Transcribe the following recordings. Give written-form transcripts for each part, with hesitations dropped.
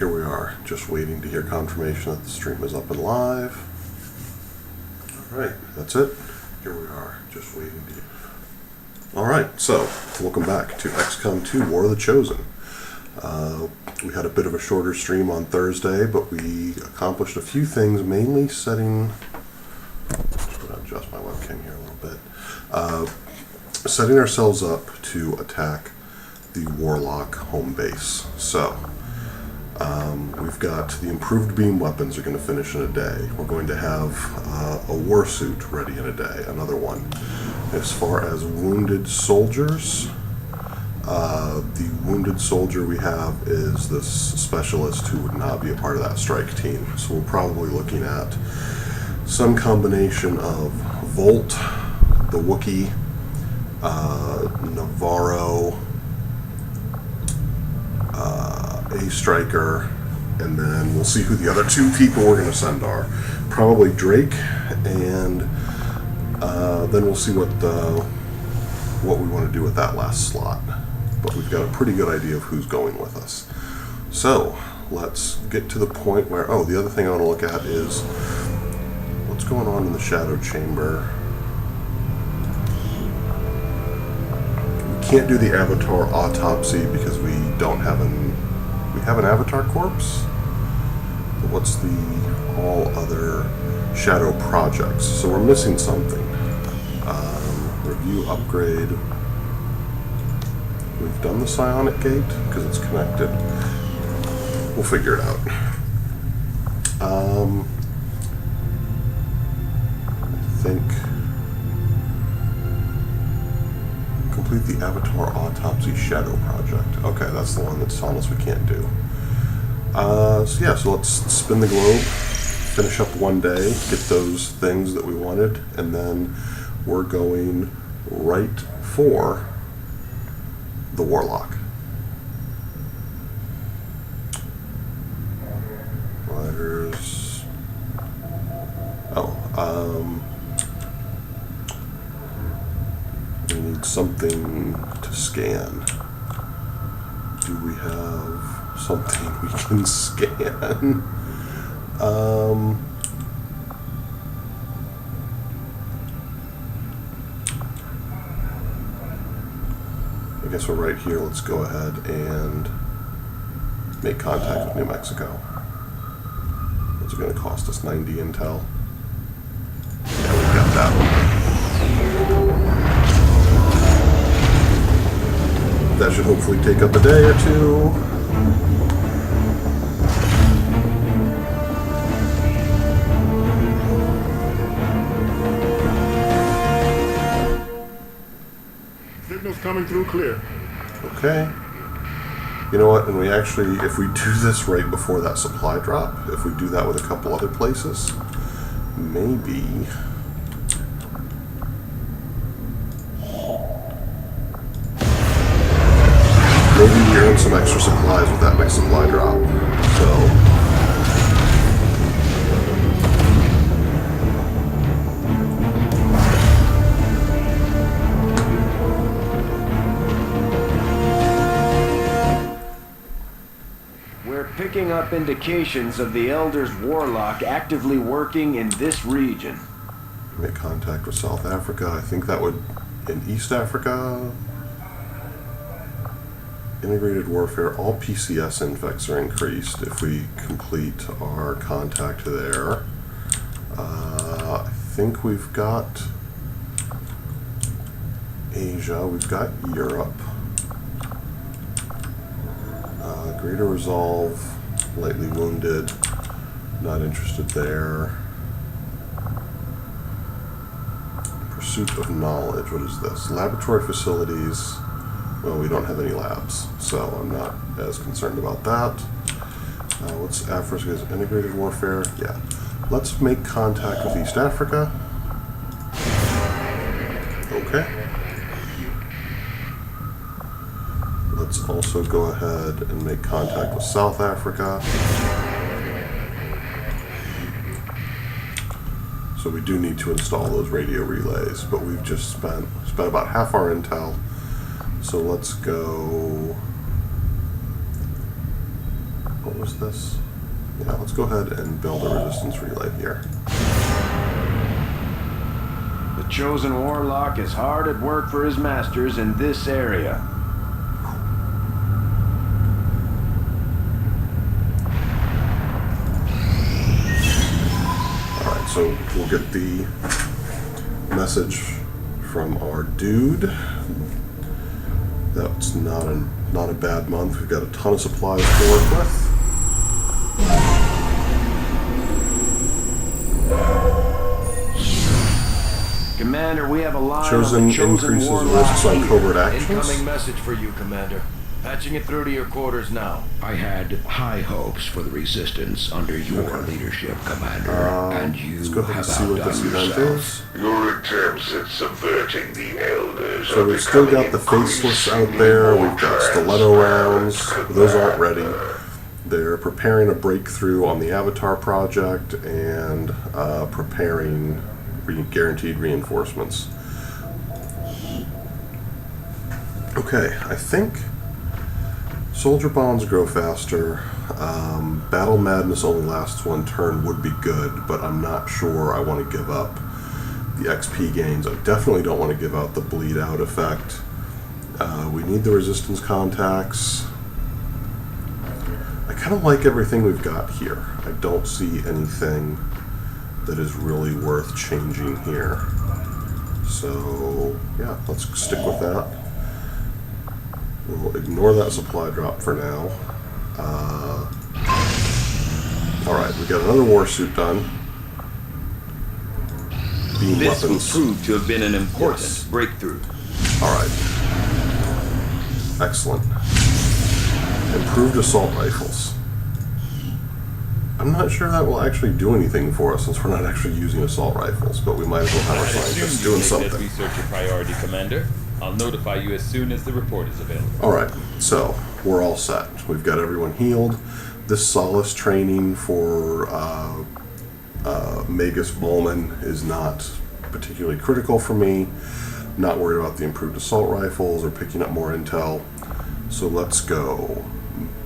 Here we are, just waiting to hear confirmation that the stream is up and live. Alright, that's it. Here we are, just waiting to... Alright, so, welcome back to XCOM 2 War of the Chosen. We had a bit of a shorter stream on Thursday, but we accomplished a few things, mainly setting... I'm going to adjust my webcam here a little bit. Setting ourselves up to attack the Warlock home base. So, we've got the improved beam weapons are going to finish in a day. We're going to have a war suit ready in a day, another one. As far as wounded soldiers, the wounded soldier we have is this specialist who would not be a part of that strike team. So we're probably looking at some combination of Volt, the Wookiee, Navarro, a striker, and then we'll see who the other two people we're going to send are. Probably Drake, and then we'll see what we want to do with that last slot. But we've got a pretty good idea of who's going with us. So let's get to the point where, the other thing I want to look at is what's going on in the Shadow Chamber. We can't do the Avatar autopsy because we don't have we have an Avatar corpse. But what's the all other Shadow projects? So we're missing something. Review upgrade. We've done the psionic gate because it's connected. We'll figure it out. I think complete the Avatar autopsy shadow project. Okay, that's the one that's telling us we can't do. So let's spin the globe, finish up one day, get those things that we wanted, and then we're going right for the Warlock. Riders. We need something to scan. Do we have something we can scan? I guess we're right here. Let's go ahead and make contact with New Mexico. What's it going to cost us? 90 intel? Yeah, we've got that one. That should hopefully take up a day or two. Signal's coming through clear. Okay. You know what, and we actually, if we do this right before that supply drop, if we do that with a couple other places, maybe... we earn some extra supplies with that next supply drop. So... picking up indications of the Elder's Warlock actively working in this region. Make contact with South Africa. I think that would... in East Africa... Integrated warfare. All PCS infects are increased if we complete our contact there. I think we've got... Asia. We've got Europe. Greater resolve, lightly wounded, not interested there. Pursuit of knowledge, what is this? Laboratory facilities, well, we don't have any labs, so I'm not as concerned about that. What's Africa's integrated warfare? Yeah. Let's make contact with East Africa. Okay. Let's also go ahead and make contact with South Africa. So we do need to install those radio relays, but we've just spent about half our intel. So let's go What was this? Yeah, let's go ahead and build a resistance relay here. The chosen warlock is hard at work for his masters in this area. Alright, so we'll get the message from our dude. That's not a bad month. We've got a ton of supplies to work with. Commander, we have a line Chosen on the chosen increases warlock risks on here. covert actions. Incoming message for you, Commander. Patching it through to your quarters now. I had high hopes for the Resistance under your leadership, Commander, and you Let's go ahead and have see what this outdone event yourself. is. Your attempts at subverting the Elders So are we've still becoming got the Faceless out there, we've got Stiletto rounds, those aren't ready. They're preparing a breakthrough on the Avatar project and preparing guaranteed reinforcements. Okay, I think Soldier Bonds grow faster. Battle Madness only lasts one turn would be good, but I'm not sure I want to give up the XP gains. I definitely don't want to give out the bleed out effect. We need the resistance contacts. I kind of like everything we've got here. I don't see anything that is really worth changing here. So, yeah, let's stick with that. We'll ignore that supply drop for now. Alright, we got another war suit done. Beam This will weapons. prove to have been an important Yes. breakthrough. Alright. Excellent. Improved assault rifles. I'm not sure that will actually do anything for us since we're not actually using assault rifles, but we might as well have our I'd scientists assume you doing make that something. research a priority, Commander. I'll notify you as soon as the report is available. Alright, so we're all set. We've got everyone healed. This solace training for Magus Bowman is not particularly critical for me. I'm not worried about the improved assault rifles or picking up more intel. So let's go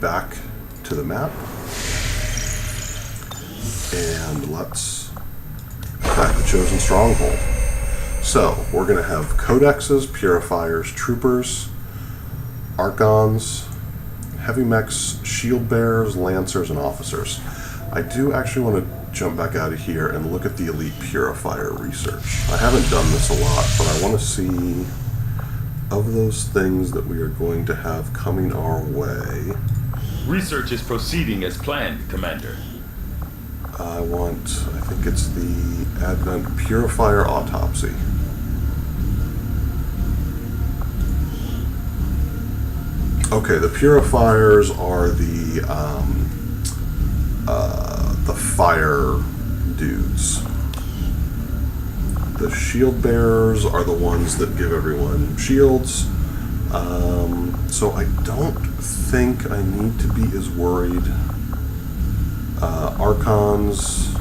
back to the map. And let's attack the Chosen Stronghold. So, we're going to have Codexes, Purifiers, Troopers, Archons, Heavy Mechs, Shield Bearers, Lancers, and Officers. I do actually want to jump back out of here and look at the Elite Purifier research. I haven't done this a lot, but I want to see of those things that we are going to have coming our way. Research is proceeding as planned, Commander. I think it's the Advent Purifier Autopsy. Okay, the Purifiers are the fire dudes. The Shield Bearers are the ones that give everyone shields. So I don't think I need to be as worried. Archons, I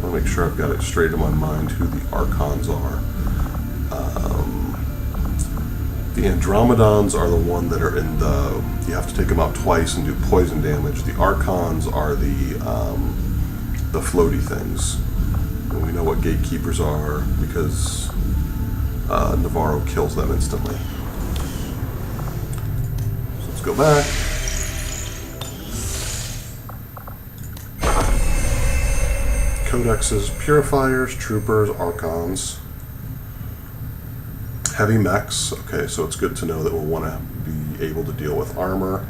want to make sure I've got it straight in my mind who the Archons are. The Andromedons are the one that are in the, you have to take them out twice and do poison damage. The Archons are the floaty things. And we know what gatekeepers are because Navarro kills them instantly. So let's go back. Codexes, Purifiers, Troopers, Archons. Heavy Mechs. Okay, so it's good to know that we'll want to be able to deal with armor.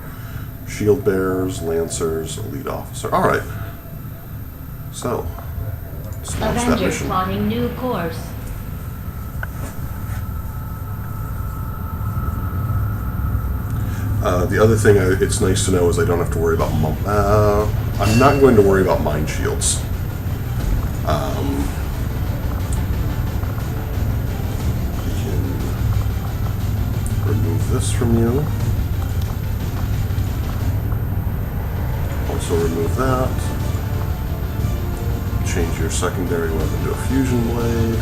Shield Bearers, Lancers, Elite Officer. Alright. So, let's launch that Avenger mission. plotting new course. The other thing it's nice to know is I don't have to worry about... I'm not going to worry about mine shields. We can remove this from you. Also remove that. Change your secondary weapon to a fusion blade.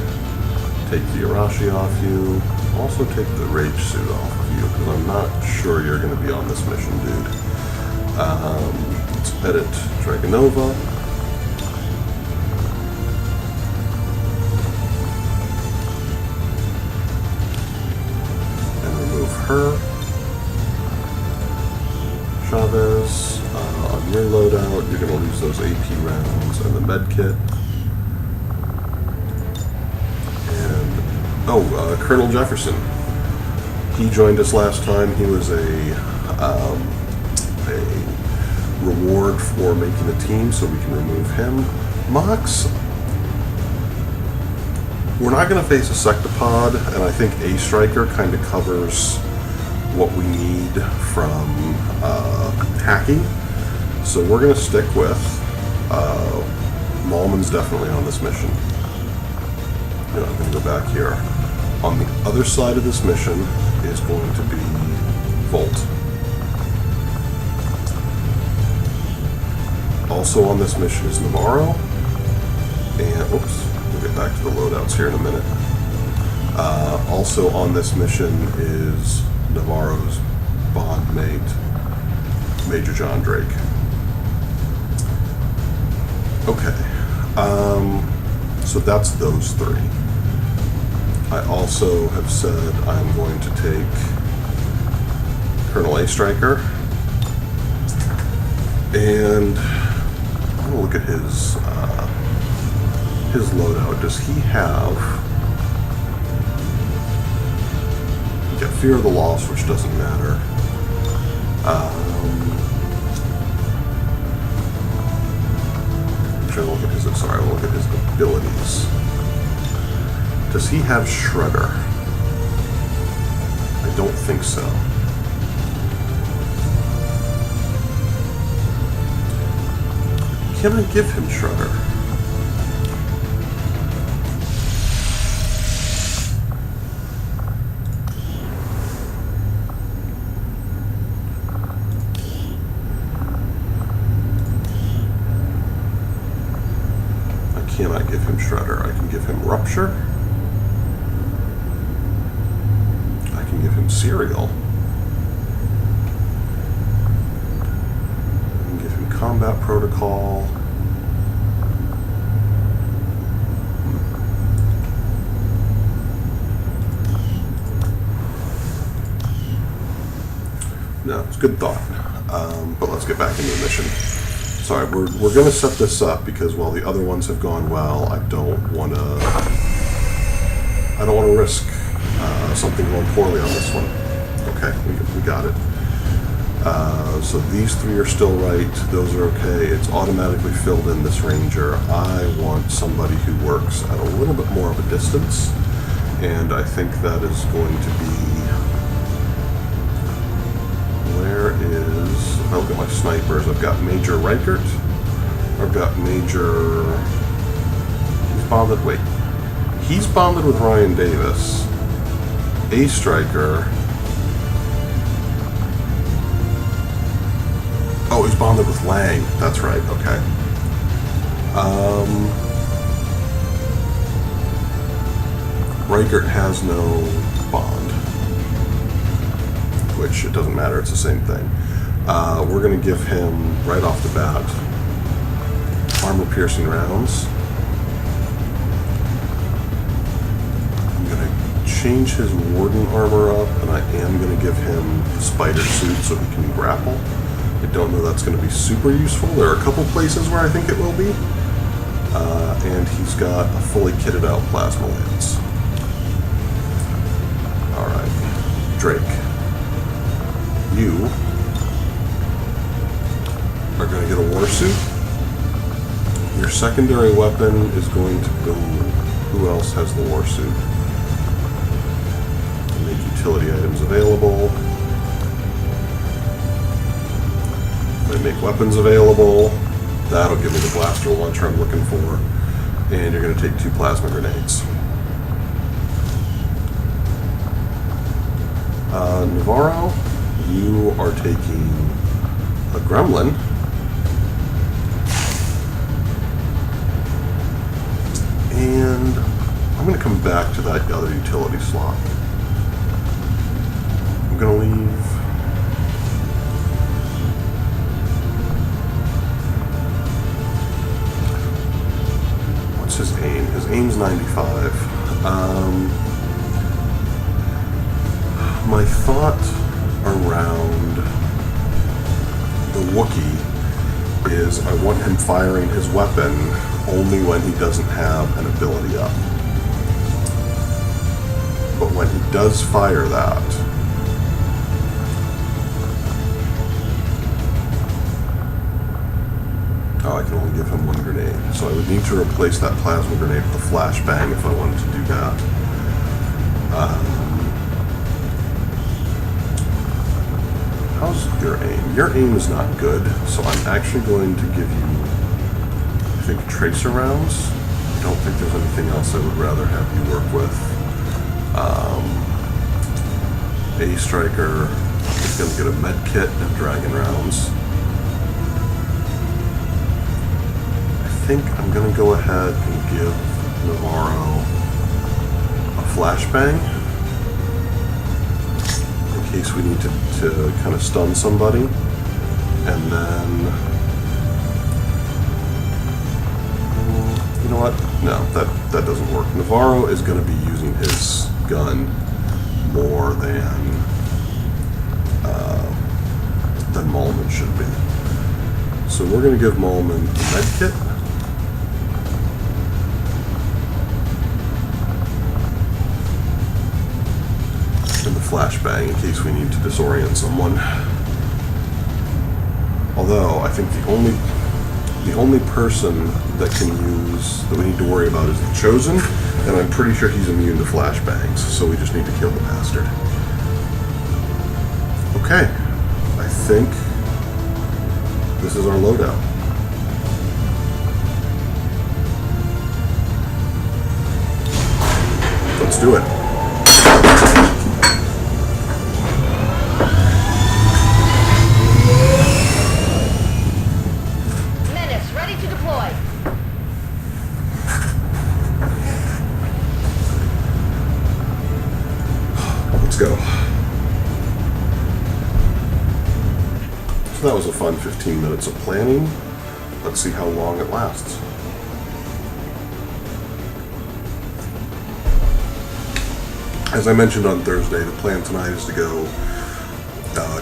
Take the Arashi off you. Also take the Rage suit off of you, because I'm not sure you're going to be on this mission, dude. Let's edit Dragonova. And remove her. Chavez, on your loadout, you're going to lose those AP rounds and the med kit. And, Colonel Jefferson. He joined us last time. He was a reward for making a team, so we can remove him. Mox, we're not going to face a Sectopod, and I think A Striker kind of covers what we need from hacking. So we're going to stick with Malman's definitely on this mission. And I'm going to go back here. On the other side of this mission is going to be Volt. Also on this mission is Navarro. And, oops, we'll get back to the loadouts here in a minute. Also on this mission is Navarro's bond mate, Major John Drake. Okay. So that's those three. I also have said I'm going to take Colonel A Striker, and I'm going to look at his loadout. Does he have? You get Fear of the Loss, which doesn't matter. I'm trying to look at his. Sorry, I'll look at his abilities. Does he have Shredder? I don't think so. Can I give him Shredder? I cannot give him Shredder. I can give him Rupture. I can give him Cereal. I can give him Combat Protocol. No, it's a good thought. But let's get back into the mission. Sorry, we're going to set this up because while the other ones have gone well, I don't want to risk something going poorly on this one. Okay, we got it. So these three are still right. Those are okay. It's automatically filled in this Ranger. I want somebody who works at a little bit more of a distance, and I think that is going to be. Where is, if I look at my snipers, I've got Major Reichert, I've got Major, he's bonded with Ryan Davis, A Striker, oh, he's bonded with Lang, that's right, okay. Reichert has no bond. Which it doesn't matter, it's the same thing. We're going to give him, right off the bat, armor-piercing rounds. I'm going to change his Warden armor up, and I am going to give him the spider suit so he can grapple. I don't know that's going to be super useful. There are a couple places where I think it will be. And he's got a fully kitted out plasma lance. Alright, Drake. You are going to get a war suit. Your secondary weapon is going to go. Who else has the war suit? Make utility items available. They make weapons available. That'll give me the blaster launcher I'm looking for. And you're going to take 2 plasma grenades. Navarro. You are taking a Gremlin. And I'm going to come back to that other utility slot. I'm going to leave What's his aim? His aim's 95. My thought around the Wookiee is I want him firing his weapon only when he doesn't have an ability up. But when he does fire that, oh, I can only give him one grenade. So I would need to replace that plasma grenade with a flashbang if I wanted to do that. How's your aim? Your aim is not good, so I'm actually going to give you, I think, tracer rounds. I don't think there's anything else I would rather have you work with. A striker is going to get a med kit and dragon rounds. I think I'm going to go ahead and give Navarro a flashbang in case we need to kind of stun somebody. And then, you know what? No, that doesn't work. Navarro is going to be using his gun more than Mulman should be. So we're going to give Mulman a med kit. And the flashbang in case we need to disorient someone. Although I think the only person that we need to worry about is the Chosen, and I'm pretty sure he's immune to flashbangs, so we just need to kill the bastard. Okay, I think this is our loadout. Let's do it. Go. So that was a fun 15 minutes of planning. Let's see how long it lasts. As I mentioned on Thursday, the plan tonight is to go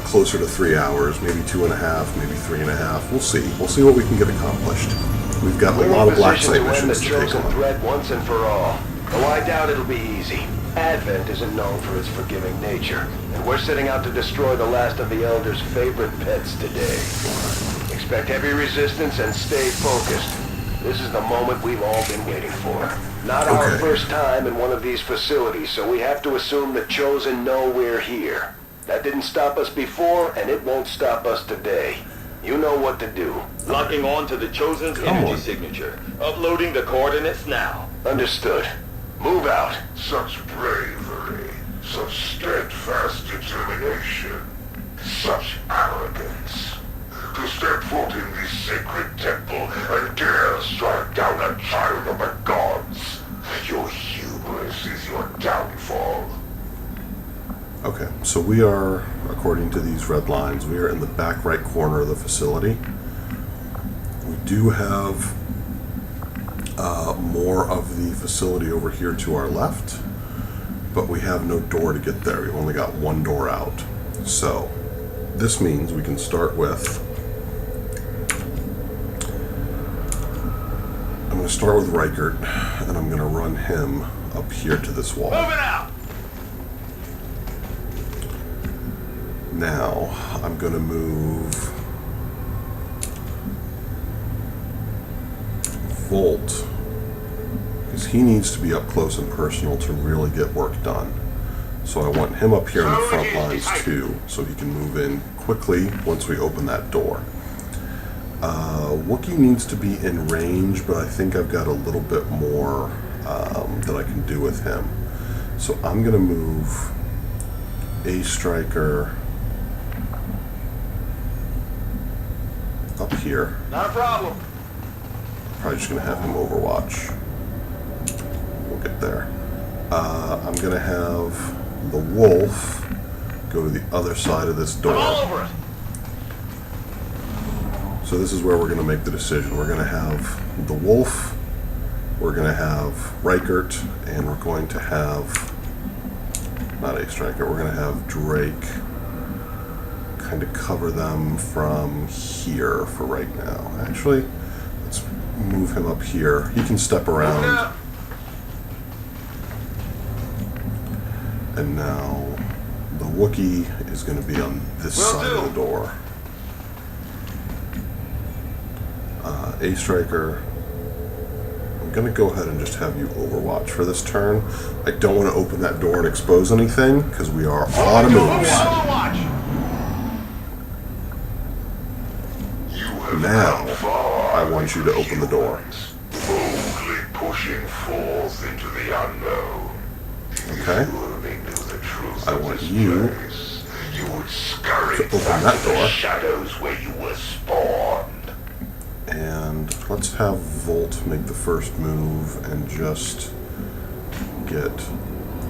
closer to 3 hours, maybe 2.5, maybe 3.5. We'll see. We'll see what we can get accomplished. We've got a lot of black site missions to take on. Threat once and for all. Though I doubt it'll be easy. Advent isn't known for its forgiving nature, and we're setting out to destroy the last of the Elder's favorite pets today. Expect heavy resistance and stay focused. This is the moment we've all been waiting for. Not our first time in one of these facilities, so we have to assume the Chosen know we're here. That didn't stop us before, and it won't stop us today. You know what to do. Locking on to the Chosen's energy signature. Uploading the coordinates now. Understood. Move out. Such bravery, such steadfast determination, such arrogance. To step foot in this sacred temple and dare strike down a child of the gods. Your hubris is your downfall. Okay, so we are, according to these red lines, we are in the back right corner of the facility. We do have more of the facility over here to our left, but we have no door to get there. We've only got one door out. So this means we can start with, I'm going to start with Reichert, and I'm going to run him up here to this wall. Moving out! Now, I'm going to move Volt, because he needs to be up close and personal to really get work done. So I want him up here in the front lines too, so he can move in quickly once we open that door. Wookiee needs to be in range, but I think I've got a little bit more that I can do with him. So I'm going to move a striker up here. Not a problem. Probably just going to have him overwatch. We'll get there. I'm going to have the wolf go to the other side of this door. I'm all over it. So this is where we're going to make the decision. We're going to have the wolf we're going to have Reichert, and we're going to have, not A Striker, we're going to have Drake kind of cover them from here for right now. Actually, let's move him up here. He can step around. And now the Wookiee is going to be on this side of the door. A Striker, I'm going to go ahead and just have you overwatch for this turn. I don't want to open that door and expose anything because we are on a move. Now, I want you to open the door. Boldly pushing forth into the unknown. Okay. I want you to open that door. Shadows where you were spawned. And let's have Volt make the first move and just get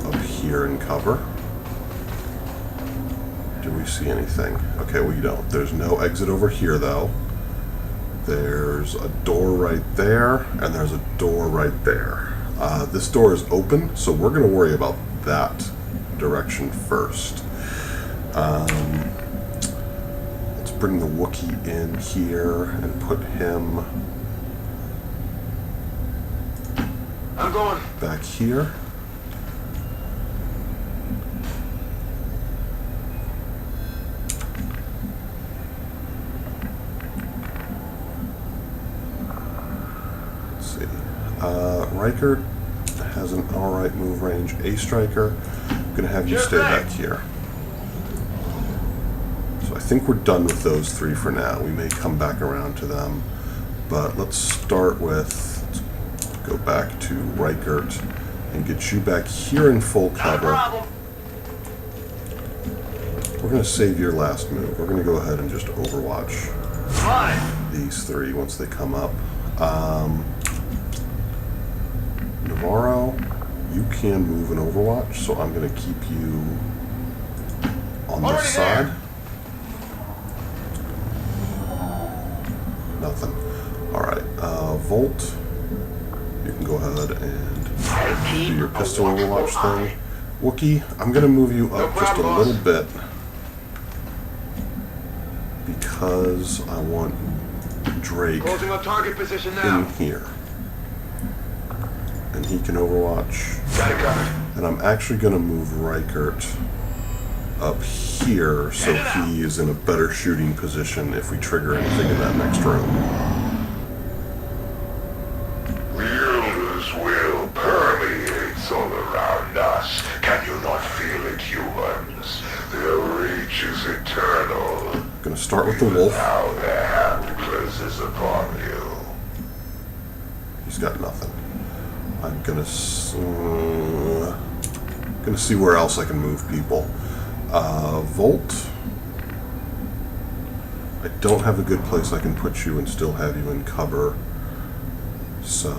up here and cover. Do we see anything? Okay, we don't. There's no exit over here, though. There's a door right there, and there's a door right there. This door is open, so we're going to worry about that direction first. Let's bring the Wookiee in here and put him I'm going. back here. Let's see. Reichert has an alright move range. A Striker, I'm going to have you stay back here. So I think we're done with those three for now. We may come back around to them. But let's start with, let's go back to Reichert and get you back here in full cover. We're going to save your last move. We're going to go ahead and just overwatch these three once they come up. Navarro, you can move an overwatch, so I'm going to keep you on this side. Nothing. Alright, Volt, you can go ahead and do your pistol overwatch thing. Wookiee, I'm going to move you up just a little bit because I want Drake Closing up target position now. in here. And he can overwatch. Got it covered. And I'm actually going to move Reichert up here so he is in a better shooting position if we trigger anything in that next room. The Elder's will permeates all around us. Can you not feel it, humans? Their reach is eternal. Going to start with the wolf. Now their hand closes upon you. He's got nothing. I'm gonna see where else I can move people. Volt. I don't have a good place I can put you and still have you in cover. So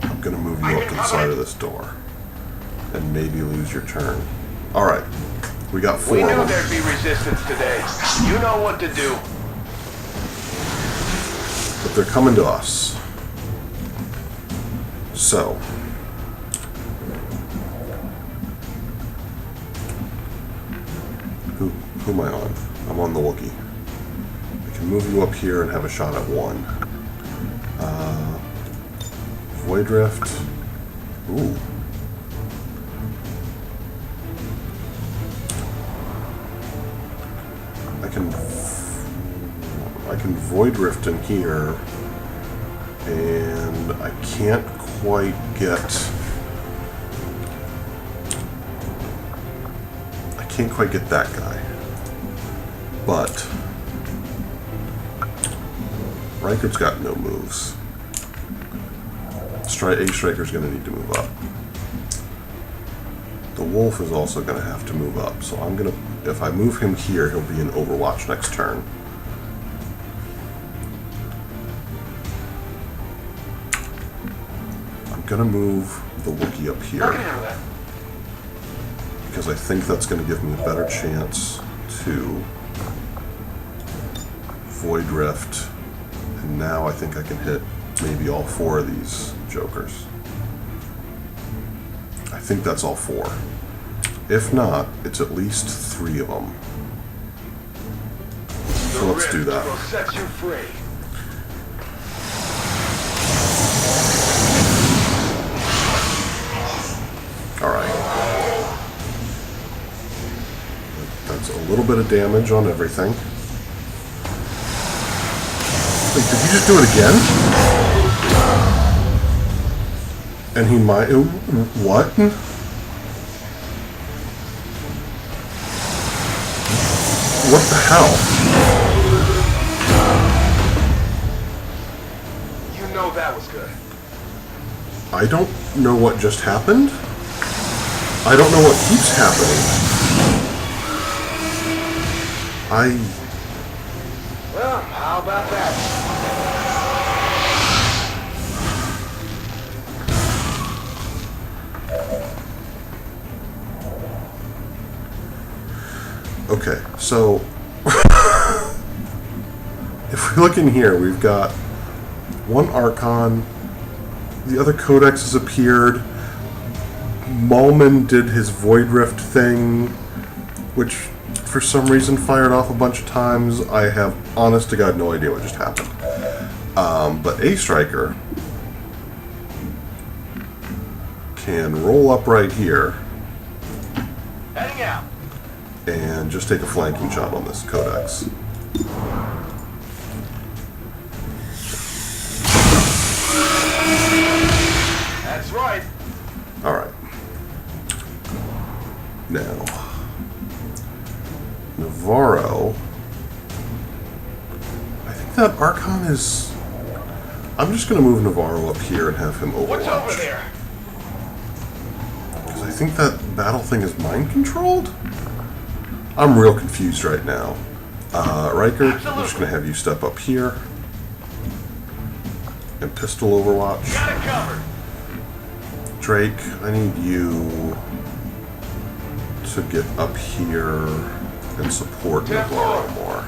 I'm gonna move you up to the side of this door and maybe lose your turn. All right, we got four We of knew them. there'd be resistance today. You know what to do. But they're coming to us. So, who am I on? I'm on the Wookiee. I can move you up here and have a shot at one. Void Rift. Ooh. I can Void Rift in here, and I can't quite get that guy. But Reichert's got no moves. A Striker's going to need to move up. The Wolf is also going to have to move up. So I'm going to, if I move him here, he'll be in Overwatch next turn. I'm going to move the Wookiee up here, because I think that's going to give me a better chance to Void Rift, and now I think I can hit maybe all 4 of these jokers. I think that's all 4. If not, it's at least 3 of them. So let's do that. Will set you free. Alright. That's a little bit of damage on everything. Wait, did he just do it again? And he might... What? What the hell? You know that was good. I don't know what just happened. I don't know what keeps happening. Well, how about that? Okay, so if we look in here, we've got 1 Archon, the other Codex has appeared, Malman did his Void Rift thing, which for some reason fired off a bunch of times. I have, honest to God, no idea what just happened. But A Striker can roll up right here Heading out. and just take a flanking shot on this Codex. That's right. Alright. Now, Navarro. I think that Archon is... I'm just going to move Navarro up here and have him overwatch. What's over there? Because I think that battle thing is mind-controlled? I'm real confused right now. Riker, I'm just going to have you step up here. And pistol overwatch. Got it covered. Drake, I need you to get up here and support Navarro more.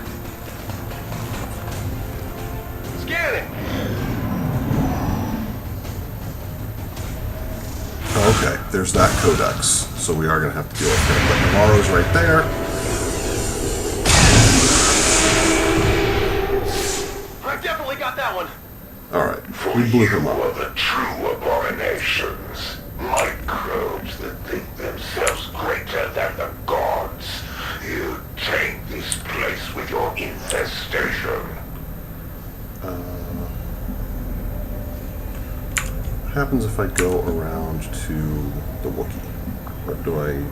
Scanning. Okay, there's that Codex, so we are going to have to deal with him. But Navarro's right there. I definitely got that one. Alright, For we blew you him are up. the true abominations. Microbes that think themselves greater than the gods. You taint this place with your infestation. What happens if I go around to the Wookiee? What do I...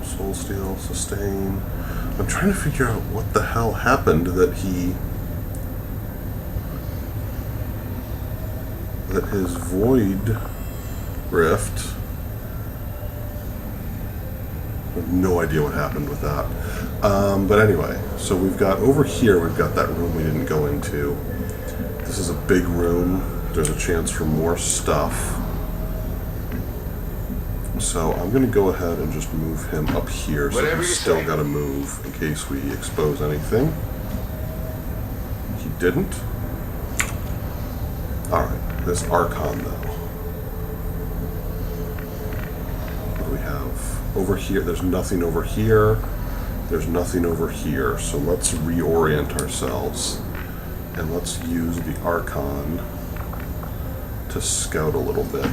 Soul Steel, Sustain... I'm trying to figure out what the hell happened that he... that his Void Rift... I have no idea what happened with that. But anyway, so we've got over here, we've got that room we didn't go into. This is a big room. There's a chance for more stuff. So I'm going to go ahead and just move him up here, so Whatever he's you still say. got to move in case we expose anything. He didn't. Alright, this Archon though. What do we have? Over here, there's nothing over here. There's nothing over here. So let's reorient ourselves. And let's use the Archon to scout a little bit.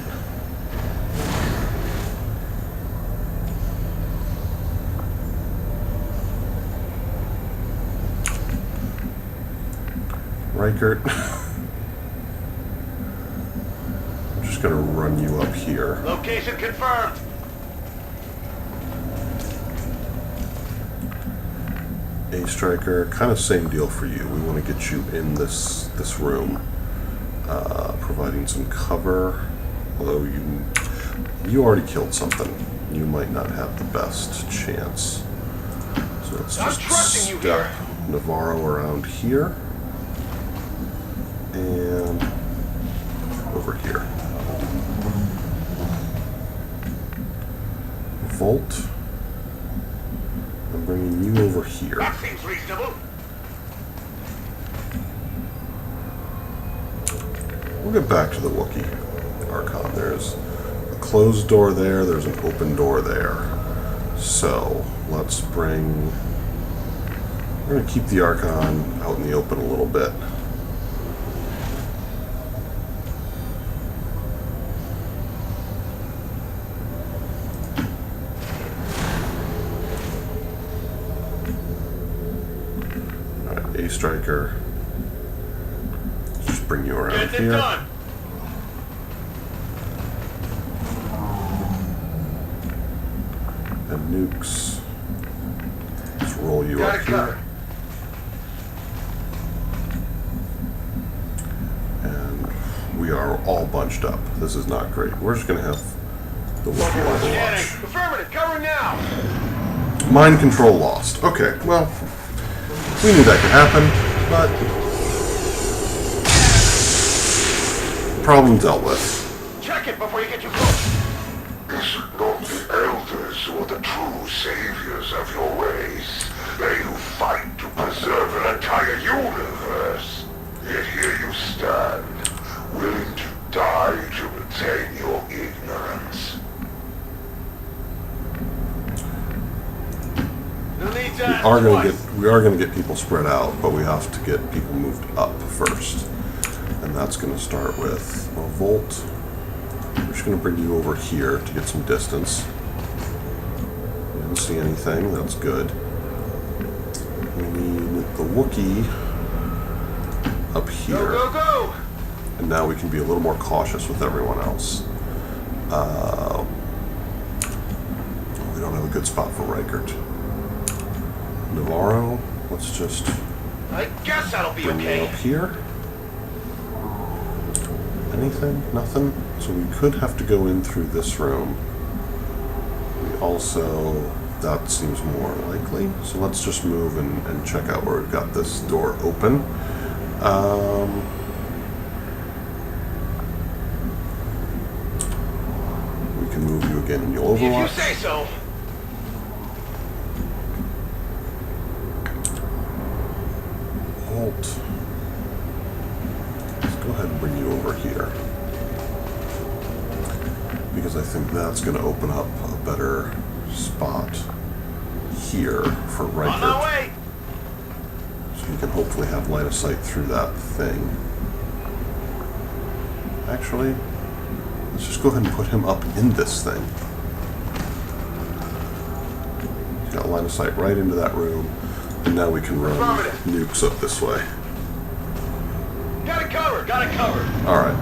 Reichert. I'm just going to run you up here. Location confirmed. A Striker, kind of same deal for you. We want to get you in this room, providing some cover. Although you already killed something, you might not have the best chance. So let's I'm just trusting you step here. Navarro around here and over here. Volt. I'm bringing you over here. That seems reasonable. We'll get back to the Wookiee Archon. There's a closed door there, there's an open door there. So, let's bring... We're going to keep the Archon out in the open a little bit. Alright, A-Striker. Just bring you around here. Done. And nukes. Let's roll you Got up it here. covered. And we are all bunched up. This is not great. We're just going to have the Wookiee Overwatch. Affirmative, covering now. Mind control lost. Okay, well, we knew that could happen, but problem dealt with. Check it before you get too close. Is it not the elders who are the true saviors of your race? They who fight to preserve an entire universe. Yet here you stand, willing to die to retain your ignorance. No need to We are gonna get people spread out, but we have to get people moved up first. And that's gonna start with a Volt. We're just gonna bring you over here to get some distance. We didn't see anything, that's good. We need the Wookiee up here. Go, go, go! And now we can be a little more cautious with everyone else. We don't have a good spot for Reichert. Navarro, let's just I guess that'll be bring you okay. up here. Anything? Nothing? So we could have to go in through this room. We also... that seems more likely. So let's just move and check out where we've got this door open. We can move you again and you'll If you overwatch. say so. Halt. Let's go ahead and bring you over here. Because I think that's going to open up a better spot here for On my Reichert. way. So you can hopefully have line of sight through that thing. Actually, let's just go ahead and put him up in this thing. He's got line of sight right into that room. And now we can run nukes up this way. Got it covered, got it covered. Alright.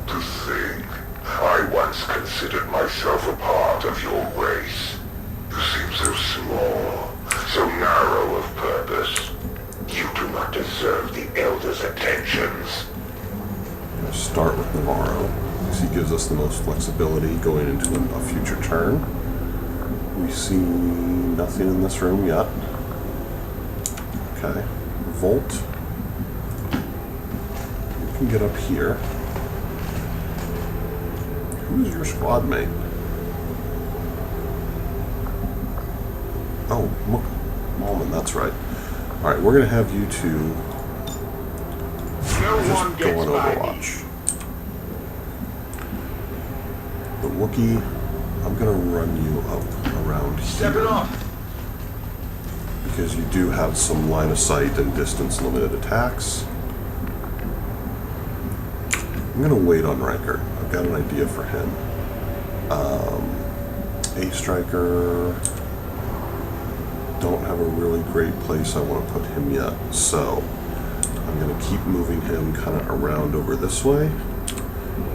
To think, I once considered myself a part of your race. You seem so small, so narrow of purpose. You do not deserve the Elder's attentions. I'm going to start with Navarro, because he gives us the most flexibility going into a future turn. We see nothing in this room yet. Okay. Volt. You can get up here. Who's your squad mate? Oh, Malman, that's right. Alright, we're going to have you two No one just gets go on by me. Overwatch. The Wookiee, I'm going to run you up around Step here. it off. Because you do have some line of sight and distance limited attacks. I'm going to wait on Reichert. I've got an idea for him. A-Striker, don't have a really great place I want to put him yet, so I'm going to keep moving him kind of around over this way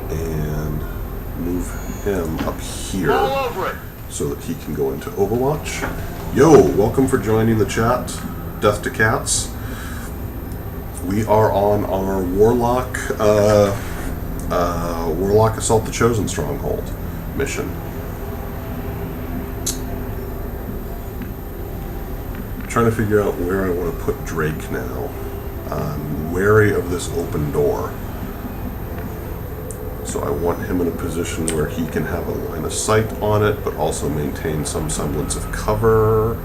and move him up here All over it. so that he can go into Overwatch. Yo, welcome for joining the chat. Death to Cats. We are on our Warlock Warlock Assault the Chosen Stronghold mission. I'm trying to figure out where I want to put Drake now. I'm wary of this open door. So I want him in a position where he can have a line of sight on it, but also maintain some semblance of cover.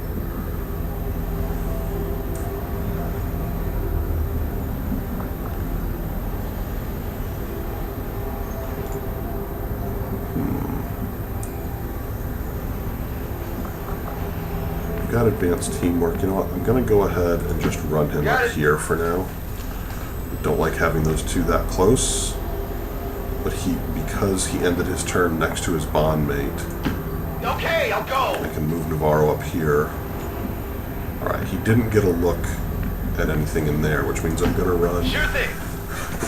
We've got advanced teamwork. You know what? I'm going to go ahead and just run him up here for now. Don't like having those two that close. But because he ended his turn next to his bond mate, Okay, I'll go. I can move Navarro up here. Alright, he didn't get a look at anything in there, which means I'm going to run Sure thing.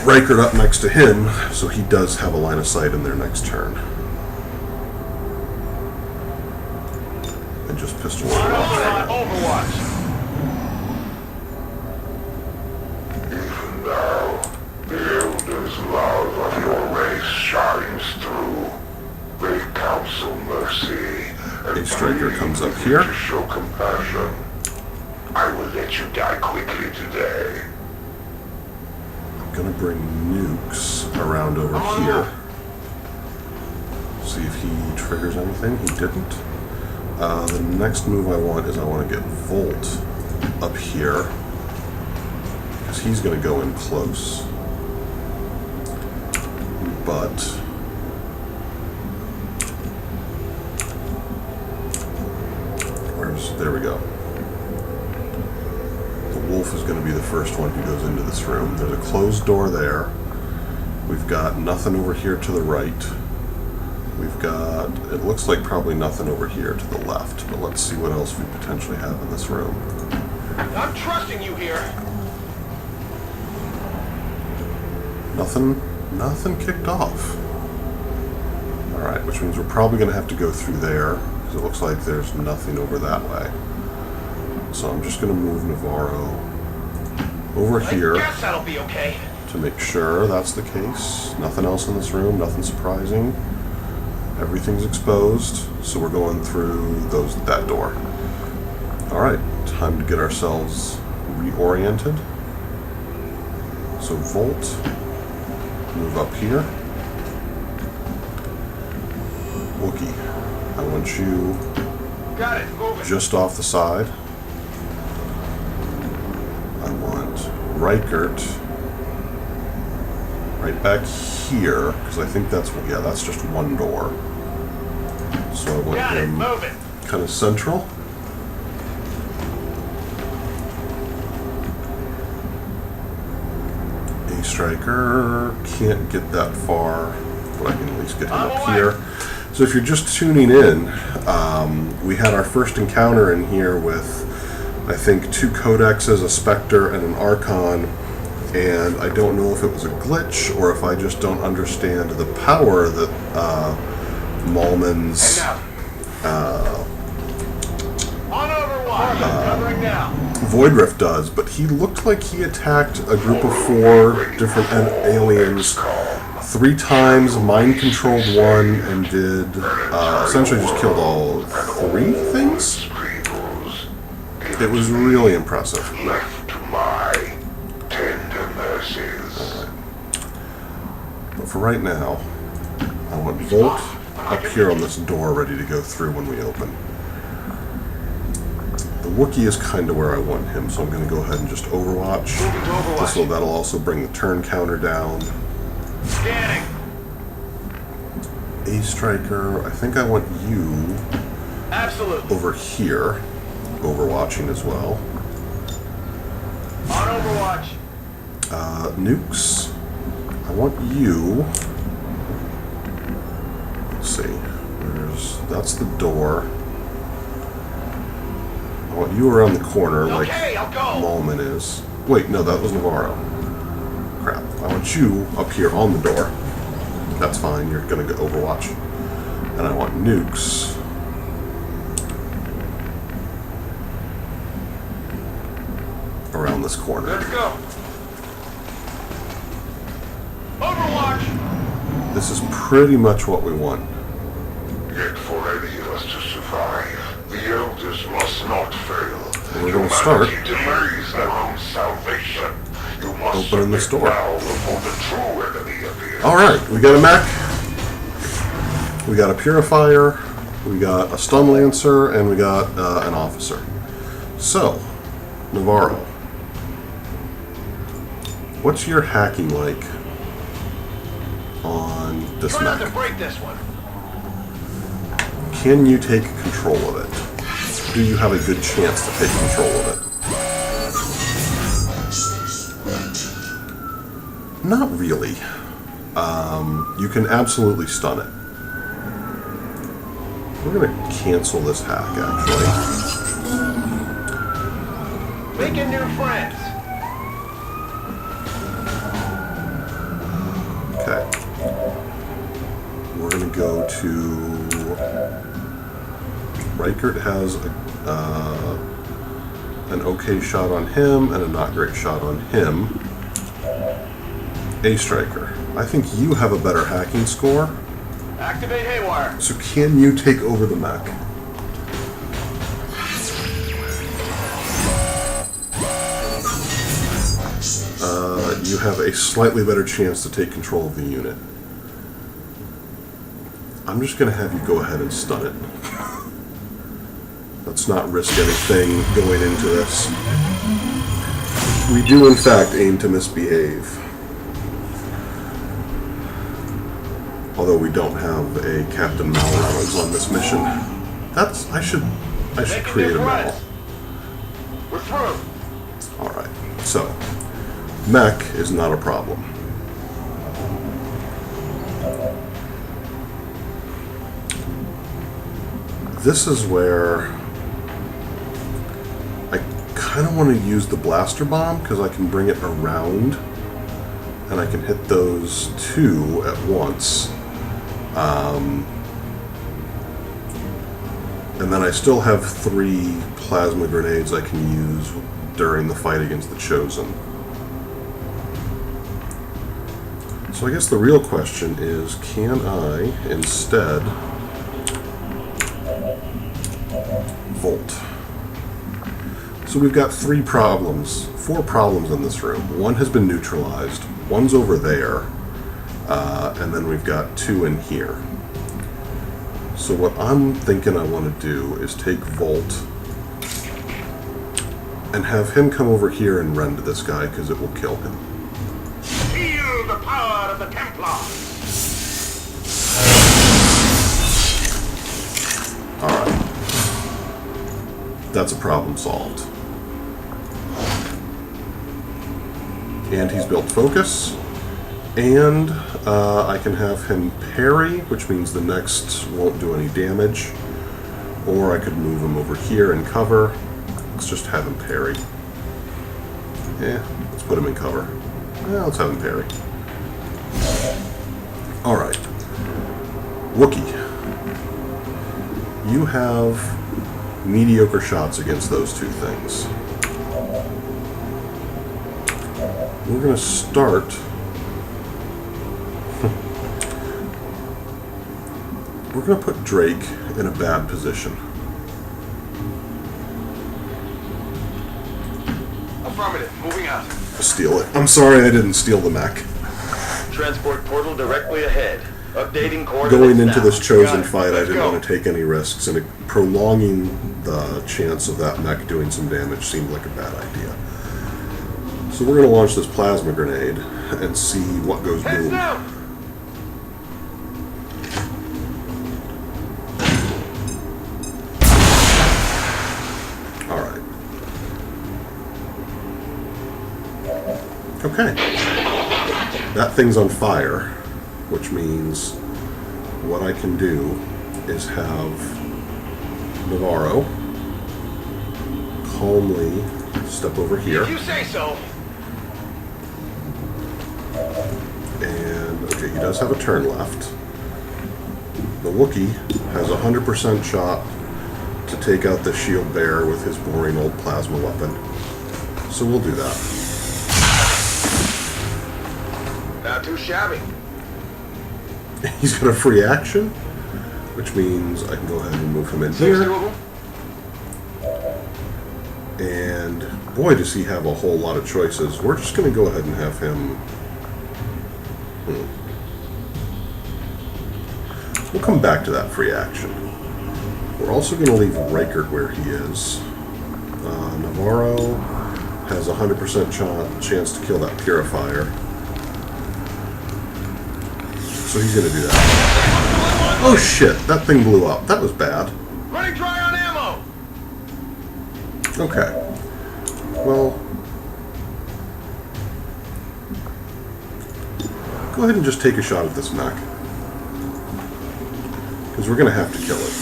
Reichert up next to him, so he does have a line of sight in their next turn. And just pistol overwatch. Overwatch. Even now, the Elder's love of your race shines through. They counsel mercy and A striker plead comes up with here. you to show compassion. I will let you die quickly today. I'm going to bring nukes around over here. See if he triggers anything. He didn't. The next move I want is I want to get Volt up here, because he's going to go in close. But there we go. The wolf is going to be the first one who goes into this room. There's a closed door there. We've got nothing over here to the right. We've got, it looks like probably nothing over here to the left, but let's see what else we potentially have in this room. I'm trusting you here. Nothing kicked off. Alright, which means we're probably going to have to go through there, because it looks like there's nothing over that way. So I'm just going to move Navarro over here I guess that'll be okay. to make sure that's the case. Nothing else in this room, nothing surprising. Everything's exposed, so we're going through that door. Alright, time to get ourselves reoriented. So Volt, move up here. Wookie, I want you Got it. Moving. just off the side. I want Reichert right back here, because I think that's just one door. So I want Got it. him Moving. kind of central. A striker can't get that far, but I can at least get him up here. So if you're just tuning in, we had our first encounter in here with, I think, 2 codexes, a Spectre, and an Archon, and I don't know if it was a glitch or if I just don't understand the power that Malman's On overwatch. Covering now. Void Rift does, but he looked like he attacked a group of 4 different aliens 3 times, mind-controlled one, and did essentially just killed all 3 things? It was really impressive. Left to my tender mercies. But for right now, I want Volt up here on this door ready to go through when we open. The Wookiee is kind of where I want him, so I'm going to go ahead and just Overwatch. That'll also bring the turn counter down. Scanning. A striker, I think I want you Absolutely. over here, overwatching as well. On overwatch. Nukes, I want you. Let's see. That's the door. I want you around the corner, like I'll go. Malman is. Wait, no, that was Navarro. Crap. I want you up here on the door. That's fine. You're gonna go Overwatch. And I want nukes around this corner. Let's go. Overwatch. This is pretty much what we want. Yet for any of us to survive, the Elders must not fail. We're gonna start Humanity delays their own salvation. You must opening this door. now before the true enemy appears. Alright, we got a mech, we got a purifier, we got a stun lancer, and we got an officer. So, Navarro, what's your hacking like on this Try not to mech? break this one. Can you take control of it? Do you have a good chance to take control of it? Not really. You can absolutely stun it. We're going to cancel this hack, actually. Making new friends. Okay. We're going to go to... Reichert has an okay shot on him and a not great shot on him. A Striker, I think you have a better hacking score. Activate Haywire. So can you take over the mech? You have a slightly better chance to take control of the unit. I'm just going to have you go ahead and stun it. Let's not risk anything going into this. We do in fact aim to misbehave. Although we don't have a Captain Malreynolds on this mission. I should create a Mal. We're through. Alright, so mech is not a problem. This is where I kind of want to use the blaster bomb because I can bring it around and I can hit those two at once. And then I still have 3 plasma grenades I can use during the fight against the Chosen. So I guess the real question is, can I instead Volt? So we've got 4 problems in this room. 1 has been neutralized, 1's over there, and then we've got 2 in here. So what I'm thinking I want to do is take Volt and have him come over here and rend this guy because it will kill him. Feel the power of the Templar. Alright. That's a problem solved. And he's built focus. And I can have him parry, which means the next won't do any damage. Or I could move him over here and cover. Let's just have him parry. Let's put him in cover. Let's have him parry. Alright. Wookiee. You have mediocre shots against those 2 things. We're going to start... We're going to put Drake in a bad position. Affirmative. Moving out. Steal it. I'm sorry I didn't steal the mech. Transport portal directly ahead. Updating coordinates Going into now. this Chosen Got it. fight, I Let's didn't go. want to take any risks, and prolonging the chance of that mech doing some damage seemed like a bad idea. So we're going to launch this plasma grenade and see what goes Heads boom. down. Alright. Okay. That thing's on fire, which means what I can do is have Navarro calmly step over here. If you say so. And, okay, he does have a turn left. The Wookiee has a 100% shot to take out the shield bearer with his boring old plasma weapon. So we'll do that. Not too shabby. He's got a free action, which means I can go ahead and move him in Seems here. doable. And boy, does he have a whole lot of choices. We're just going to go ahead and have him... We'll come back to that free action. We're also going to leave Reichert where he is. Navarro has a 100% chance to kill that purifier. So he's going to do that. Oh shit, that thing blew up. That was bad. Running dry on ammo! Okay. Well, go ahead and just take a shot at this mech. Because we're going to have to kill it.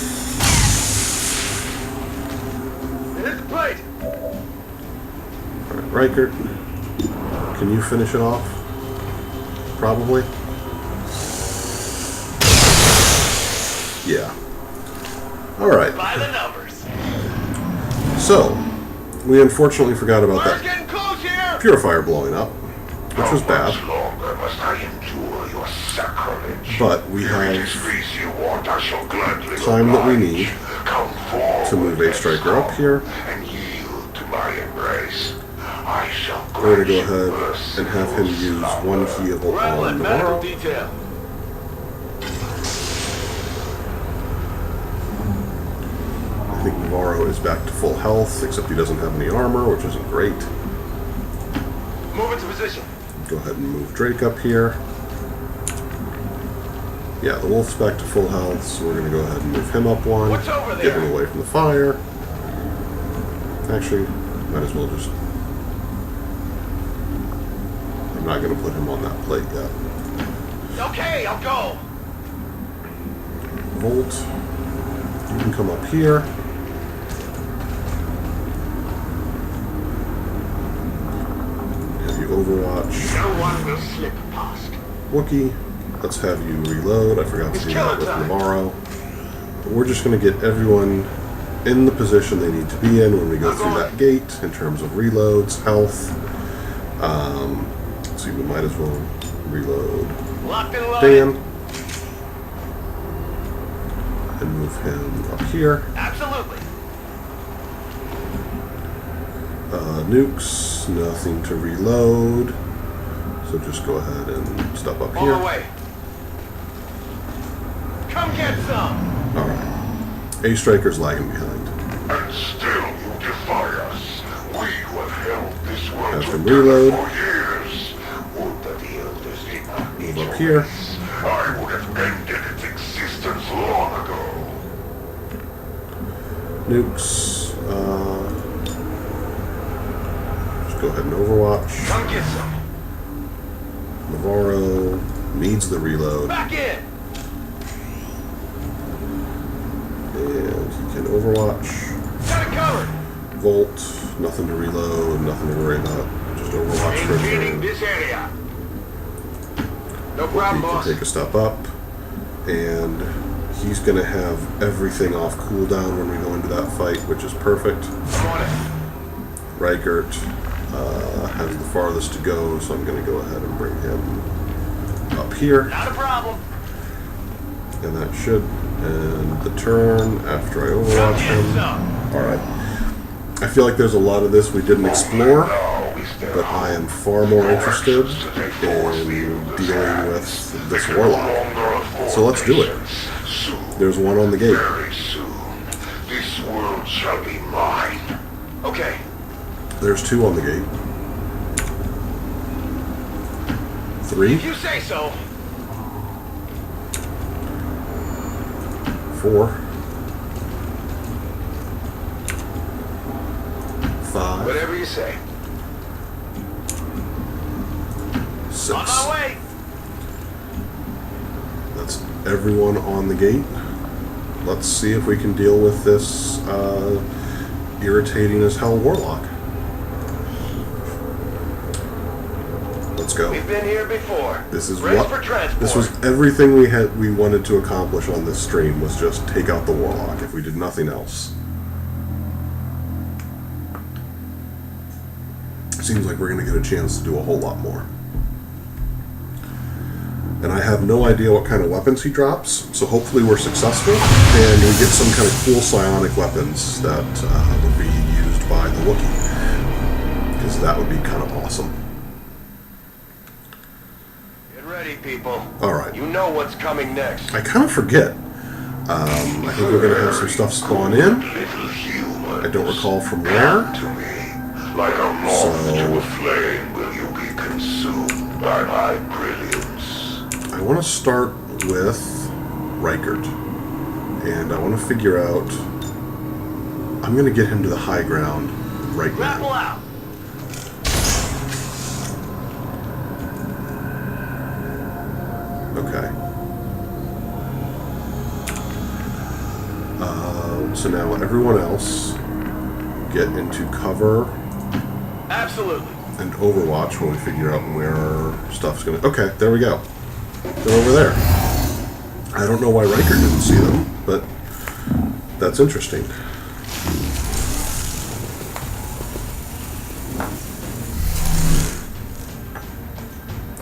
Hit the plate! Alright, Reichert. Can you finish it off? Probably. Yeah. Alright. By the numbers. So, we unfortunately forgot about Fire's that getting close here! purifier blowing up, which was bad. How much longer must I endure your sacrilege? But we Any have space you want, I shall gladly time that we oblige. need Come forward, to move a striker up here. and yield to my embrace. I shall We're going to go grant you ahead mercy, and have him use one heal Rattling on medical Navarro. detail. I think Navarro is back to full health, except he doesn't have any armor, which isn't great. Move into position. Go ahead and move Drake up here. Yeah, the wolf's back to full health, so we're going to go ahead and move him up one. What's over Get there? him away from the fire. Actually, might as well just... I'm not going to put him on that plate yet. Okay, I'll go. Volt. You can come up here. Have you Overwatch. No one will slip past. Wookie. Let's have you reload. I forgot to do that with Navarro. But we're just going to get everyone in the position they need to be in when we go through that gate in terms of reloads, health. So we might as well reload Locked and loaded. Dan. And move him up here. Absolutely. Nukes, nothing to reload. So just go ahead and step up On here. my way. Come get some. Alright. A Striker's lagging behind. And still you defy us. We who have held this world Have him together reload. for years. Would that the elders did not need Move your up here. race. I would have ended its existence long ago. Nukes. Just go ahead and Overwatch. Come get some. Navarro needs the reload. Back in. And he can Overwatch. Got it covered. Volt, nothing to reload, nothing to worry about. Just Overwatch for a Maintaining turn. this area. No He problem, can boss. take a step up. And he's going to have everything off cooldown when we go into that fight, which is perfect. I'm on it. Reichert has the farthest to go, so I'm going to go ahead and bring him up here. Not a problem. And that should end the turn after I Come Overwatch get him. some. Alright. I feel like there's a lot of this we didn't explore, but I am far more interested in dealing with this warlock. So let's do it. There's one on the gate. Very soon, this world shall be mine. Okay. There's two on the gate. 3, If you say so. 4, 5, Whatever you say. 6. On my way. That's everyone on the gate. Let's see if we can deal with this irritating as hell warlock. Let's go. We've been here before. This is Ready what for transport. this was everything we wanted to accomplish on this stream was just take out the warlock if we did nothing else. Seems like we're going to get a chance to do a whole lot more. And I have no idea what kind of weapons he drops, so hopefully we're successful and we get some kind of cool psionic weapons that would be used by the Wookiee, because that would be kind of awesome. Get ready. people. Alright. You know what's coming next. I kind of forget. I think we're going to have some stuff spawn in. Little human. I don't recall from where. To me, like a moth to a flame, will you be consumed by my brilliance? I want to start with Reichert. And I want to figure out... I'm going to get him to the high ground right Grapple now. out. Okay. So now everyone else get into cover Absolutely. and Overwatch when we figure out where stuff's gonna... Okay, there we go. They're over there. I don't know why Riker didn't see them, but that's interesting.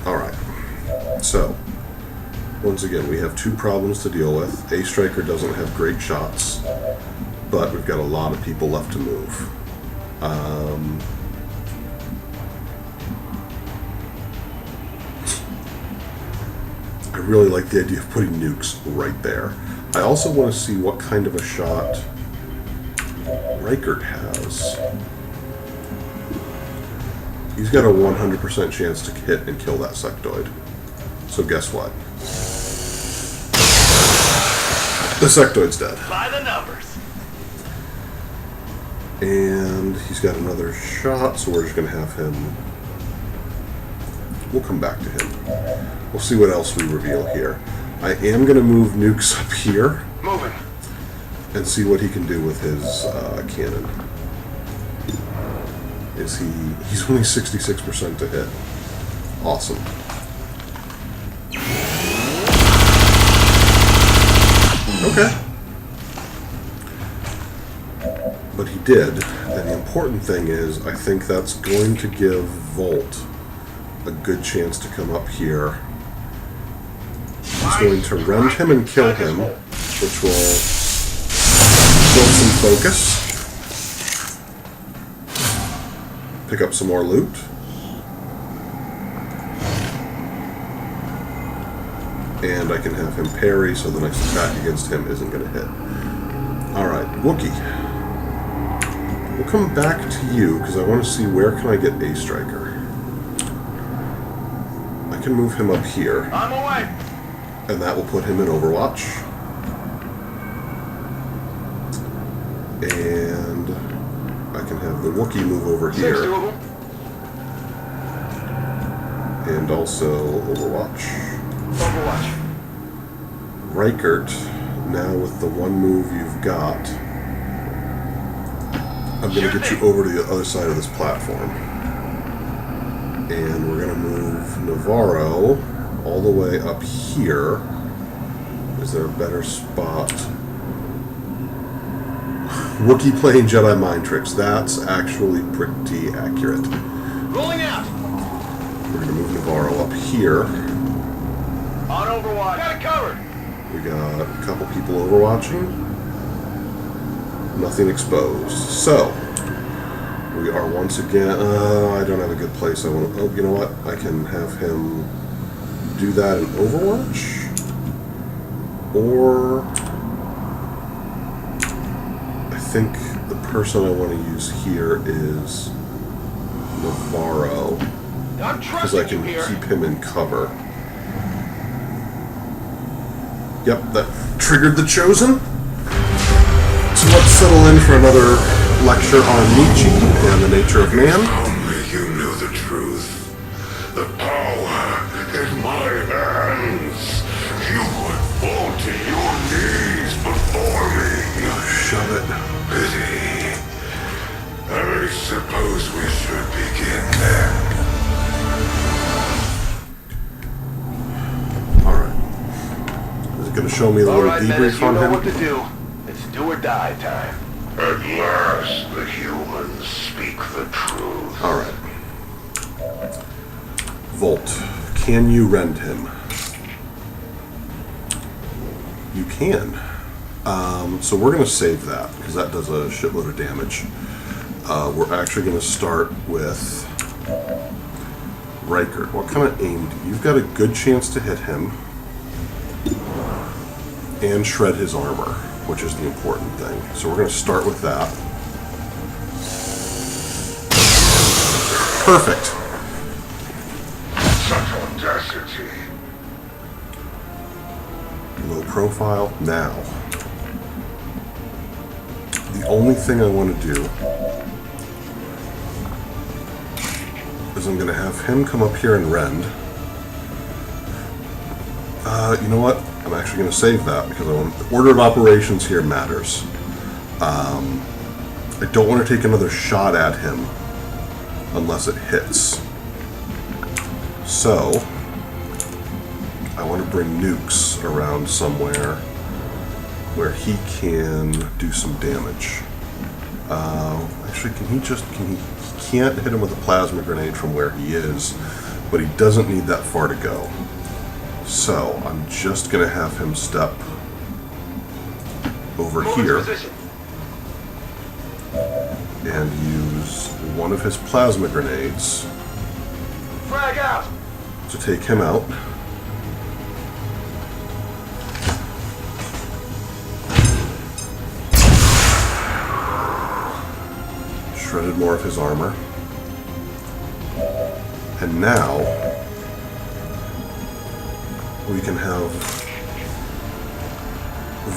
Alright. So, once again, we have two problems to deal with. A Striker doesn't have great shots, but we've got a lot of people left to move. I really like the idea of putting nukes right there. I also want to see what kind of a shot Reichert has. He's got a 100% chance to hit and kill that sectoid. So guess what? The sectoid's dead. By the numbers. And he's got another shot, so we're just going to have him... We'll come back to him. We'll see what else we reveal here. I am going to move nukes up here. Moving. And see what he can do with his cannon. He's only 66% to hit. Awesome. Okay. But he did, and the important thing is, I think that's going to give Volt a good chance to come up here. He's going to rend him and kill him, which will build some focus. Pick up some more loot. And I can have him parry, so the next attack against him isn't going to hit. Alright, Wookiee. We'll come back to you, because I want to see where can I get A Striker. I can move him up here. On my way. And that will put him in Overwatch. And I can have the Wookiee move over here. And also Overwatch. Overwatch. Reichert, now with the one move you've got, I'm going to get you over to the other side of this platform. And we're going to move Navarro all the way up here. Is there a better spot? Wookiee playing Jedi mind tricks. That's actually pretty accurate. Rolling out. We're going to move Navarro up here. On Overwatch. Got it covered. We got a couple people overwatching. Nothing exposed. So, we are once again... I don't have a good place. I want to... Oh, you know what? I can have him do that in Overwatch. Or... I think the person I want to use here is Navarro. I'm Because I can keep him in cover. Yep, that triggered the Chosen. So let's settle in for another lecture on Nietzsche and the nature of man. Only you knew the truth. The power in my hands. You would fall to your knees before me. Shove it. Pity. I suppose we should begin then. Going to show me a little debrief on him. What to do. It's do or die time. At last, the humans speak the truth. All right. Volt, can you rend him? You can. So we're going to save that because that does a shitload of damage. We're actually going to start with Riker, what kind of aim do you've got a good chance to hit him and shred his armor, which is the important thing. So we're going to start with that. Perfect. Such audacity. Low profile. Now, the only thing I want to do is I'm going to have him come up here and rend. You know what? I'm actually going to save that because the order of operations here matters. I don't want to take another shot at him unless it hits. So, I want to bring nukes around somewhere where he can do some damage. Actually, he can't hit him with a plasma grenade from where he is, but he doesn't need that far to go. So, I'm just going to have him step over here and use one of his plasma grenades Frag out! to take him out. Shredded more of his armor. And now we can have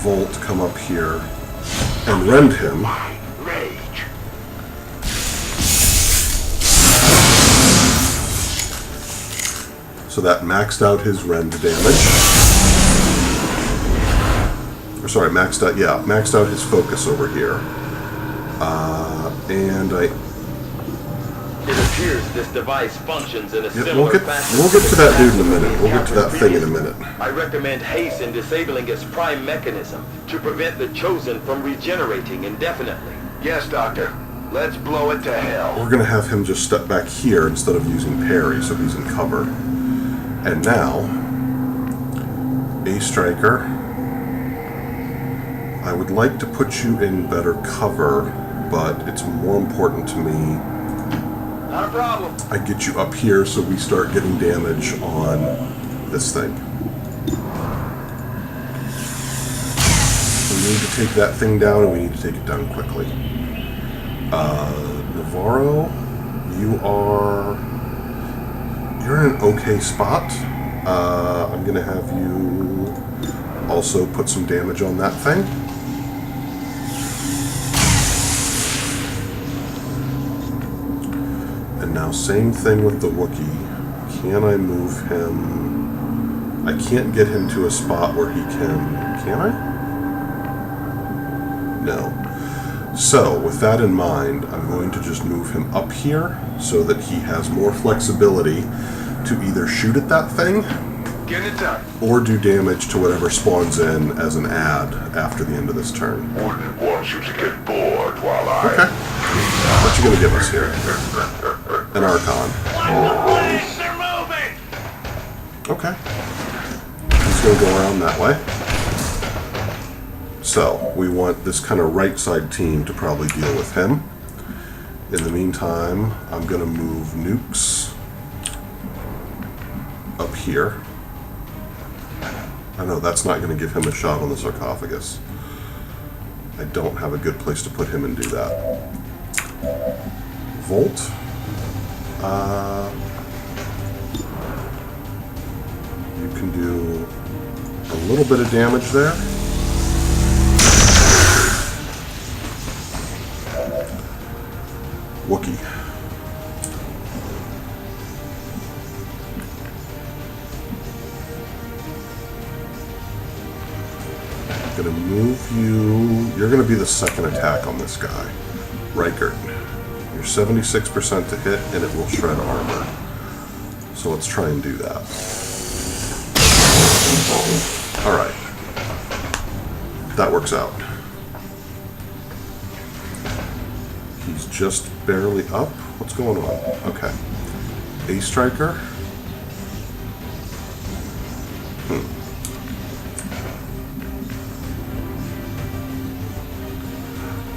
Volt come up here and rend him. Rage. So that maxed out his rend damage. Or sorry, maxed out his focus over here. And It appears this device functions in a similar we'll get fashion. to that dude in a minute. We'll get to that thing in a minute. I recommend haste in disabling its prime mechanism to prevent the Chosen from regenerating indefinitely. Yes, Doctor. Let's blow it to hell. We're going to have him just step back here instead of using parry, so he's in cover. And now, A Striker, I would like to put you in better cover, but it's more important to me Not a problem. I get you up here so we start getting damage on this thing. We need to take that thing down, and we need to take it down quickly. Navarro, you're in an okay spot. I'm going to have you also put some damage on that thing. And now same thing with the Wookiee. Can I move him? I can't get him to a spot where he can I? No. So, with that in mind, I'm going to just move him up here so that he has more flexibility to either shoot at that thing Get it done. or do damage to whatever spawns in as an ad after the end of this turn. Wouldn't want you to get bored while Okay. I... What you gonna give us here? An Archon. They're moving! Okay. He's gonna go around that way. So, we want this kind of right side team to probably deal with him. In the meantime, I'm gonna move nukes up here. I know that's not gonna give him a shot on the sarcophagus. I don't have a good place to put him and do that. Volt. You can do a little bit of damage there. Wookiee. I'm gonna move you. You're gonna be the second attack on this guy. Riker. You're 76% to hit, and it will shred armor. So let's try and do that. Alright. That works out. He's just barely up. What's going on? Okay. A Striker.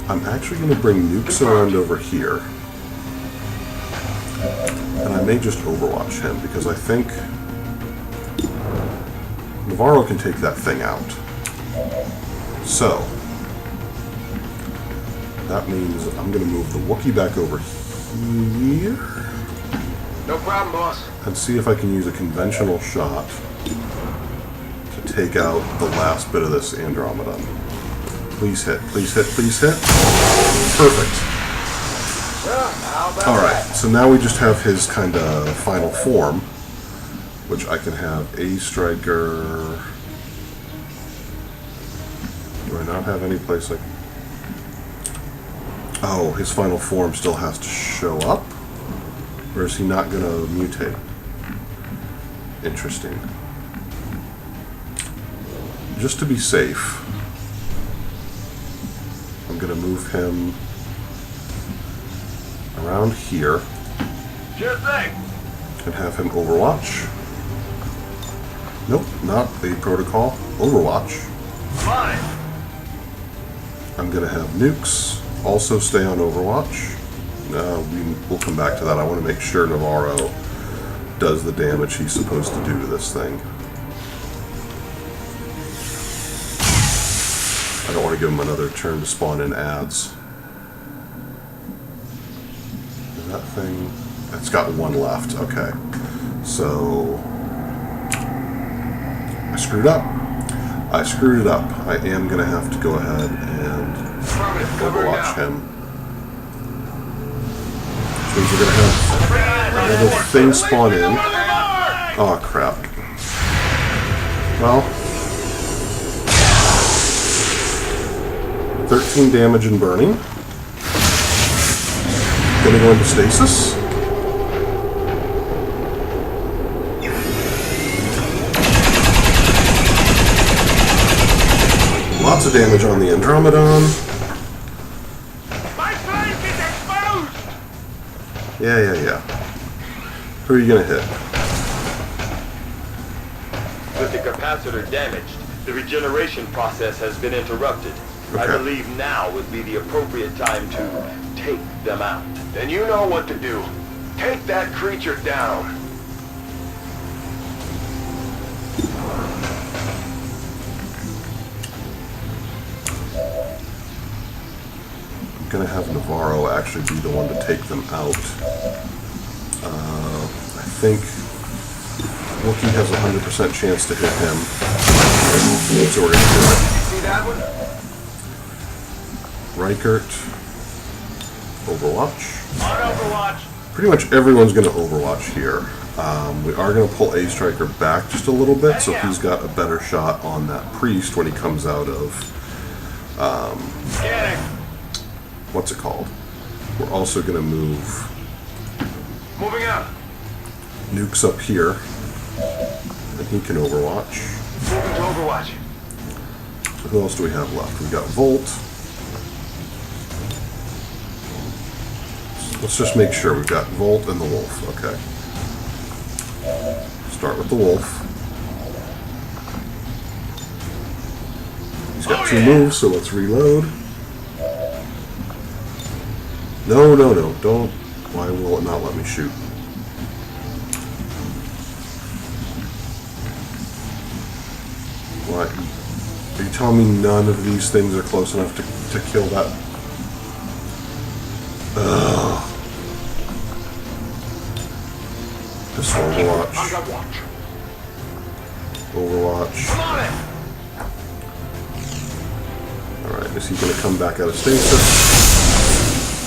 I'm actually going to bring nukes around over here. And I may just overwatch him, because I think Navarro can take that thing out. So, that means I'm going to move the Wookiee back over here. No problem, boss. And see if I can use a conventional shot to take out the last bit of this Andromedon. Please hit, please hit, please hit. Perfect. Alright, so now we just have his kind of final form, which I can have a striker. Do I not have any place like... Oh, his final form still has to show up? Or is he not going to mutate? Interesting. Just to be safe, I'm going to move him around here. Sure thing. And have him overwatch. Nope, not the protocol. Overwatch. Fine. I'm going to have nukes also stay on overwatch. We'll come back to that. I want to make sure Navarro does the damage he's supposed to do to this thing. I don't want to give him another turn to spawn in ads. Is that thing... It's got one left. Okay. So... I screwed up. I screwed it up. I am going to have to go ahead and overwatch him. Which means we're going to have another thing spawn in. Oh, crap. Well... 13 damage and burning. Gonna go into stasis. Lots of damage on the Andromedon. My flank is exposed! Yeah. Who are you gonna hit? With the capacitor damaged, the regeneration process has been interrupted. I Okay. believe now would be the appropriate time to take them out. Then you know what to do. Take that creature down. I'm gonna have Navarro actually be the one to take them out. I think Wookiee has a 100% chance to hit him. So we're gonna do it. See that one? Reichert, Overwatch. On Overwatch. Pretty much everyone's going to Overwatch here. We are going to pull A Striker back just a little bit, so he's got a better shot on that Priest when he comes out of, Get it. what's it called? We're also going to move Moving out. Nukes up here, and he can Overwatch. Moving to Overwatch. So who else do we have left? We've got Volt. Let's just make sure we've got Volt and the Wolf. Okay. Start with the Wolf. He's got two moves, so let's reload. No. Don't. Why will it not let me shoot? What? Are you telling me none of these things are close enough to kill that? Ugh. Just Overwatch. Overwatch. Come on in. Alright, is he going to come back out of stasis?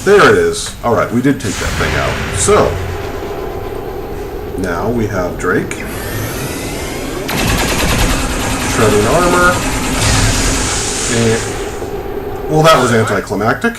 There it is. Alright, we did take that thing out. So, now we have Drake. Shredding armor. And, well, that was anticlimactic.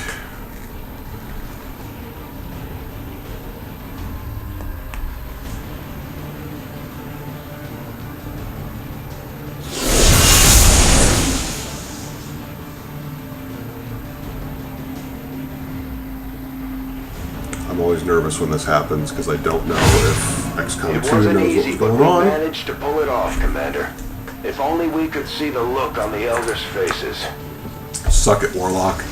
I'm always nervous when this happens because I don't know if XCOM It 2 wasn't knows easy, what's but going we on. managed to pull it off, Commander. If only we could see the look on the Elders' faces. Suck it, Warlock.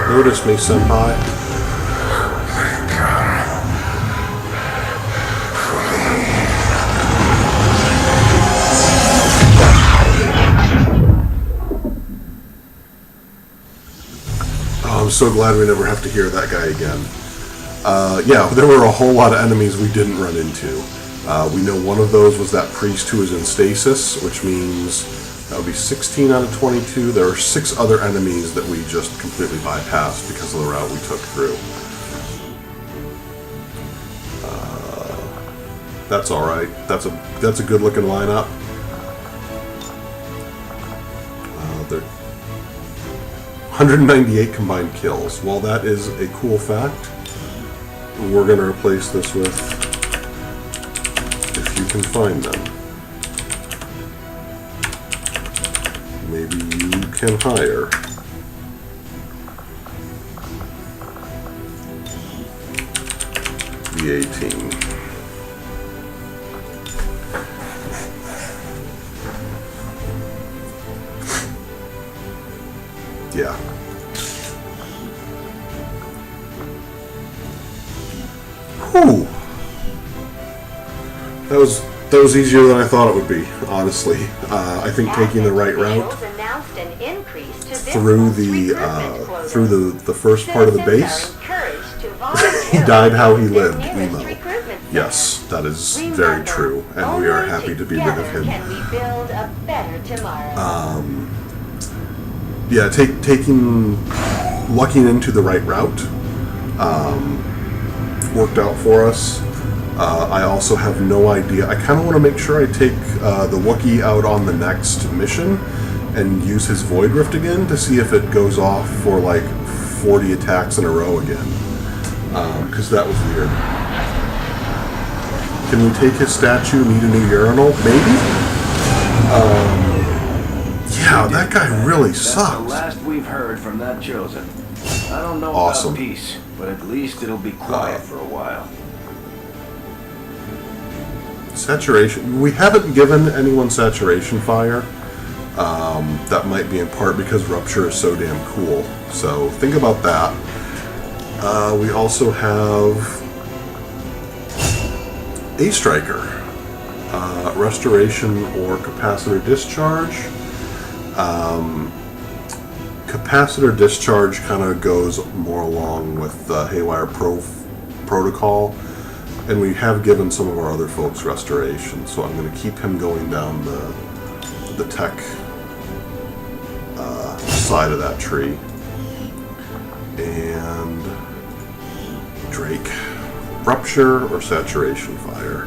Notice me, senpai. Oh, I'm so glad we never have to hear that guy again. Yeah, there were a whole lot of enemies we didn't run into. We know one of those was that priest who was in stasis, which means that would be 16 out of 22. There are 6 other enemies that we just completely bypassed because of the route we took through. That's alright. That's a good looking lineup. They're 198 combined kills. Well, that is a cool fact. We're going to replace this with, if you can find them. Maybe you can hire. The 18. Yeah. Whew. That was easier than I thought it would be, honestly. I think taking the right route through the first part of the base. He died how he lived, Nemo. Yes, that is very true, and we are happy to be rid of him. Yeah, lucking into the right route worked out for us. I also have no idea. I kind of want to make sure I take the Wookiee out on the next mission and use his Void Rift again to see if it goes off for like 40 attacks in a row again. Because that was weird. Can we take his statue, need a new urinal? Maybe? Yeah, that guy really sucks. That's the last we've heard from that Chosen. I don't know Awesome. about peace, but at least it'll be quiet for a while. Saturation. We haven't given anyone saturation fire. That might be in part because Rupture is so damn cool. So think about that. We also have a Striker. Restoration or Capacitor Discharge. Capacitor Discharge kind of goes more along with the Haywire protocol. And we have given some of our other folks restoration, so I'm going to keep him going down the tech side of that tree. And Drake, Rupture or Saturation Fire.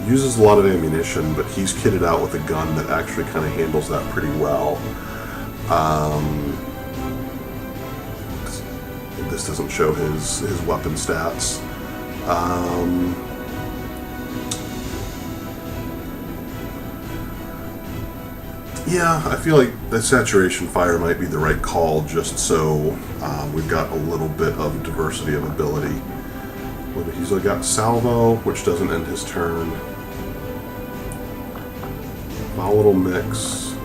Uses a lot of ammunition, but he's kitted out with a gun that actually kind of handles that pretty well. This doesn't show his weapon stats. Yeah, I feel like the Saturation Fire might be the right call, just so we've got a little bit of diversity of ability. He's got Salvo, which doesn't end his turn. Volatile Mix.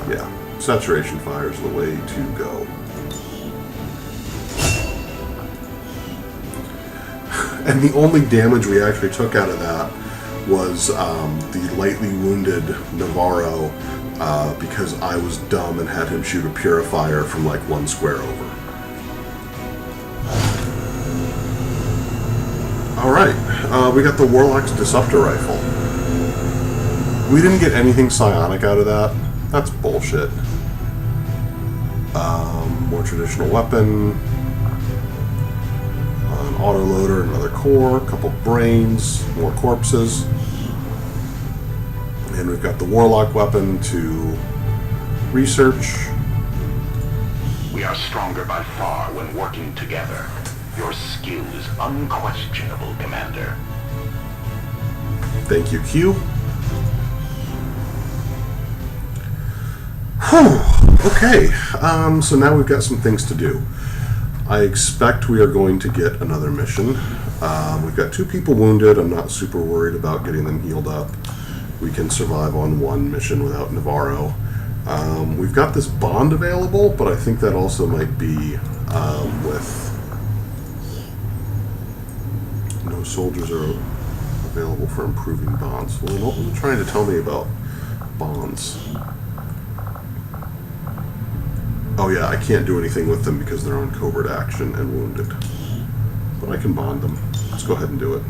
Yeah. Saturation Fire is the way to go. And the only damage we actually took out of that was the lightly wounded Navarro because I was dumb and had him shoot a Purifier from like 1 square over. Alright, we got the Warlock's Disruptor Rifle. We didn't get anything psionic out of that. That's bullshit. More traditional weapon. An autoloader, another core, a couple brains, more corpses. And we've got the Warlock weapon to research. We are stronger by far when working together. Your skill is unquestionable, Commander. Thank you, Q. Whew. Okay, so now we've got some things to do. I expect we are going to get another mission. We've got 2 people wounded. I'm not super worried about getting them healed up. We can survive on 1 mission without Navarro. We've got this bond available, but I think that also might be with... No soldiers are available for improving bonds. Well, what were you trying to tell me about bonds? Oh yeah, I can't do anything with them because they're on covert action and wounded. But I can bond them. Let's go ahead and do it.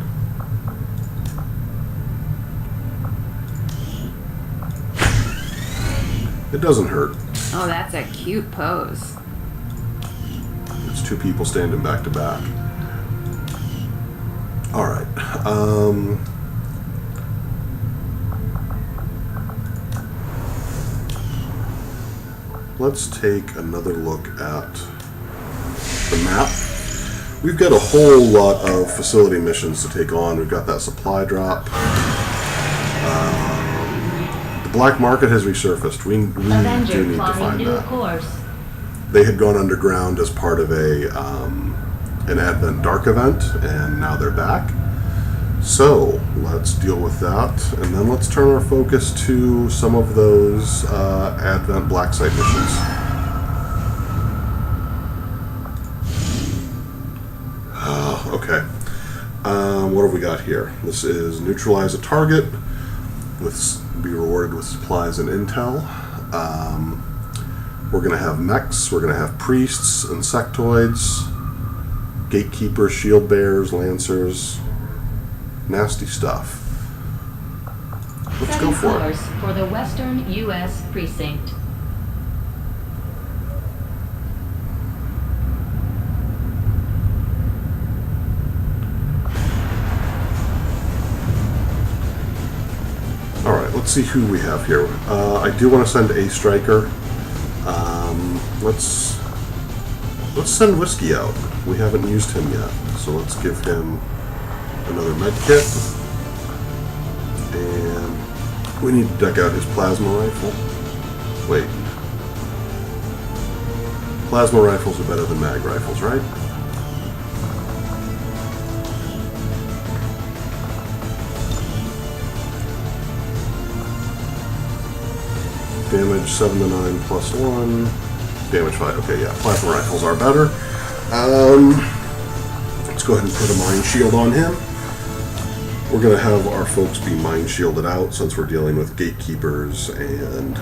It doesn't hurt. Oh, that's a cute pose. It's 2 people standing back to back. Alright. Let's take another look at the map. We've got a whole lot of facility missions to take on. We've got that supply drop. The black market has resurfaced. We do need to find that. Course. They had gone underground as part of an Advent Dark event, and now they're back. So let's deal with that, and then let's turn our focus to some of those Advent Black Site missions. Okay. What have we got here? This is neutralize a target, be rewarded with supplies and intel. We're going to have mechs, we're going to have priests, insectoids, gatekeepers, shield bearers, lancers. Nasty stuff. Let's go for it. Course for the Western U.S. Precinct. Alright, let's see who we have here. I do want to send a striker. Let's send Whiskey out. We haven't used him yet, so let's give him another med kit, and we need to deck out his plasma rifle. Wait, plasma rifles are better than mag rifles, right? Damage 7 to 9 plus 1, damage 5. Okay, yeah, plasma rifles are better. Let's go ahead and put a mine shield on him. We're going to have our folks be mine shielded out since we're dealing with gatekeepers and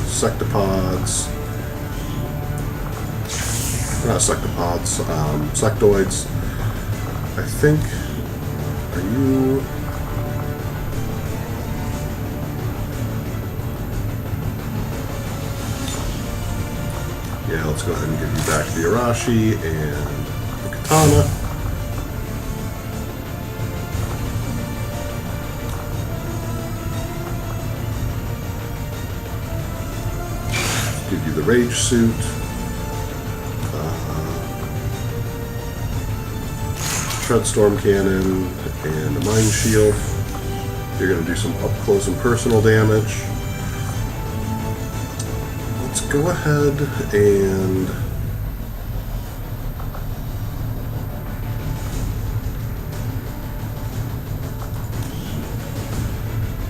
sectopods. Not sectopods, sectoids. I think. Are you. Yeah, let's go ahead and give you back the Arashi and the Katana. Give you the Rage Suit. Shred Storm Cannon and a Mine Shield. You're going to do some up close and personal damage. Let's go ahead and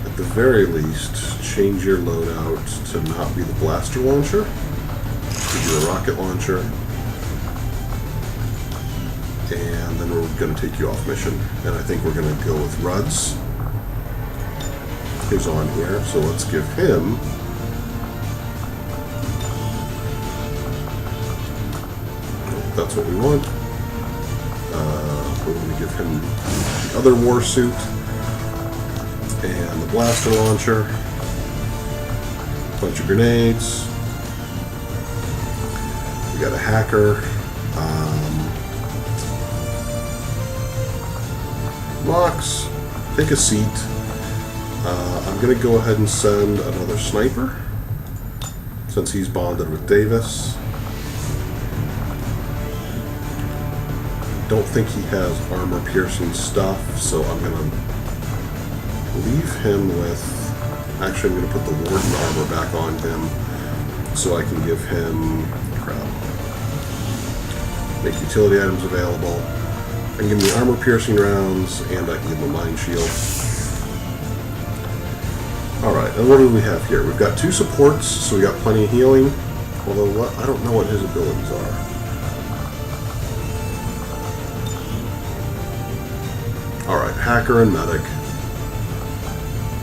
at the very least change your loadout to not be the blaster launcher. Give you a rocket launcher. And then we're going to take you off mission. And I think we're going to go with Ruds. He's on here, so let's give him that's what we want. We're going to give him the other war suit and the blaster launcher, a bunch of grenades. We got a hacker. Mox, take a seat. I'm going to go ahead and send another sniper since he's bonded with Davis. don't think he has armor-piercing stuff, so I'm going to leave him with... Actually, I'm going to put the Warden armor back on him so I can give him... Crap. Make utility items available. I can give him the armor-piercing rounds, and I can give him a mind shield. Alright, and what do we have here? We've got 2 supports, so we got plenty of healing. Although, I don't know what his abilities are. Alright, Hacker and Medic.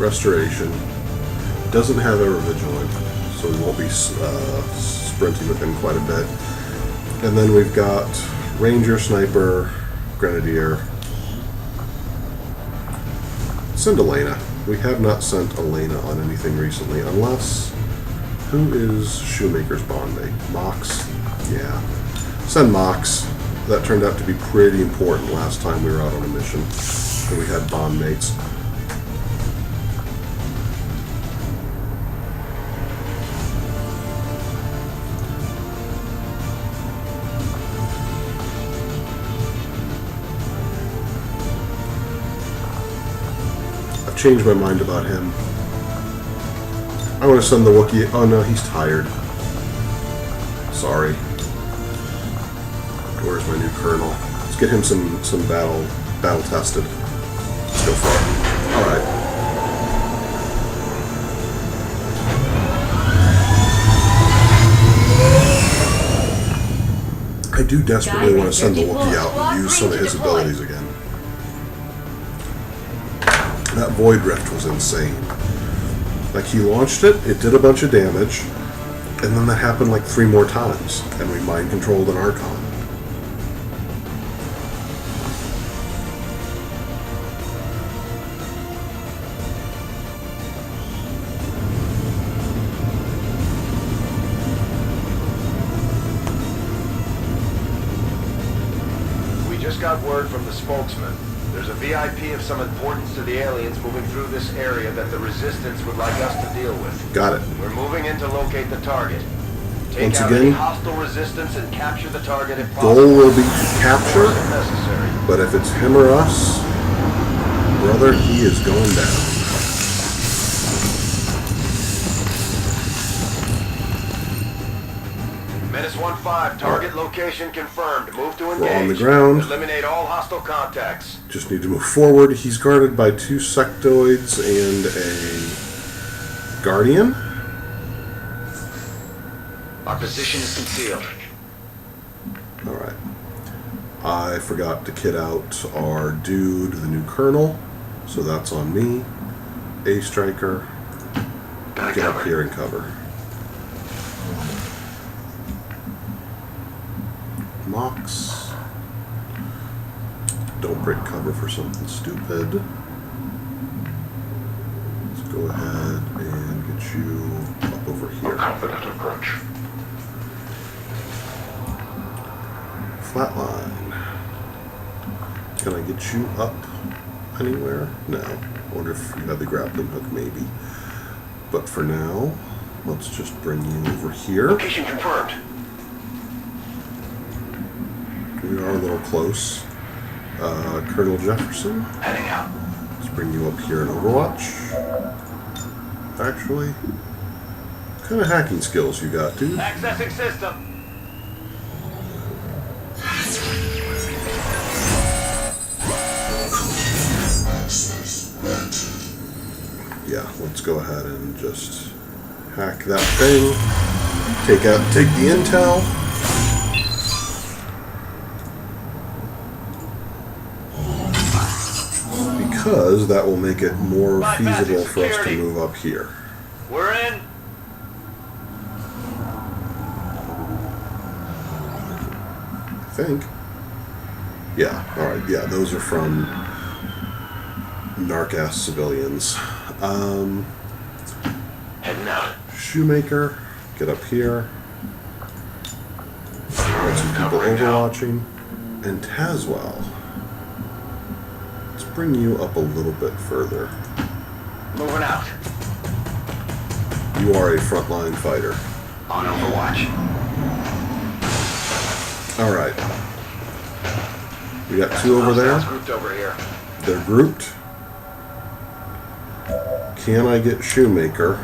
Restoration. Doesn't have Ever Vigilant, so we won't be sprinting with him quite a bit. And then we've got Ranger, Sniper, Grenadier. Send Elena. We have not sent Elena on anything recently, unless... Who is Shoemaker's bond mate? Mox? Yeah. Send Mox. That turned out to be pretty important last time we were out on a mission, and we had bond mates. Changed my mind about him. I want to send the Wookiee. Oh no, he's tired. Sorry. Where's my new colonel? Let's get him some battle tested. Let's go for it. All right. I do desperately want to send the Wookiee out and use some of his abilities again. That Void Rift was insane. Like, he launched it, it did a bunch of damage, and then that happened like 3 more times, and we mind-controlled an Archon. We just got word from the spokesman. There's a VIP of some importance to the aliens moving through this area that the Resistance would like us to deal with. Got it. We're moving in to locate the target. Take Once out again, any hostile Resistance and capture the target if possible. Goal will be to capture, If necessary. but if it's him or us, brother, he is going down. Menace 1-5, target location confirmed. Move to engage. We're on the ground. Eliminate all hostile contacts. Just need to move forward. He's guarded by 2 sectoids and a Guardian. Our position is concealed. Alright. I forgot to kit out our dude, the new colonel. So that's on me. A striker. Get up here and cover. Mox. Don't break cover for something stupid. Let's go ahead and get you up over here. Confident approach. Flatline. Can I get you up anywhere? No. I wonder if you have the grappling hook, maybe. But for now, let's just bring you over here. Location confirmed. We are a little close. Colonel Jefferson. Heading out. Let's bring you up here in Overwatch. Actually, what kind of hacking skills you got, dude? Accessing system. Yeah, let's go ahead and just hack that thing. Take the intel. Because that will make it more feasible for us to move up here. We're in. I think. Yeah, alright, yeah, those are from narc-ass civilians. Heading out. Shoemaker, get up here. Got some people overwatching. And Tazwell. Let's bring you up a little bit further. Moving out. You are a frontline fighter. On Overwatch. Alright. We got two over there. Grouped over here. They're grouped. Can I get Shoemaker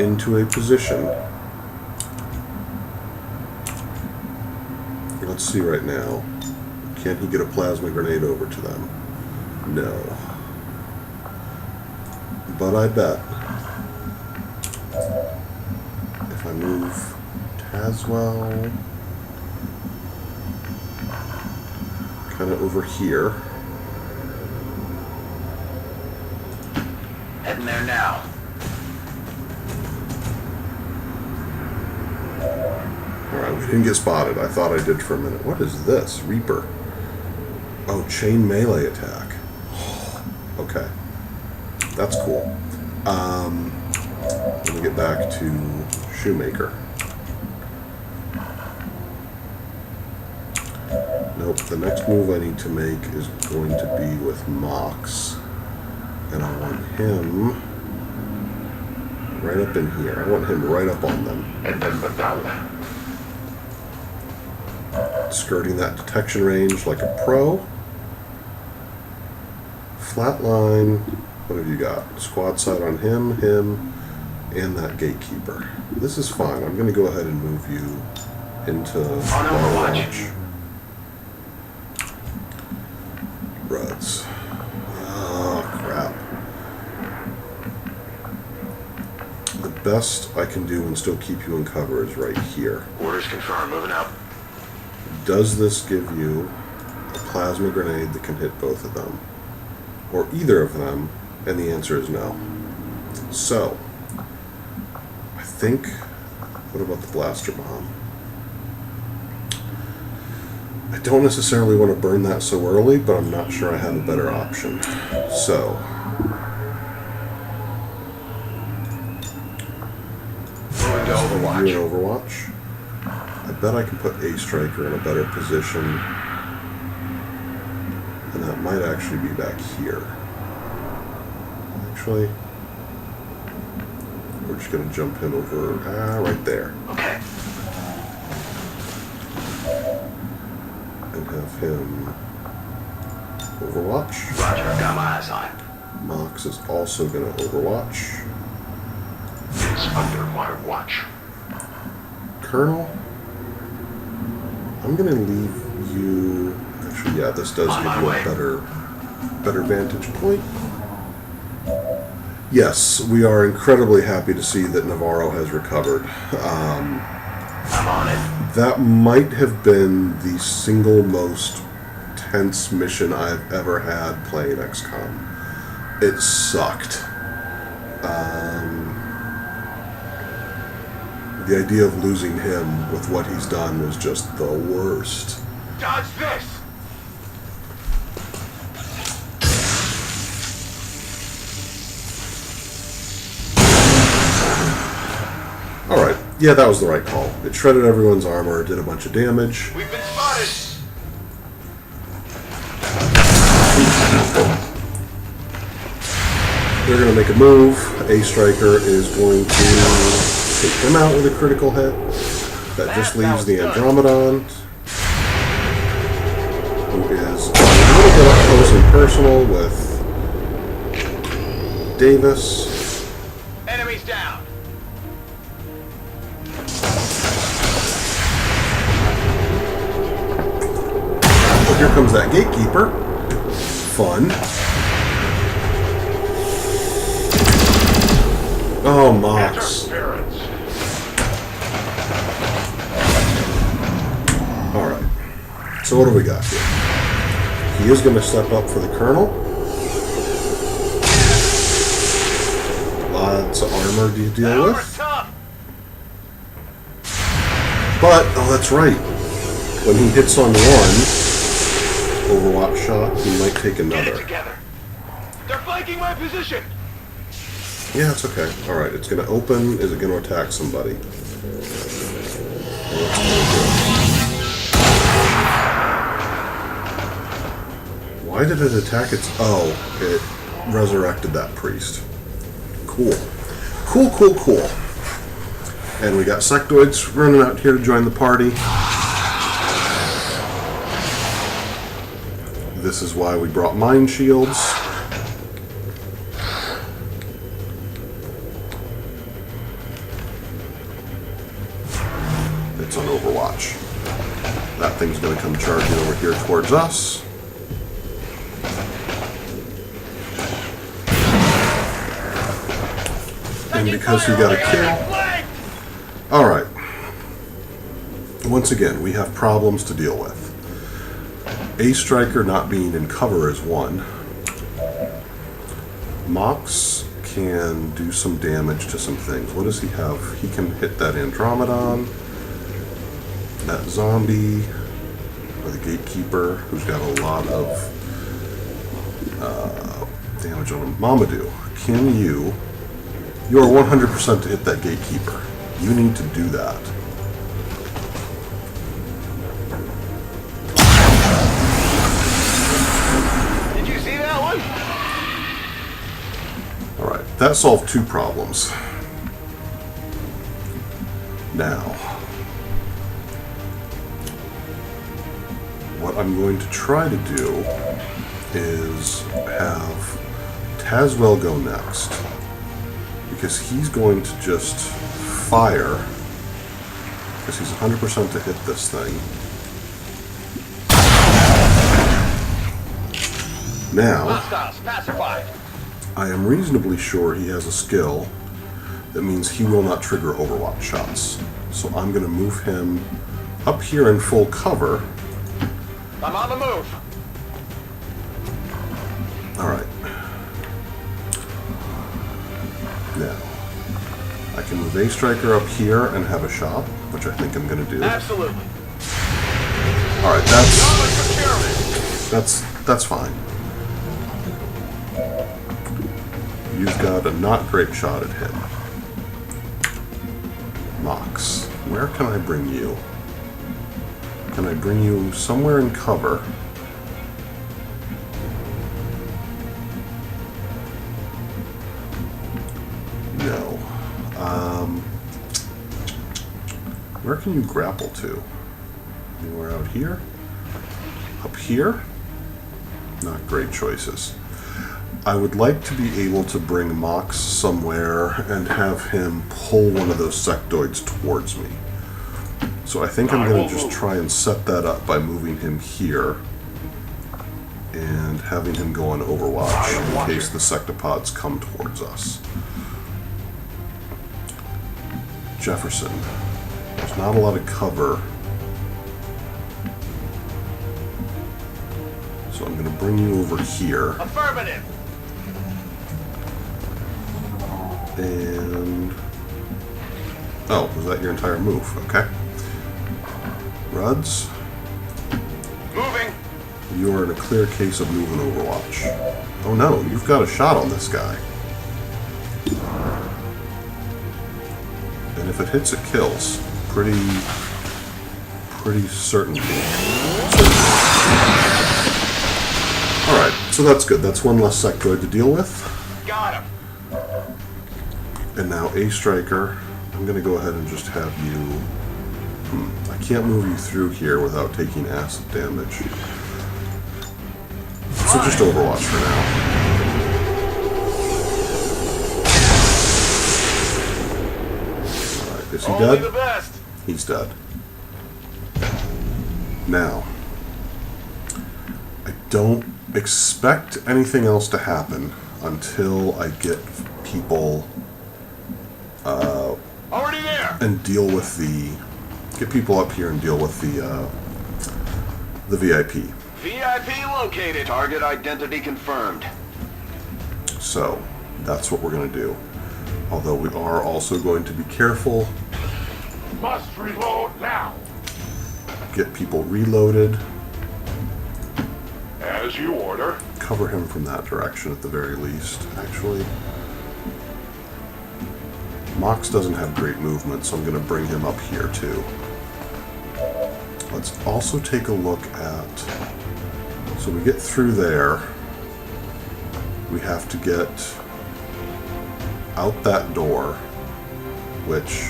into a position? Let's see right now. Can he get a plasma grenade over to them? No. But I bet if I move Tazwell kind of over here. Heading there now. Alright, we didn't get spotted. I thought I did for a minute. What is this? Reaper. Oh, chain melee attack. Okay. That's cool. Let me get back to Shoemaker. Nope, the next move I need to make is going to be with Mox. And I want him right up in here. I want him right up on them. Skirting that detection range like a pro. Flatline. What have you got? Squad sight on him, and that gatekeeper. This is fine. I'm going to go ahead and move you into Overwatch. Ruds. Oh, crap. The best I can do and still keep you in cover is right here. Orders confirmed. Moving out. Does this give you a plasma grenade that can hit both of them? Or either of them? And the answer is no. So, I think, what about the blaster bomb? I don't necessarily want to burn that so early, but I'm not sure I have a better option. So, Moving to Overwatch. you in Overwatch. I bet I can put A Striker in a better position. And that might actually be back here. Actually, we're just going to jump him over right there. Okay. And have him Overwatch. Roger, got my eyes on it. Mox is also going to Overwatch. It's under my watch. Colonel, I'm going to leave you... Actually, yeah, this does give you a better vantage point. Yes, we are incredibly happy to see that Navarro has recovered. I'm on it. That might have been the single most tense mission I've ever had playing XCOM. It sucked. The idea of losing him with what he's done was just the worst. Dodge this! Alright, yeah, that was the right call. It shredded everyone's armor, did a bunch of damage. We've been spotted! They're going to make a move. A Striker is going to take him out with a critical hit. That just leaves the Andromedon, who is a little bit up close and personal with Davis. Enemies down! Oh, here comes that Gatekeeper. Fun. Oh, Mox. Alright. So what do we got here? He is going to step up for the Colonel. Lots of armor to deal with. But, oh, that's right. When he hits on one Overwatch shot, he might take another. They're flanking my position! Yeah, it's okay. Alright, it's going to open. Is it going to attack somebody? Why did it attack its... Oh, it resurrected that priest. Cool. Cool, cool, cool. And we got sectoids running out here to join the party. This is why we brought mine shields. It's on Overwatch. That thing's going to come charging over here towards us. And because we got a kill... Alright. Once again, we have problems to deal with. A Striker not being in cover is one. Mox can do some damage to some things. What does he have? He can hit that Andromedon, that zombie, or the Gatekeeper, who's got a lot of damage on him. Mamadou, can you... You are 100% to hit that Gatekeeper. You need to do that. Did you see that one? Alright, that solved two problems. Now, what I'm going to try to do is have Tazwell go next. Because he's going to just fire, because he's 100% to hit this thing. Now, Hostiles pacified. I am reasonably sure he has a skill that means he will not trigger Overwatch shots. So I'm going to move him up here in full cover. I'm on the move. Alright. Now, I can move A Striker up here and have a shot, which I think I'm going to do. Absolutely. Alright, that's fine. You've got a not great shot at him. Mox, where can I bring you? Can I bring you somewhere in cover? No. Where can you grapple to? Anywhere out here? Up here? Not great choices. I would like to be able to bring Mox somewhere and have him pull one of those sectoids towards me. So I think I'm going to just try and set that up by moving him here and having him go on Overwatch in case the sectopods come towards us. Jefferson. There's not a lot of cover. So I'm going to bring you over here. Affirmative. And... Oh, was that your entire move? Okay. Ruds. Moving. You are in a clear case of moving Overwatch. Oh no, you've got a shot on this guy. And if it hits, it kills. Pretty certain. Alright, so that's good. That's one less sectoid to deal with. Got him. And now A Striker, I'm going to go ahead and just have you... I can't move you through here without taking acid damage. So just Overwatch for now. Alright, is he Only dead? the best. He's dead. Now, I don't expect anything else to happen until I get people Already there. and deal with the... Get people up here and deal with the VIP. VIP located. Target identity confirmed. So, that's what we're going to do. Although we are also going to be careful. Must reload now. Get people reloaded. As you order. Cover him from that direction at the very least, actually. Mox doesn't have great movement, so I'm going to bring him up here too. Let's also take a look at... So we get through there. We have to get out that door, which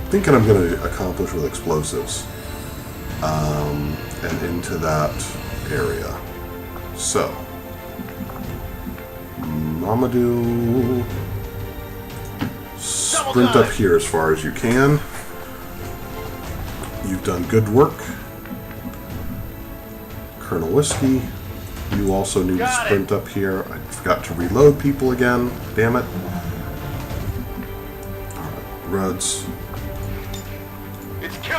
I'm thinking I'm going to accomplish with explosives. And into that area. So, Mamadou, sprint up here as far as you can. You've done good work. Colonel Whiskey, you also need to sprint up here. I forgot to reload people again. Damn it. Alright, Ruds.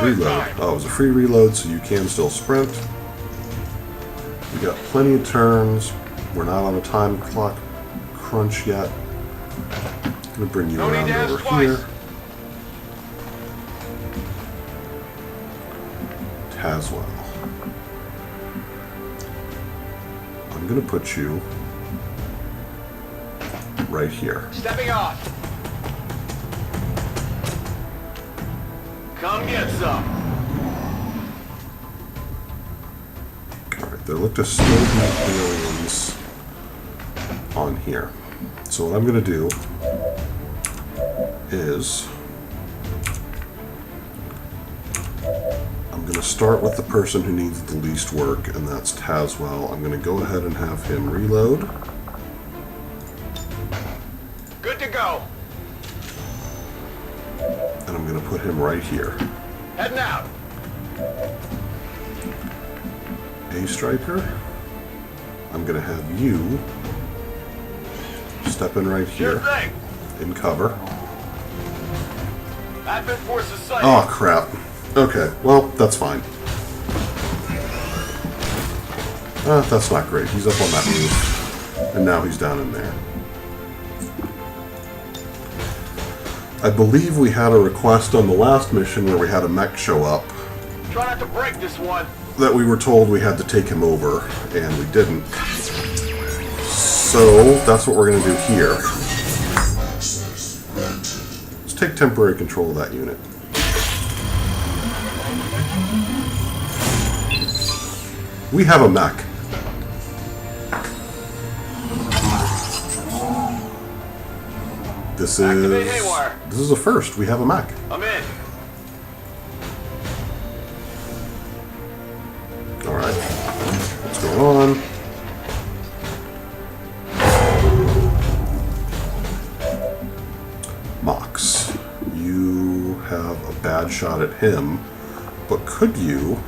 Reload. Oh, it was a free reload, so you can still sprint. We got plenty of turns. We're not on a time clock crunch yet. I'm going to bring you around over here. Tazwell. I'm going to put you right here. Stepping off. Come get some. Alright, there look to still be aliens on here. So what I'm going to do is I'm going to start with the person who needs the least work, and that's Tazwell. I'm going to go ahead and have him reload. Good to go. And I'm going to put him right here. Heading out. A Striker, I'm going to have you step in right here in cover. Advent forces sighted. Oh, crap. Okay, well, that's fine. That's not great. He's up on that roof, and now he's down in there. I believe we had a request on the last mission where we had a mech show up. Try not to break this one. That we were told we had to take him over, and we didn't. So, that's what we're going to do here. Let's take temporary control of that unit. We have a mech. This is a first. We have a mech. I'm in. Alright. What's going on? Mox. You have a bad shot at him, but could you...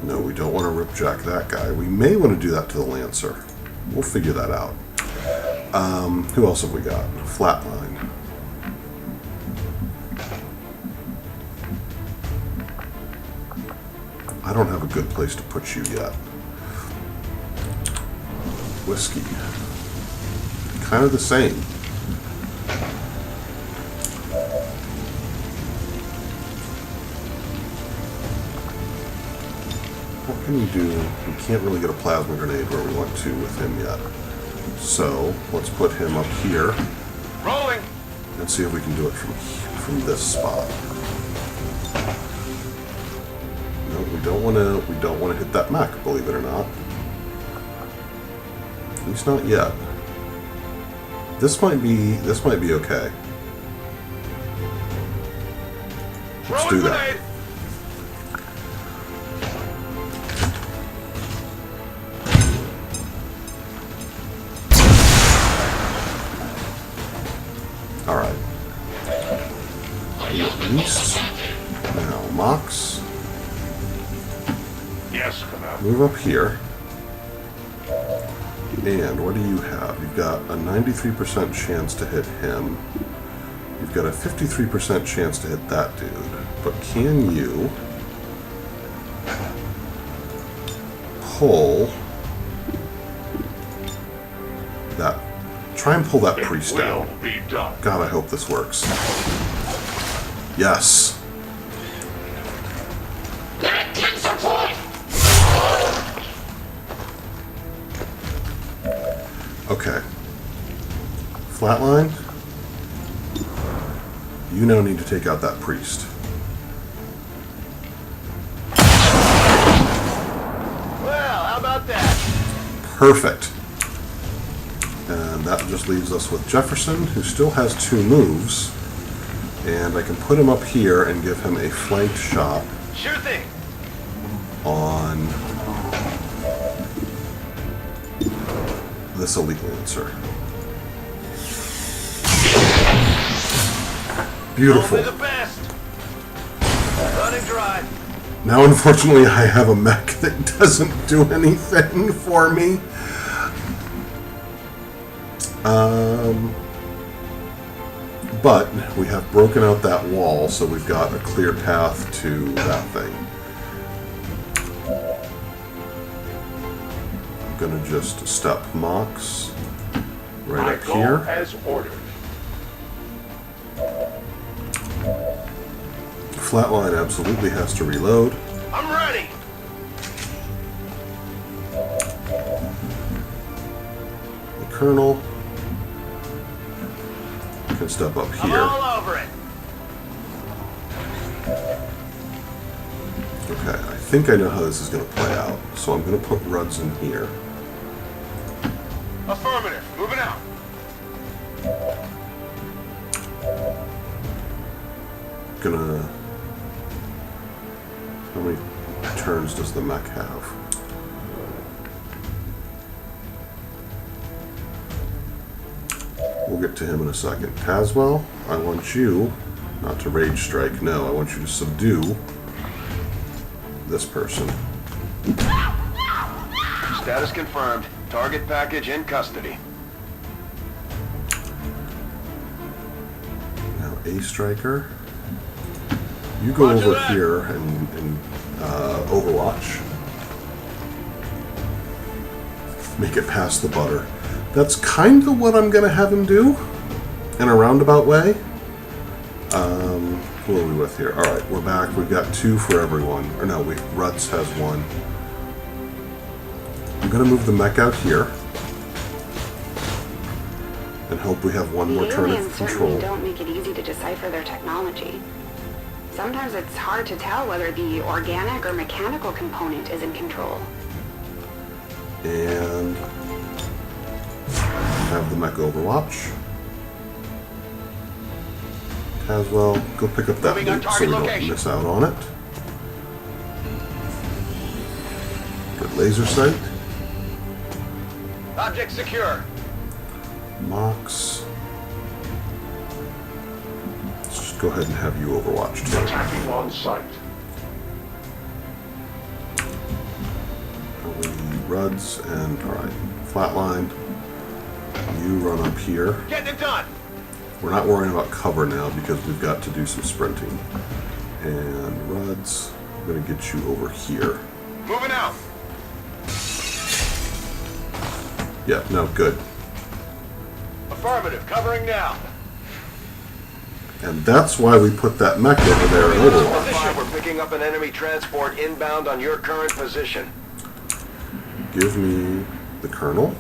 No, we don't want to ripjack that guy. We may want to do that to the Lancer. We'll figure that out. Who else have we got? Flatline. I don't have a good place to put you yet. Whiskey. Kind of the same. What can you do? We can't really get a plasma grenade where we want to with him yet. So, let's put him up here. Rolling. And see if we can do it from this spot. No, we don't want to hit that mech, believe it or not. At least not yet. This might be okay. Let's do that. Alright. At least. Now, Mox. Yes, Commander. Move up here. And what do you have? You've got a 93% chance to hit him. You've got a 53% chance to hit that dude. But can you pull that? Try and pull that priest down. God, I hope this works. Yes. Okay. Flatline. You now need to take out that priest. Well, how about that? Perfect. And that just leaves us with Jefferson, who still has 2 moves. And I can put him up here and give him a flanked shot. Sure thing. on this Elite Lancer. Beautiful. Only the best. Running dry. Now, unfortunately, I have a mech that doesn't do anything for me. But we have broken out that wall, so we've got a clear path to that thing. I'm gonna just step Mox right up here. As ordered. Flatline absolutely has to reload. I'm ready. The Colonel can step up I'm here. all over it. Okay, I think I know how this is going to play out. So I'm going to put Ruds in here. Affirmative. Moving out. Gonna... How many turns does the mech have? We'll get to him in a second. Tazwell, I want you not to rage strike. No, I want you to subdue this person. Status confirmed. Target package in custody. Now, A Striker, you go Roger over that. here and Overwatch. Make it past the butter. That's kind of what I'm going to have him do in a roundabout way. Who are we with here? Alright, we're back. We've got 2 for everyone. Or no, Ruds has 1. I'm going to move the mech out here. And hope we have one more turn of control. Don't make it easy to decipher their technology. Sometimes it's hard to tell whether the organic or mechanical component is in control. And have the mech Overwatch. Tazwell, go pick up that Moving on loot so target we don't location. miss out on it. Good laser sight. Object secure. Mox. Let's just go ahead and have you Overwatch too. Attacking on sight. Ruds and alright. Flatline. You run up here. Getting it done. We're not worrying about cover now because we've got to do some sprinting. And Ruds, I'm going to get you over here. Moving out. Yeah, no, good. Affirmative. Covering now. And that's why we put that mech over there in Overwatch. 5, we're picking up an enemy transport inbound on your current position. Give me the Colonel.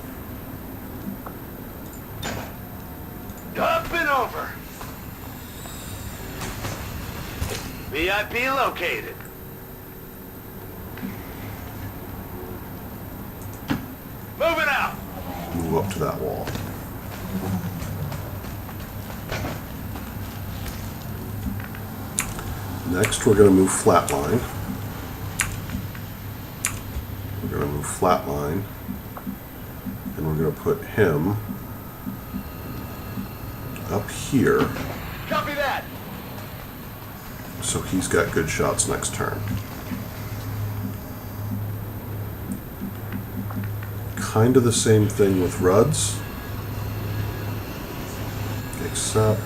Up and over. VIP located. Moving out. Move up to that wall. Next, we're going to move Flatline. We're going to move Flatline. And we're going to put him up here. Copy that. So he's got good shots next turn. Kind of the same thing with Ruds. Except,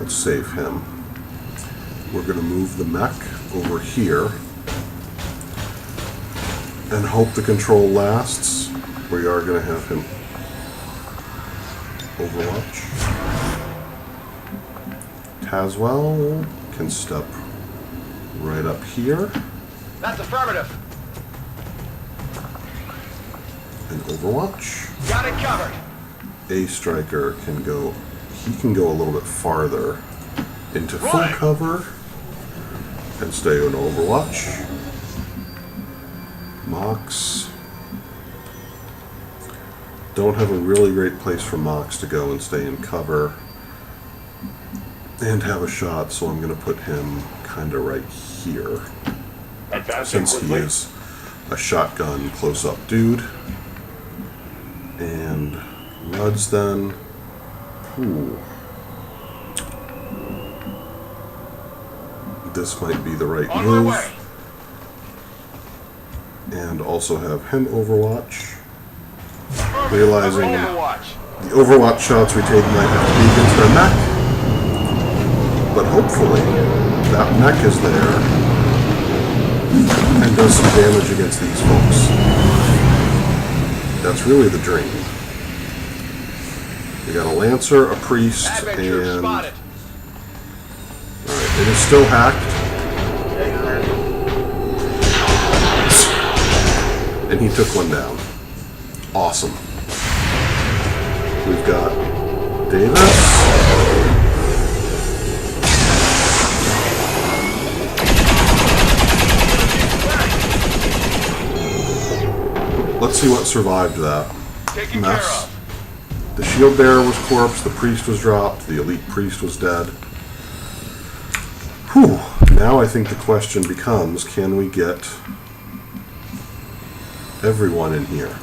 let's save him. We're going to move the mech over here and hope the control lasts. We are going to have him Overwatch. Tazwell can step right up here. That's affirmative. And Overwatch. Got it covered. A Striker can go, he can go a little bit farther into full cover and stay on Overwatch. Mox. Don't have a really great place for Mox to go and stay in cover and have a shot, so I'm going to put him kind of right here. since he is a shotgun close-up dude. And Ruds then. Ooh. This might be the right move. And also have him overwatch. Realizing the overwatch shots we take might have to be against our mech. But hopefully, that mech is there and does some damage against these folks. That's really the dream. We got a Lancer, a Priest, and... Alright, it is still hacked. And he took one down. Awesome. We've got Davis. Let's see what survived that mess. The shield bearer was corpse, the priest was dropped, the elite priest was dead. Whew. Now I think the question becomes, can we get everyone in here?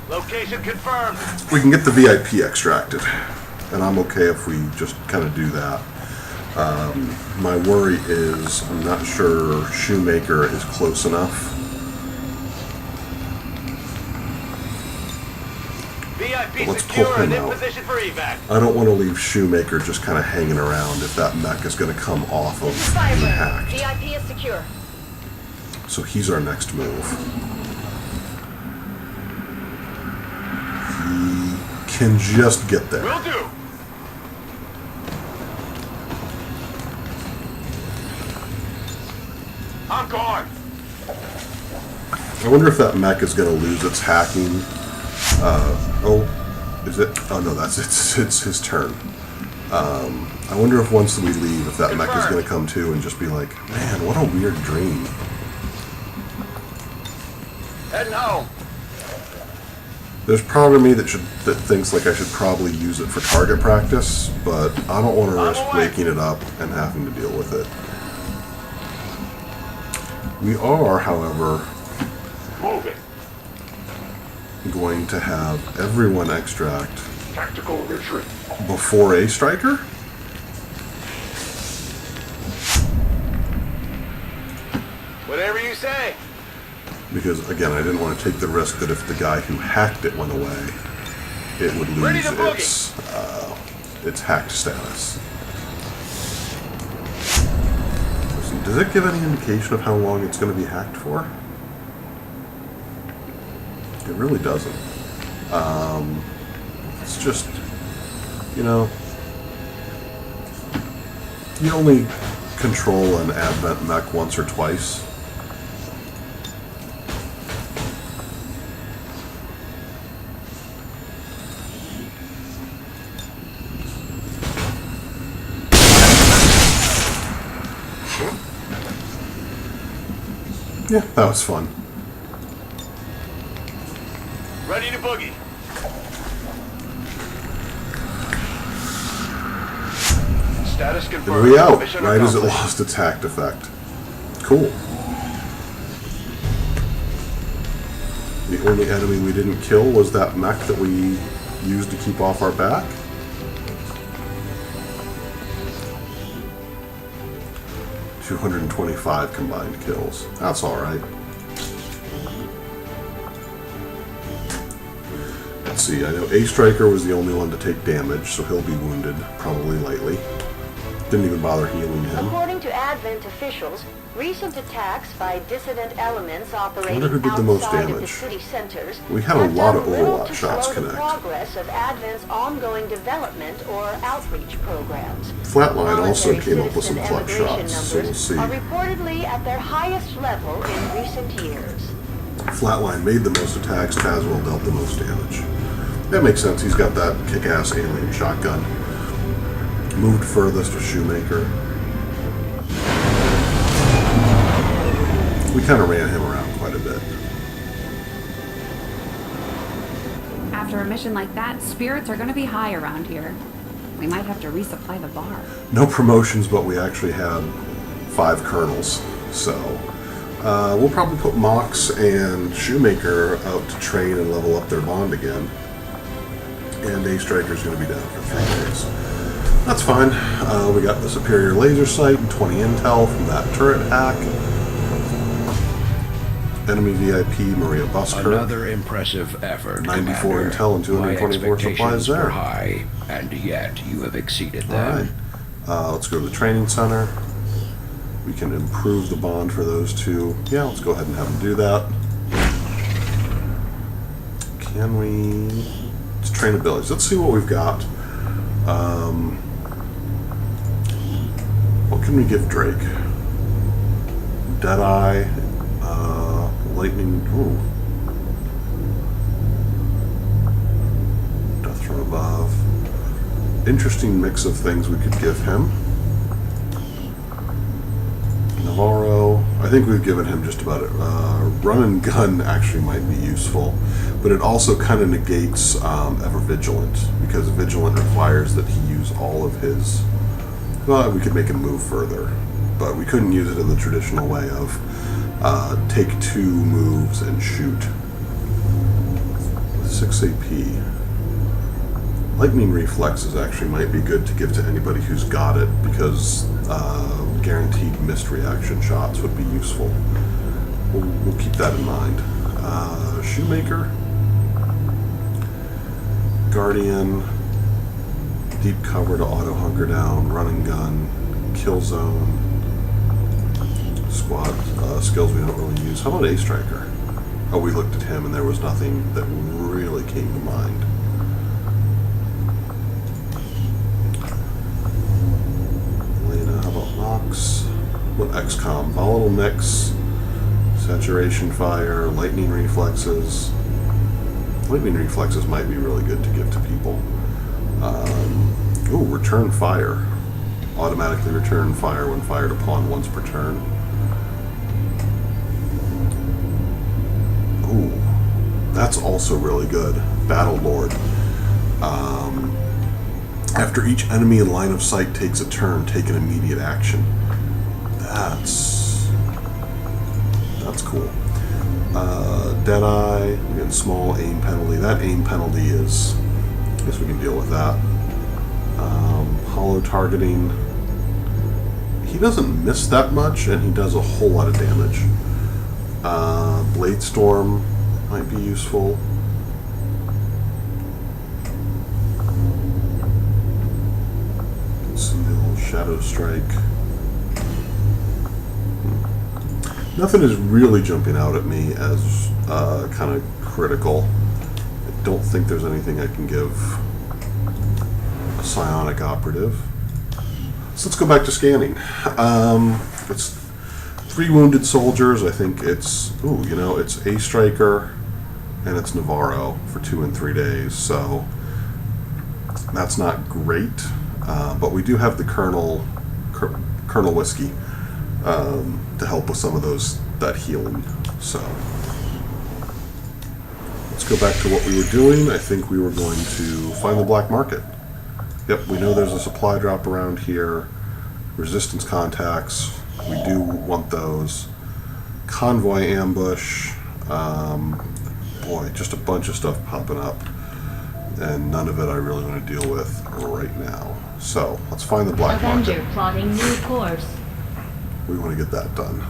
Location confirmed. We can get the VIP extracted, and I'm okay if we just kind of do that. My worry is I'm not sure Shoemaker is close enough. But let's pull him out. I don't want to leave Shoemaker just kind of hanging around if that mech is going to come off of being hacked. VIP is secure. So he's our next move. He can just get there. Will do. I'm gone. I wonder if that mech is going to lose its hacking. Oh, is it? Oh no, it's his turn. I wonder if once we leave, if that mech is going to come to and just be like, man, what a weird dream. Heading home. There's part of me that thinks like I should probably use it for target practice, but I don't want to risk waking it up and having to deal with it. We are, however, going to have everyone extract Tactical retreat. before a striker. Whatever you say. Because again, I didn't want to take the risk that if the guy who hacked it went away, it would lose its hacked status. So does it give any indication of how long it's going to be hacked for? It really doesn't. It's just, you know, you only control an Advent mech once or twice. Yeah, that was fun. Ready to boogie. Status confirmed. And we out, Mission right as it accomplished. lost its hacked effect. Cool. The only enemy we didn't kill was that mech that we used to keep off our back. $225 combined kills. That's alright. Let's see, I know A Striker was the only one to take damage, so he'll be wounded, probably lightly. Didn't even bother healing him. According to Advent officials, recent attacks by dissident elements operating who did the most outside of the damage. city centers We had a have lot done of little Overwatch to shots slow the connect. progress of Advent's ongoing development or outreach programs. Flatline also Voluntary came up with some citizen clutch emigration shots, so we'll numbers see. are reportedly at their highest level in recent years. Flatline made the most attacks, Tazwell dealt the most damage. That makes sense, he's got that kick-ass alien shotgun. Moved furthest with Shoemaker. We kind of ran him around quite a bit. After a mission like that, spirits are going to be high around here. We might have to resupply the bar. No promotions, but we actually had 5 colonels, so We'll probably put Mox and Shoemaker out to train and level up their bond again. And A Striker's going to be down for 3 days. That's fine. We got the superior laser sight and 20 intel from that turret hack. Enemy VIP Maria Busker. Another impressive effort, 94 Commander. intel and 224 supplies expectations there. were high, and yet you have exceeded them. Alright. Let's go to the training center. We can improve the bond for those two. Yeah, let's go ahead and have them do that. Can we... Let's train abilities. Let's see what we've got. What can we give Drake? Deadeye, Lightning... Ooh. Death from Above. Interesting mix of things we could give him. Navarro, I think we've given him just about it. Run and gun actually might be useful, but it also kind of negates ever vigilant, because vigilant requires that he use all of his. Well, we could make him move further, but we couldn't use it in the traditional way of take 2 moves and shoot. 6 AP. Lightning reflexes actually might be good to give to anybody who's got it, because guaranteed missed reaction shots would be useful. We'll keep that in mind. Shoemaker, Guardian, deep cover to auto hunker down, run and gun, kill zone, squad skills we don't really use. How about A Striker? Oh, we looked at him and there was nothing that really came to mind. How about Mox? What XCOM? Volatile Mix, Saturation Fire, Lightning Reflexes. Lightning Reflexes might be really good to give to people. Return Fire. Automatically return fire when fired upon once per turn. Ooh, that's also really good. Battle Lord. After each enemy in line of sight takes a turn, take an immediate action. That's cool. Deadeye, again, small aim penalty. That aim penalty is, I guess we can deal with that. Hollow targeting. He doesn't miss that much, and he does a whole lot of damage. Blade Storm might be useful. Shadow Strike. Nothing is really jumping out at me as kind of critical. I don't think there's anything I can give a psionic operative. So let's go back to scanning. It's 3 wounded soldiers. I think it's it's A Striker and it's Navarro for 2 and 3 days. So that's not great. But we do have the Colonel Whiskey to help with some of that healing. So let's go back to what we were doing. I think we were going to find the black market. Yep, we know there's a supply drop around here. Resistance contacts, we do want those. Convoy ambush. Boy, just a bunch of stuff popping up. And none of it I really want to deal with right now. So, let's find the black market. Avenger plotting new course. We want to get that done.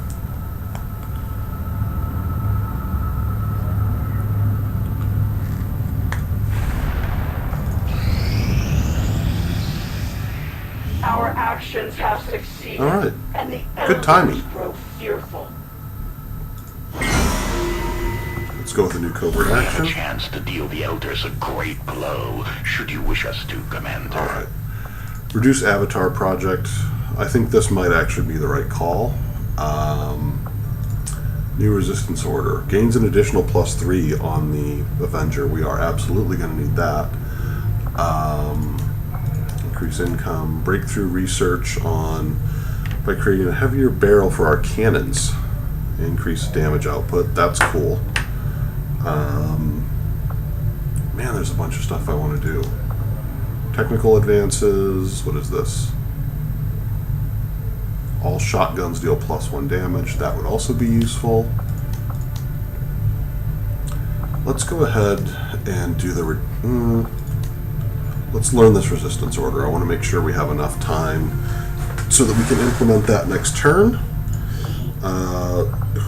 Our actions have succeeded. All right. And the Good timing. grow fearful. Let's go with the new covert We have action. a chance to deal the Elders a great blow, should you wish us to, Commander. Alright. Reduce Avatar Project. I think this might actually be the right call. New Resistance Order. Gains an additional +3 on the Avenger. We are absolutely going to need that. Increase income. Breakthrough research on by creating a heavier barrel for our cannons. Increase damage output. That's cool. Man, there's a bunch of stuff I want to do. Technical advances. What is this? All shotguns deal +1 damage. That would also be useful. Let's go ahead and do the... let's learn this resistance order. I want to make sure we have enough time so that we can implement that next turn.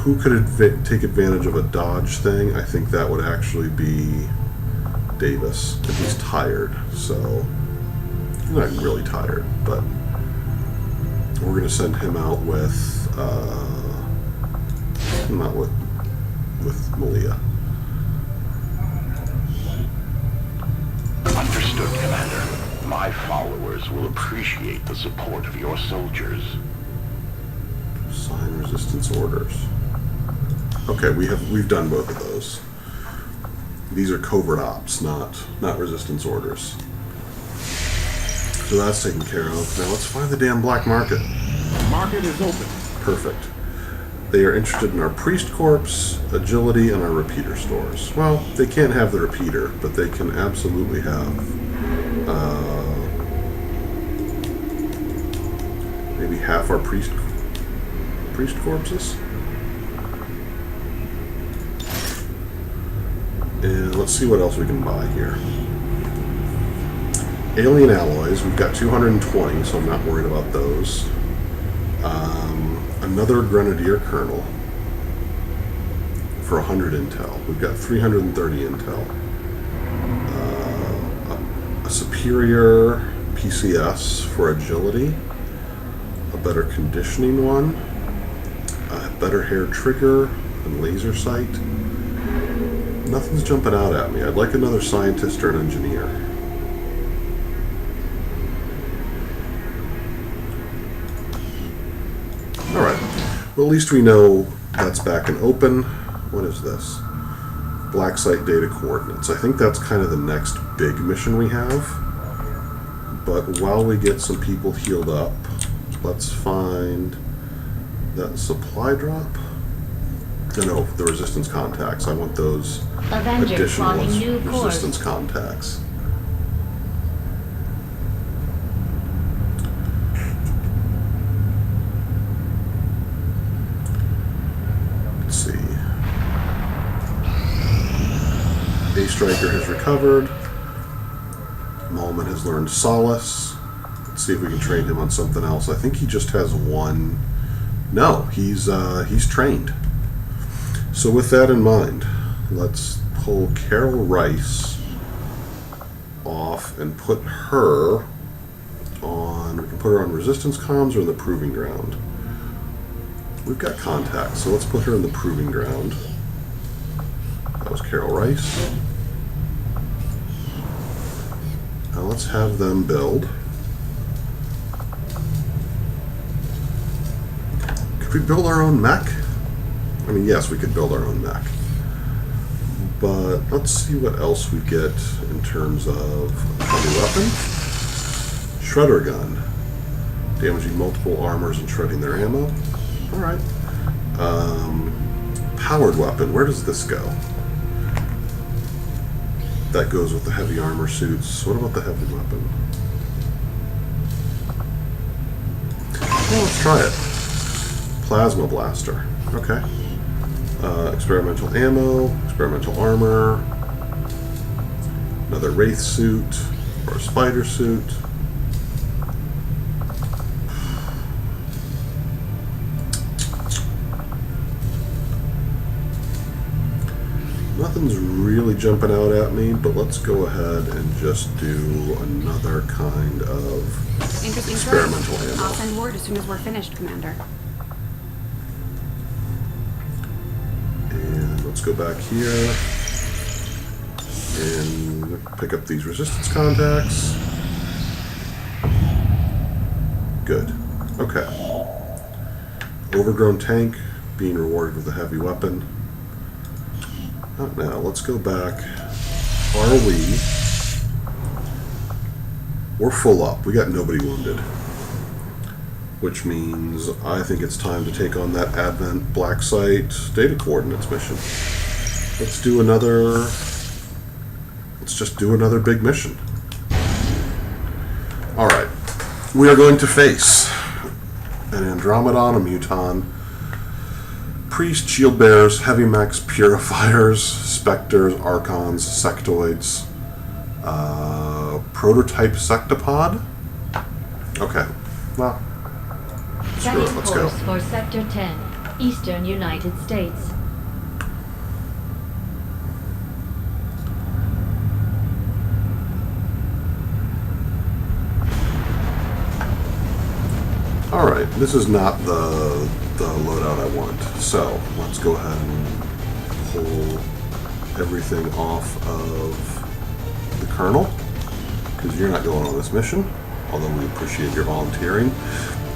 Who could take advantage of a dodge thing? I think that would actually be Davis. And he's tired, so... He's not really tired, but... We're going to send him out with... not with Malia. Understood, Commander. My followers will appreciate the support of your soldiers. Sign resistance orders. Okay, we've done both of those. These are covert ops, not resistance orders. So that's taken care of. Now let's find the damn black market. Market is open. Perfect. They are interested in our priest corpse, agility, and our repeater stores. Well, they can't have the repeater, but they can absolutely have maybe half our priest corpses. And let's see what else we can buy here. Alien alloys, we've got 220, so I'm not worried about those. Another Grenadier Colonel for 100 intel. We've got 330 intel. A superior PCS for agility. A better conditioning one. A better hair trigger and laser sight. Nothing's jumping out at me. I'd like another scientist or an engineer. Alright. Well, at least we know that's back and open. What is this? Black site data coordinates. I think that's kind of the next big mission we have. But while we get some people healed up, let's find that supply drop. No, the resistance contacts. I want those additional resistance contacts. Let's see. A Striker has recovered. Malman has learned Solace. Let's see if we can train him on something else. I think he just has one. No, he's trained. So with that in mind, let's pull Carol Rice off and put her on... We can put her on resistance comms or the proving ground. We've got contacts, so let's put her in the proving ground. That was Carol Rice. Now let's have them build. Could we build our own mech? I mean, yes, we could build our own mech. But let's see what else we get in terms of a heavy weapon. Shredder gun. Damaging multiple armors and shredding their ammo. Alright. Powered weapon. Where does this go? That goes with the heavy armor suits. What about the heavy weapon? Well, let's try it. Plasma blaster. Okay. Experimental ammo, experimental armor, another Wraith suit, or a spider suit. Nothing's really jumping out at me, but let's go ahead and just do another kind of experimental ammo. I'll send word as soon as we're finished, Commander. Let's go back here and pick up these resistance contacts. Good. Okay. Overgrown tank being rewarded with a heavy weapon. Not now. Let's go back. Are we? We're full up. We got nobody wounded. Which means I think it's time to take on that Advent Black Site data coordinates mission. Let's do another... Let's just do another big mission. Alright. We are going to face, an Andromedon, a Muton, Priest, Shield Bearers, Heavy Mechs, Purifiers, Spectres, Archons, Sectoids, Prototype Sectopod. Okay, well, screw it, let's go. Setting course for Sector 10, Eastern United States. Alright, this is not the loadout I want, so let's go ahead and pull everything off of the Colonel, because you're not going on this mission, although we appreciate your volunteering.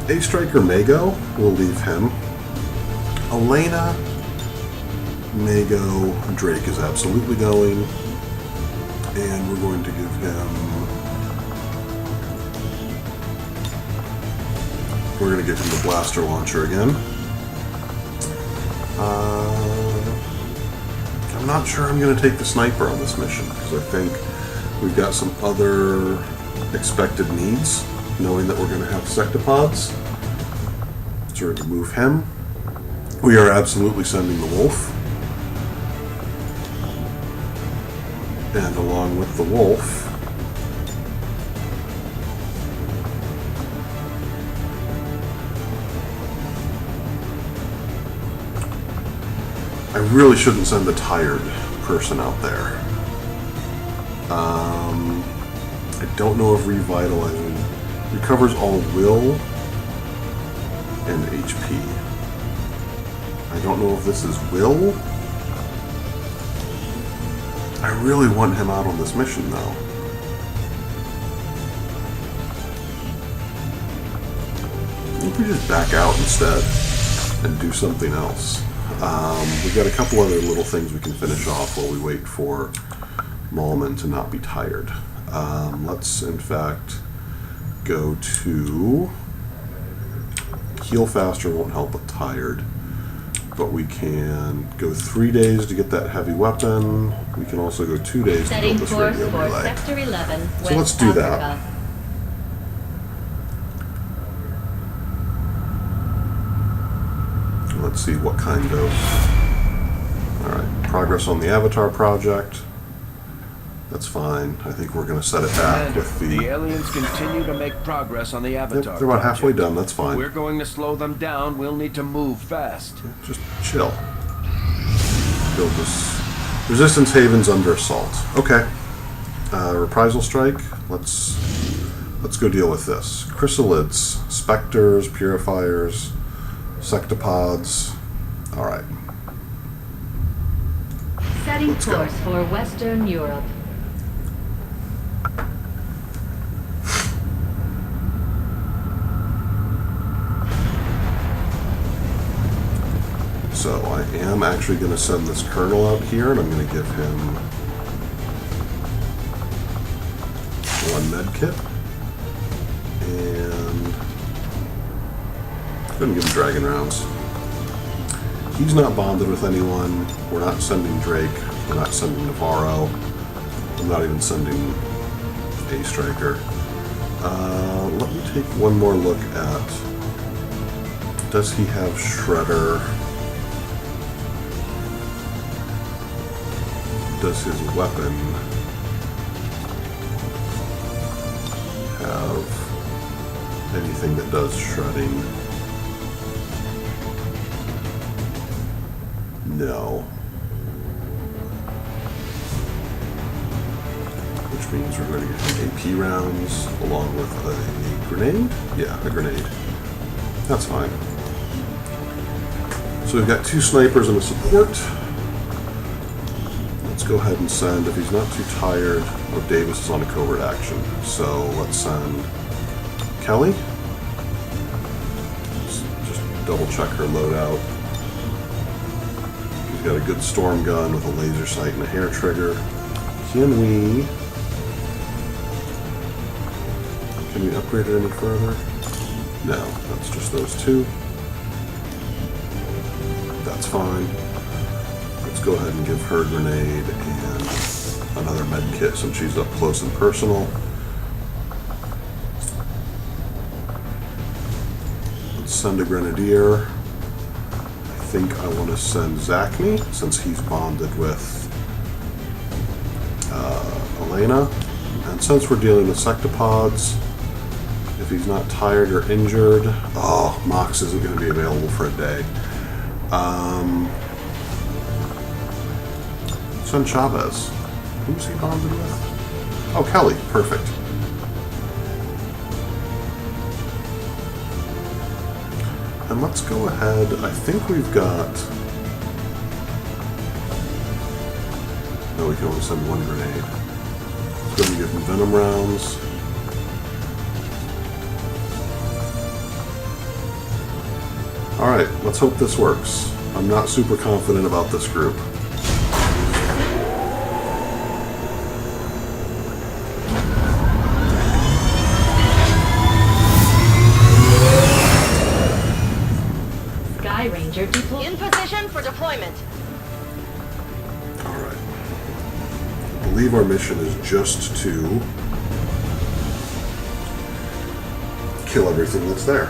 A Striker Mago, we'll leave him. Elena, Mago, Drake is absolutely going, and we're going to give him... We're going to give him the blaster launcher again. I'm not sure I'm going to take the sniper on this mission, because I think we've got some other expected needs, knowing that we're going to have sectopods. So we're going to move him. We are absolutely sending the wolf. And along with the wolf, I really shouldn't send the tired person out there. I don't know if revitalizing recovers all will and HP. I don't know if this is will. I really want him out on this mission though. Maybe we just back out instead and do something else. We've got a couple other little things we can finish off while we wait for Malman to not be tired. Let's, in fact, go to... Heal faster won't help with tired, but we can go 3 days to get that heavy weapon. We can also go 2 days to build this radio relay. Sector 11, So let's do that. Let's see what kind of... Alright, progress on the Avatar project. That's fine. I think we're going to set it back with the... The aliens continue to make progress on the Avatar. Yep, they're about halfway done, that's fine. If we're going to slow them down, we'll need to move fast. Just chill. Build this... Resistance Haven's under assault. Okay. Reprisal Strike. Let's go deal with this. Chrysalids, Spectres, Purifiers, Sectopods. Alright. Setting course for Western Europe. So I am actually going to send this Colonel out here, and I'm going to give him 1 med kit. And I'm going to give him Dragon Rounds. He's not bonded with anyone. We're not sending Drake. We're not sending Navarro. I'm not even sending A Striker. Let me take one more look at... Does he have Shredder? Does his weapon have anything that does shredding? No. Which means we're going to get AP rounds along with a grenade? Yeah, a grenade. That's fine. So we've got 2 snipers and a support. Let's go ahead and send, if he's not too tired, oh, Davis is on a covert action, so let's send Kelly. Just double check her loadout. She's got a good storm gun with a laser sight and a hair trigger. Can we upgrade it any further? No, that's just those 2. That's fine. Let's go ahead and give her a grenade and another med kit since she's up close and personal. Let's send a grenadier. I think I want to send Zachney, since he's bonded with Elena. And since we're dealing with sectopods, if he's not tired or injured... Oh, Mox isn't going to be available for a day. Send Chavez. Who's he bonded with? Oh, Kelly. Perfect. And let's go ahead. I think we've got... No, we can only send one grenade. Let's go and give him venom rounds. Alright, let's hope this works. I'm not super confident about this group. Sky Ranger deployed. In position for deployment. Alright. I believe our mission is just to kill everything that's there.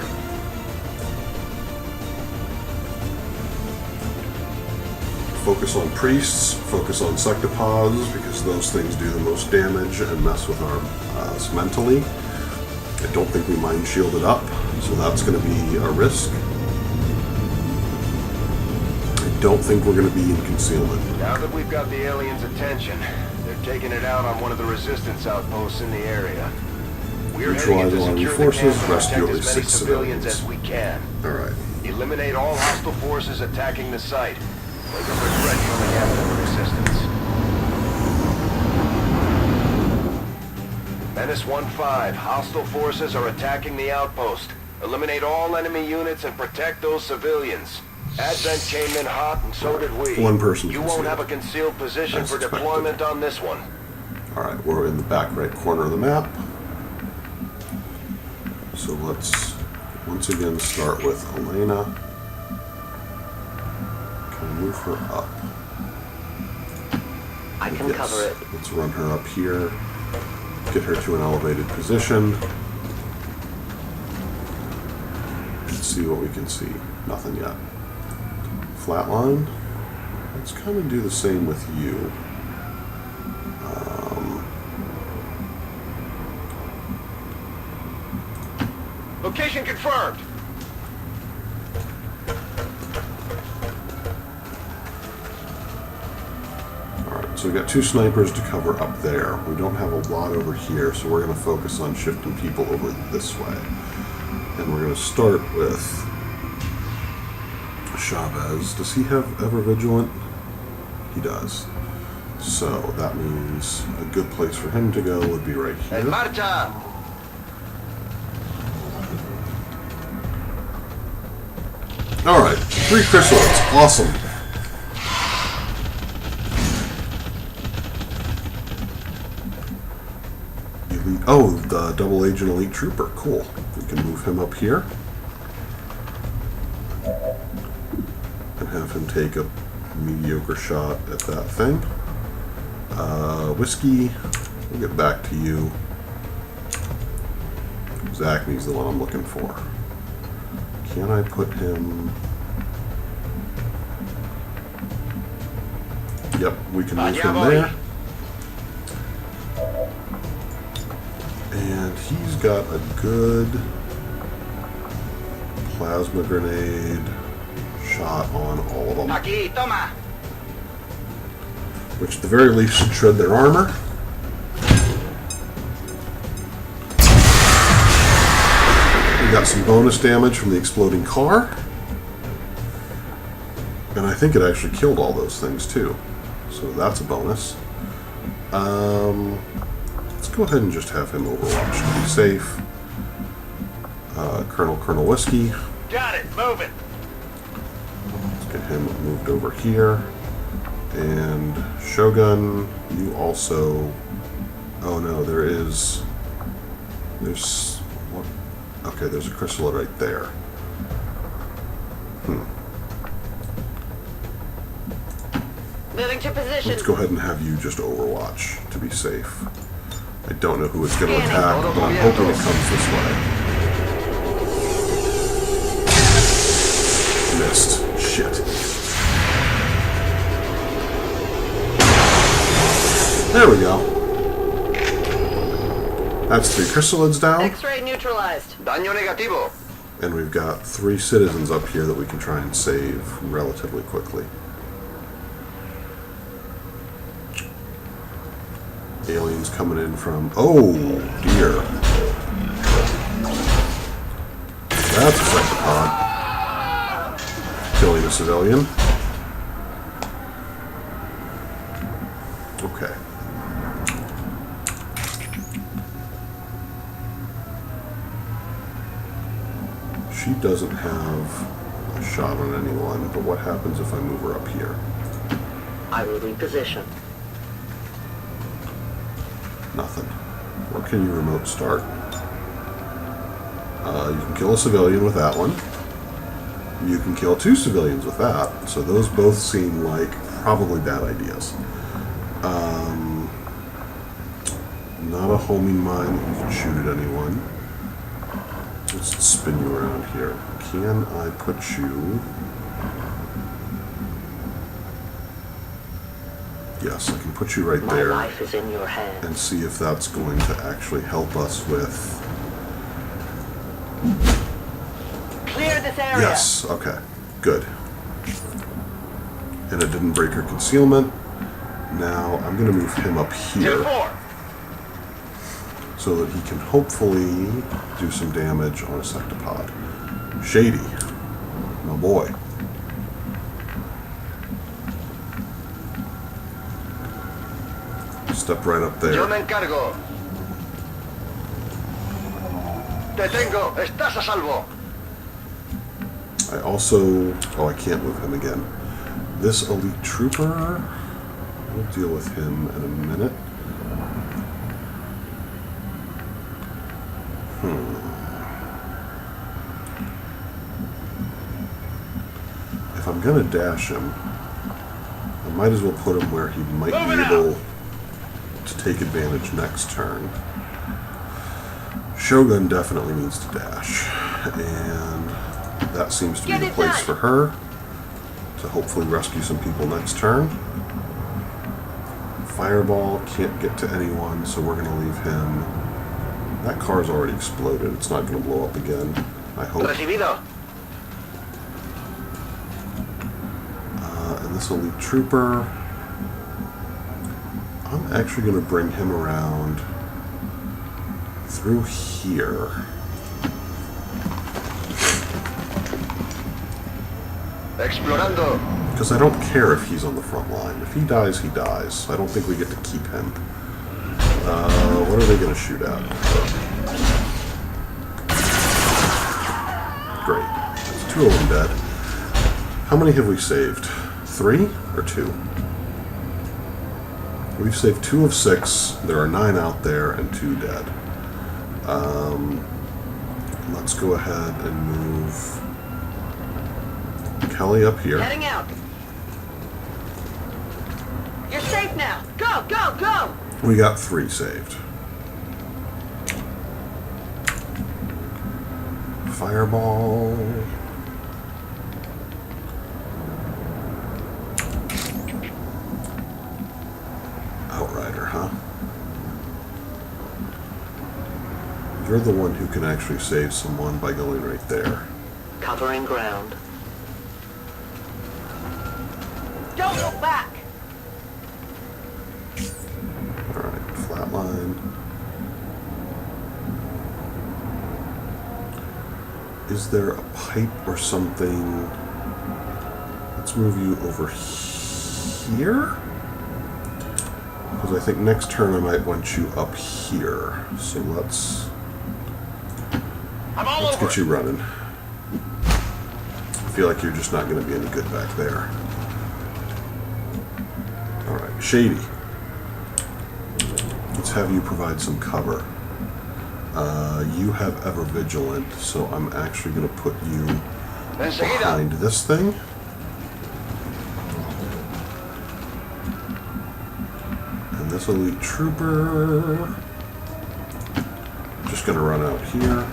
Focus on priests, focus on sectopods, because those things do the most damage and mess with us mentally. I don't think we mind shielded up, so that's going to be a risk. I don't think we're going to be in concealment. Now that we've got the aliens' attention, they're taking it out on one of the resistance outposts in the area. We're heading in to Neutralize secure the forces, camp and rescue protect at as least many 6 civilians civilians. as we can. Alright. Eliminate all hostile forces attacking the site. Wake up a threat from the captain resistance. Menace 1-5. Hostile forces are attacking the outpost. Eliminate all enemy units and protect those civilians. Advent came in hot and so did we. One person You concealed. won't have a concealed position As for expected. deployment on this one. Alright, we're in the back right corner of the map. So let's once again start with Elena. Can I move her up? I can Yes. cover it. Let's run her up here. Get her to an elevated position. Let's see what we can see. Nothing yet. Flatline. Let's kind of do the same with you. Location confirmed. Alright, so we got 2 snipers to cover up there. We don't have a lot over here, so we're going to focus on shifting people over this way. And we're going to start with Chavez. Does he have Ever Vigilant? He does. So that means a good place for him to go would be right here. Marcha! Alright, 3 chrysalids. Awesome. Elite, oh, the double agent elite trooper. Cool. We can move him up here. And have him take a mediocre shot at that thing. Whiskey, we'll get back to you. Zachney's the one I'm looking for. Can I put him... Yep, we can move him there. And he's got a good plasma grenade shot on all of them. Aquí, toma. Which at the very least should shred their armor. We got some bonus damage from the exploding car. And I think it actually killed all those things too. So that's a bonus. Let's go ahead and just have him overwatch to be safe. Colonel Whiskey. Got it. Move it. Let's get him moved over here. And Shogun, you also... Oh no, there's... What? Okay, there's a chrysalid right there. Moving to position. Let's go ahead and have you just overwatch to be safe. I don't know who it's going to attack, but I'm hoping it comes this way. Missed. Shit. There we go. That's 3 chrysalids down. X-ray neutralized. Daño negativo. And we've got 3 citizens up here that we can try and save relatively quickly. Aliens coming in from... Oh, dear. That's a psychopath. Killing a civilian. Okay. She doesn't have a shot on anyone, but what happens if I move her up here? I will reposition. Nothing. Where can you remote start? You can kill a civilian with that one. You can kill 2 civilians with that. So those both seem like probably bad ideas. Not a homing mine that you can shoot at anyone. Let's spin you around here. Can I put you... Yes, I can put you right there. My life is in your hands. And see if that's going to actually help us with... Clear this area. Yes, okay, good. And it didn't break her concealment. Now I'm going to move him up here so that he can hopefully do some damage on a sectopod. Shady, my boy. Step right up there. Yo me encargo. Te tengo. Estás a salvo. I also... Oh, I can't move him again. This elite trooper... We'll deal with him in a minute. If I'm gonna dash him, I might as well put him where he might be able to take advantage next turn. Shogun definitely needs to dash, and that seems to be the place for her to hopefully rescue some people next turn. Fireball can't get to anyone, so we're going to leave him. That car's already exploded. It's not going to blow up again, I hope. Recibido. And this elite trooper, I'm actually going to bring him around through here. Explorando. Because I don't care if he's on the front line. If he dies, he dies. I don't think we get to keep him. What are they going to shoot at? Great. That's 2 of them dead. How many have we saved? 3 or 2? We've saved 2 of 6. There are 9 out there and 2 dead. Let's go ahead and move Kelly up here. Heading out. You're safe now. Go, go, go! We got 3 saved. Fireball. Outrider, huh? You're the one who can actually save someone by going right there. Covering ground. Don't go back! Alright, flatline. Is there a pipe or something? Let's move you over here. Because I think next turn I might want you up here. So let's get you running. I feel like you're just not going to be any good back there. Alright, Shady. Let's have you provide some cover. You have Ever Vigilant, so I'm actually going to put you behind this thing. And this elite trooper, just going to run out here.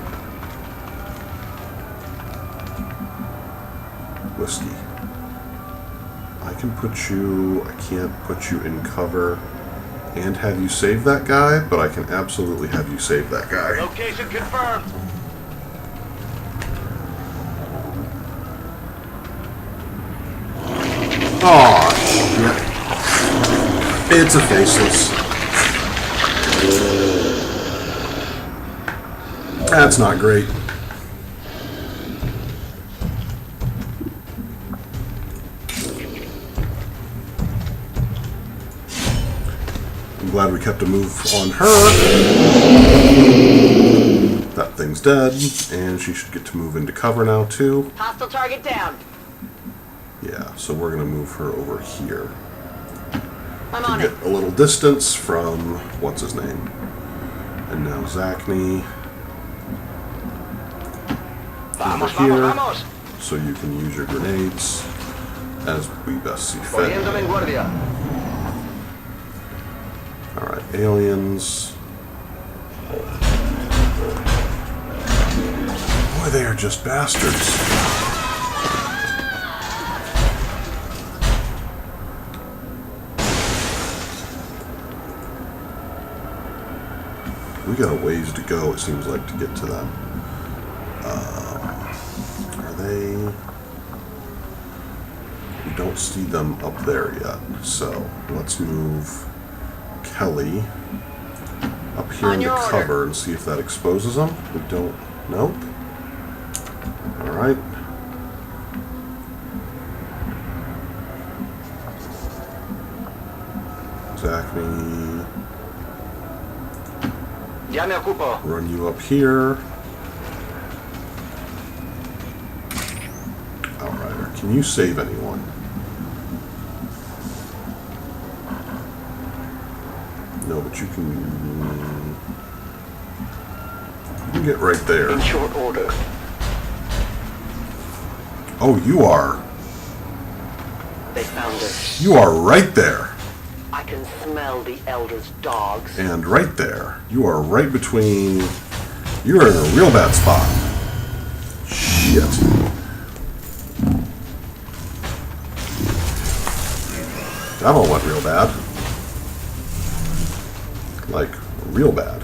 Whiskey. I can put you... I can't put you in cover and have you save that guy, but I can absolutely have you save that guy. Location confirmed. Aw, shit. It's a faceless. That's not great. I'm glad we kept a move on her. That thing's dead, and she should get to move into cover now, too. Hostile target down. Yeah, so we're going to move her over here. I'm to on get it. a little distance from... what's his name? And now Zachney. Over here, so you can use your grenades as we best see fit. Alright, aliens. Boy, they are just bastards. We got a ways to go, it seems like, to get to them. Are they... We don't see them up there yet, so let's move Kelly up here into cover and see if that exposes them. We don't... Nope. Alright. Zachney... Run you up here. Outrider, can you save anyone? No, but you can get right there. In short order. Oh, you are. They found us. You are right there. I can smell the Elder's dogs. And right there. You are right between... You're in a real bad spot. Shit. That all went real bad. Like, real bad.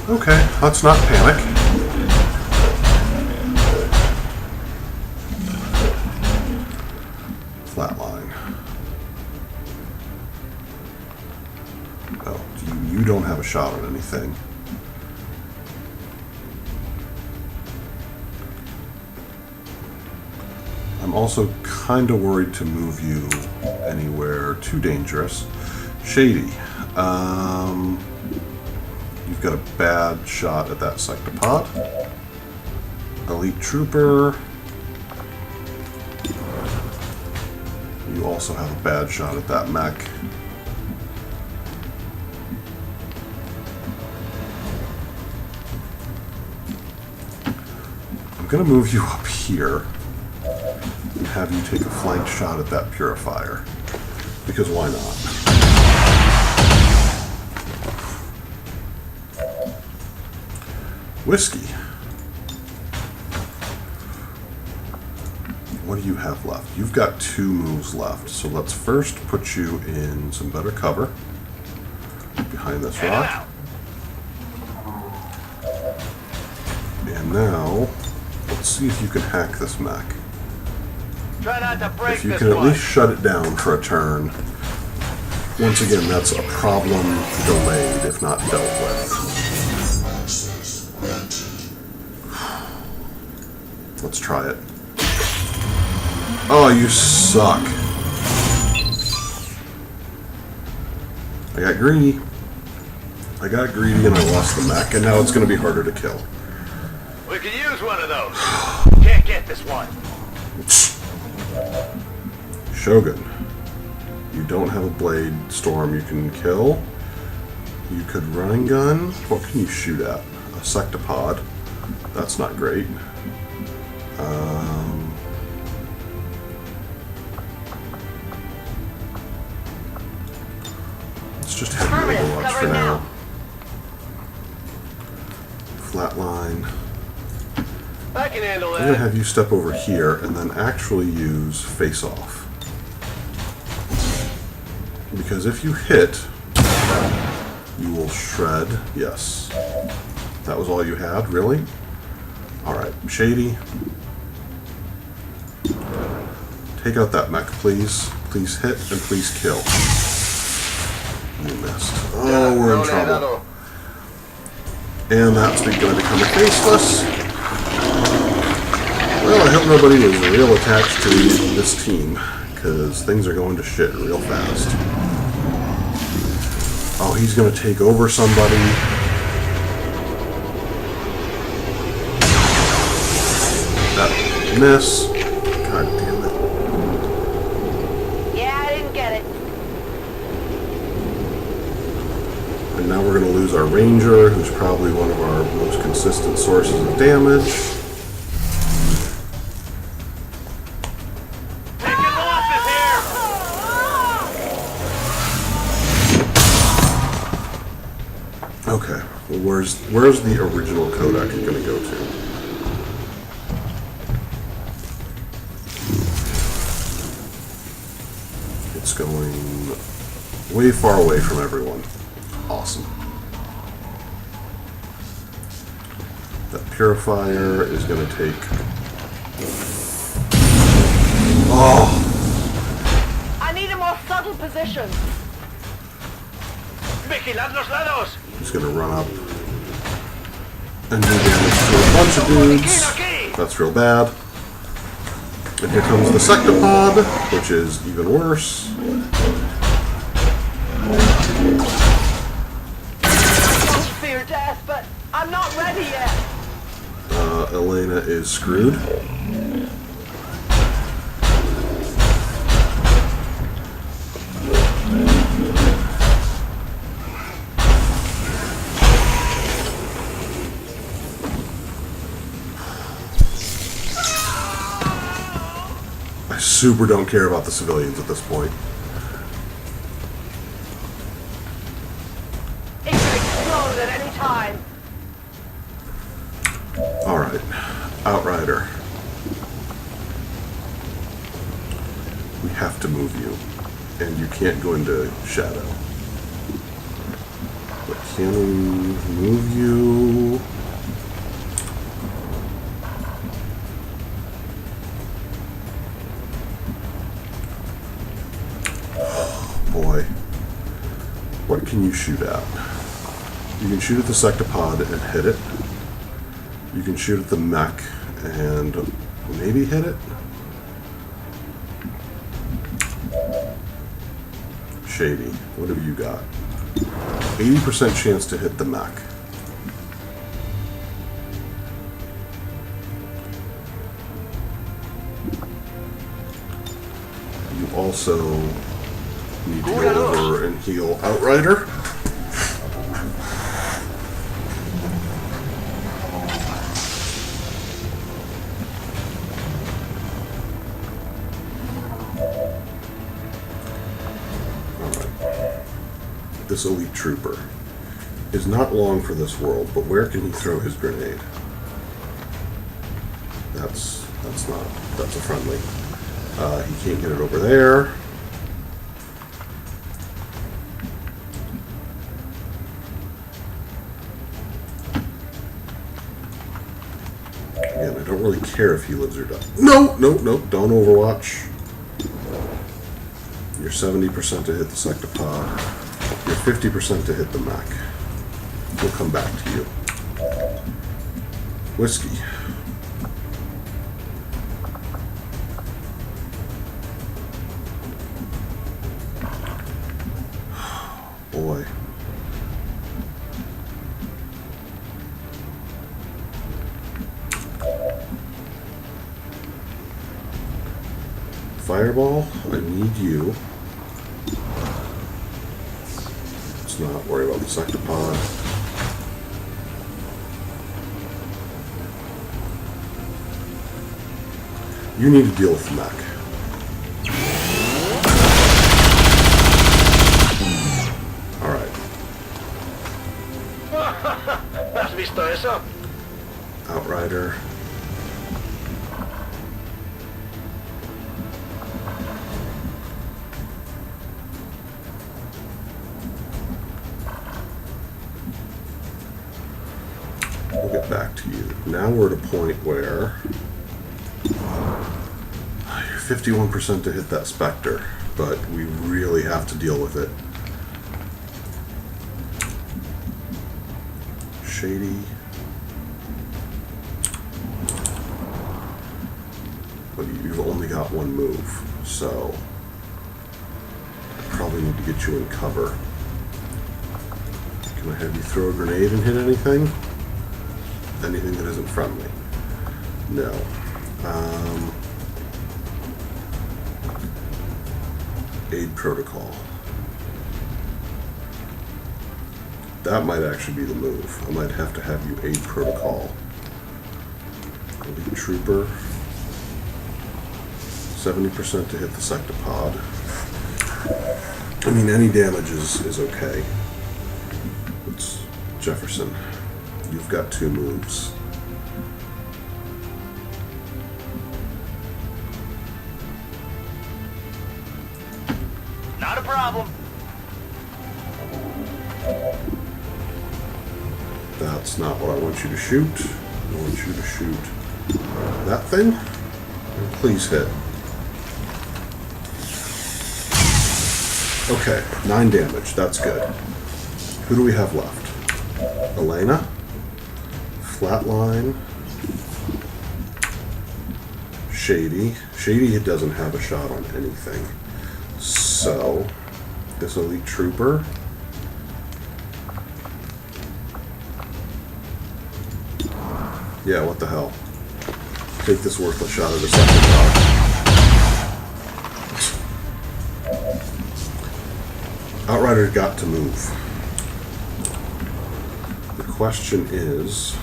Okay, let's not panic. Flatline. Oh, you don't have a shot on anything. I'm also kind of worried to move you anywhere too dangerous. Shady. You've got a bad shot at that sectopod. Elite Trooper. You also have a bad shot at that mech. I'm going to move you up here and have you take a flank shot at that purifier. Because why not? Whiskey. What do you have left? You've got 2 moves left, so let's first put you in some better cover behind this rock. And now, let's see if you can hack this mech. Try not to break If you can at least shut it down for a turn. Once again, that's a problem delayed, if not dealt with. Let's try it. Oh, you suck. I got greedy. I got greedy and I lost the mech, and now it's going to be harder to kill. We could use one of those. Can't get this one. Shogun. You don't have a blade storm you can kill. You could run and gun. What can you shoot at? A sectopod. That's not great. Let's just have Overwatch for now. flatline. I can handle I'm going to that. have you step over here and then actually use face off. Because if you hit, you will shred. Yes. That was all you had? Really? Alright, Shady. Take out that mech, please. Please hit and please kill. You missed. Oh, we're in trouble. And that's going to become a faceless. Well, I hope nobody is real attached to this team, because things are going to shit real fast. Oh, he's going to take over somebody. That miss. God damn it. Yeah, I didn't get it. And now we're going to lose our ranger, who's probably one of our most consistent sources of damage. Okay, well, where's the original codec going to go to? It's going way far away from everyone. Awesome. That purifier is going to take... Oh! I need a more subtle position. Vigilad los lados! He's going to run up and do damage to a bunch of dudes. That's real bad. And here comes the sectopod, which is even worse. I fear death, but I'm not ready yet. Elena is screwed. I super don't care about the civilians at this point. It could explode at any time. Alright. Outrider. We have to move you. And you can't go into shadow. But can we move you? Boy. What can you shoot at? You can shoot at the sectopod and hit it. You can shoot at the mech and maybe hit it. Shady, what have you got? 80% chance to hit the mech. You also need to go over and heal Outrider. This elite trooper is not long for this world, but where can he throw his grenade? That's a friendly. He can't get it over there. Again, I don't really care if he lives or dies. No, don't Overwatch. You're 70% to hit the sectopod. You're 50% to hit the mech. We'll come back to you. Whiskey. Boy. Fireball, I need you. Let's not worry about the sectopod. You need to deal with the mech. Alright. ¿Has visto eso? Outrider. We'll get back to you. Now we're at a point where you're 51% to hit that Spectre, but we really have to deal with it. Shady. But you've only got one move, so I probably need to get you in cover. Can I have you throw a grenade and hit anything? Anything that isn't friendly? No. Aid protocol. That might actually be the move. I might have to have you aid protocol. Elite trooper. 70% to hit the sectopod. I mean, any damage is okay. It's Jefferson. You've got 2 moves. Not a problem. That's not what I want you to shoot. I want you to shoot that thing. And please hit. Okay, 9 damage. That's good. Who do we have left? Elena? Flatline. Shady. Shady doesn't have a shot on anything. So, this elite trooper. Yeah, what the hell? Take this worthless shot at a second shot. Outrider's got to move. The question is,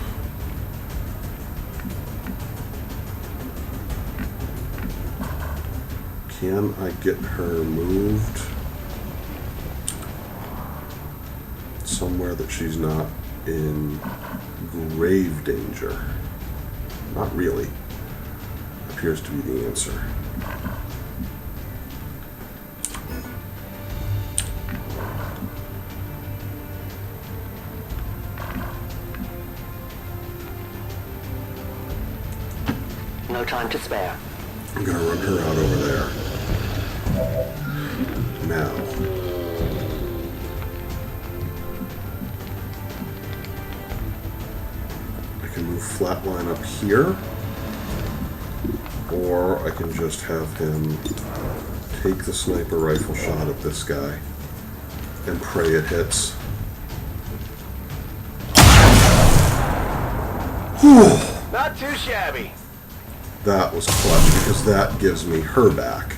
can I get her moved somewhere that she's not in grave danger? Not really. Appears to be the answer. No time to spare. I'm gonna run her out over there. Now. I can move Flatline up here. Or I can just have him take the sniper rifle shot at this guy and pray it hits. Whew. Not too shabby. That was clutch because that gives me her back.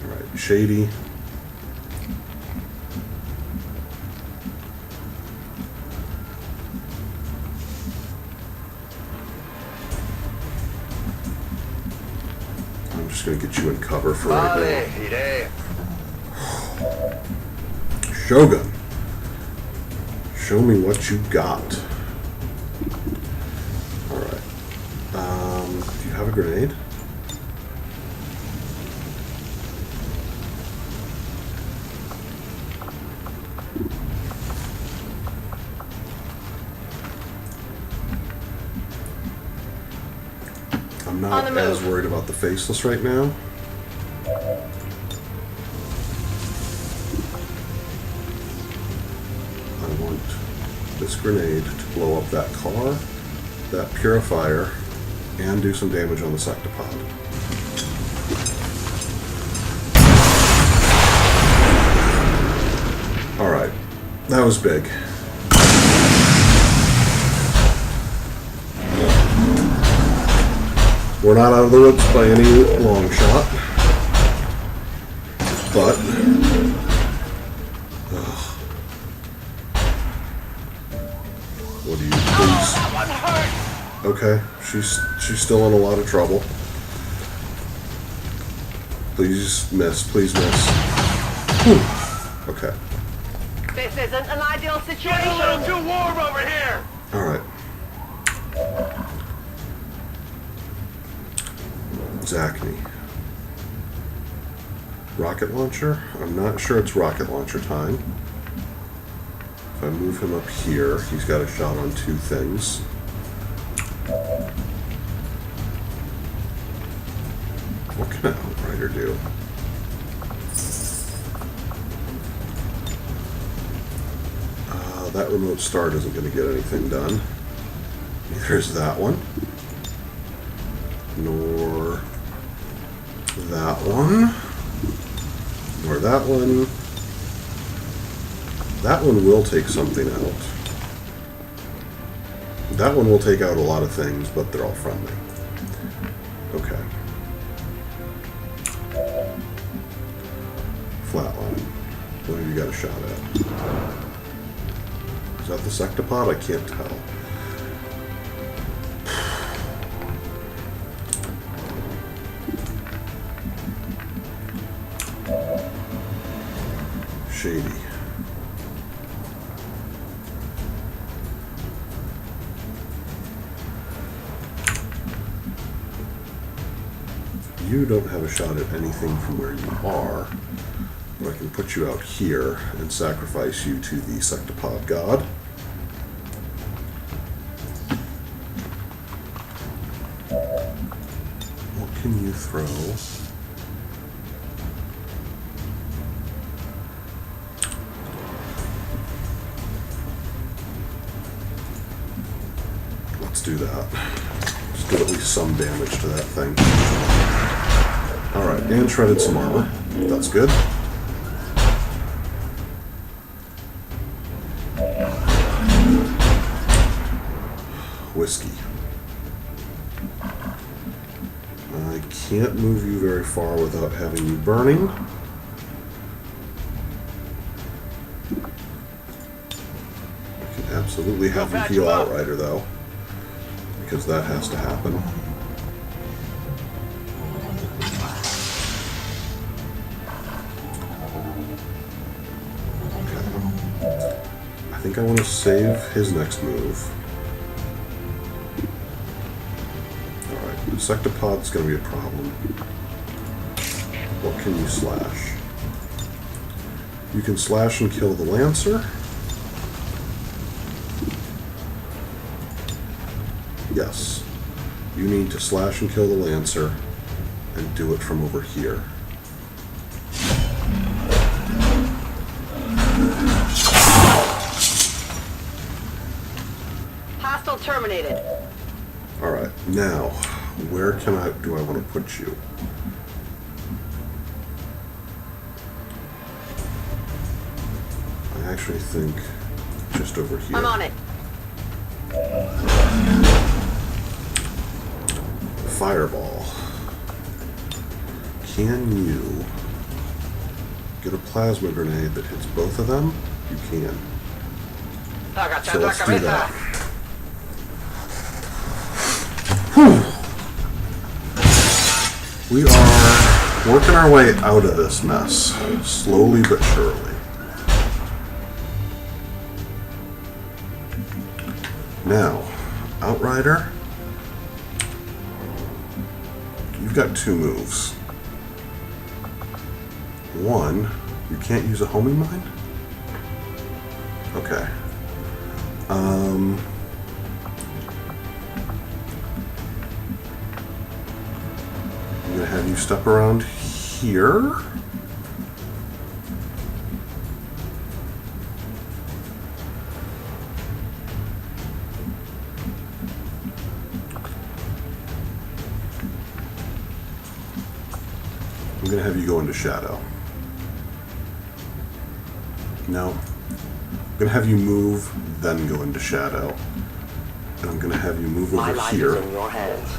Alright, Shady. I'm just going to get you in cover for right now. Shogun. Show me what you got. Do you have a grenade? I'm not as worried about the faceless right now. I want this grenade to blow up that car, that purifier, and do some damage on the sectopod. Alright, that was big. We're not out of the woods by any long shot, but what do you please? Okay, she's still in a lot of trouble. Please miss, please miss. Whew. Okay. This isn't an ideal situation. It's a little too warm over here. All right. Zachney. Rocket launcher? I'm not sure it's rocket launcher time. If I move him up here, he's got a shot on 2 things. What can an Outrider do? That remote start isn't going to get anything done. Neither is that one. Nor that one. Nor that one. That one will take something out. That one will take out a lot of things, but they're all friendly. Okay. Flatline. What have you got a shot at? Is that the sectopod? I can't tell. Shady. You don't have a shot at anything from where you are, but I can put you out here and sacrifice you to the sectopod god. What can you throw? Let's do that. Let's do at least some damage to that thing. Alright, and shredded some armor. That's good. Whiskey. I can't move you very far without having you burning. I can absolutely have you heal Outrider, though, because that has to happen. Okay. I think I want to save his next move. Sectopod's going to be a problem. What can you slash? You can slash and kill the Lancer. Yes. You need to slash and kill the Lancer and do it from over here. Hostile terminated. Alright, now, where do I want to put you? I actually think just over here. I'm on it. Fireball. Can you get a plasma grenade that hits both of them? You can. So let's do that. Whew. We are working our way out of this mess, slowly but surely. Now, Outrider, you've got 2 moves. One, you can't use a homing mine? Okay. I'm going to have you step around here. I'm going to have you go into shadow. No. I'm going to have you move, then go into shadow. And I'm going to have you move over here. My life is in your hands.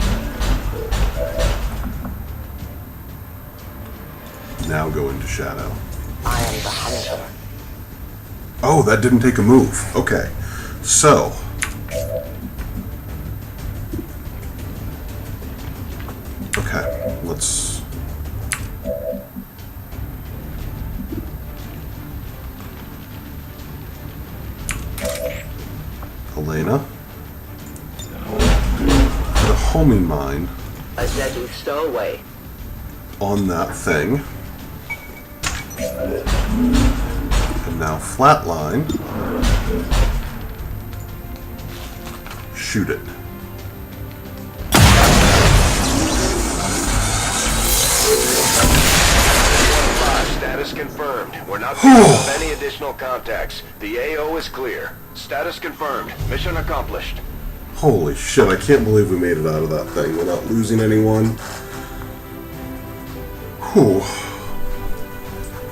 Now go into shadow. I am the hunter. Oh, that didn't take a move. Okay. So. Okay, let's. Elena. The homing mine. A deadly stowaway. On that thing. And now flatline. Shoot it. Status confirmed. We're not picking up any additional contacts. The AO is clear. Status confirmed. Mission accomplished. Holy shit, I can't believe we made it out of that thing without losing anyone. Whew.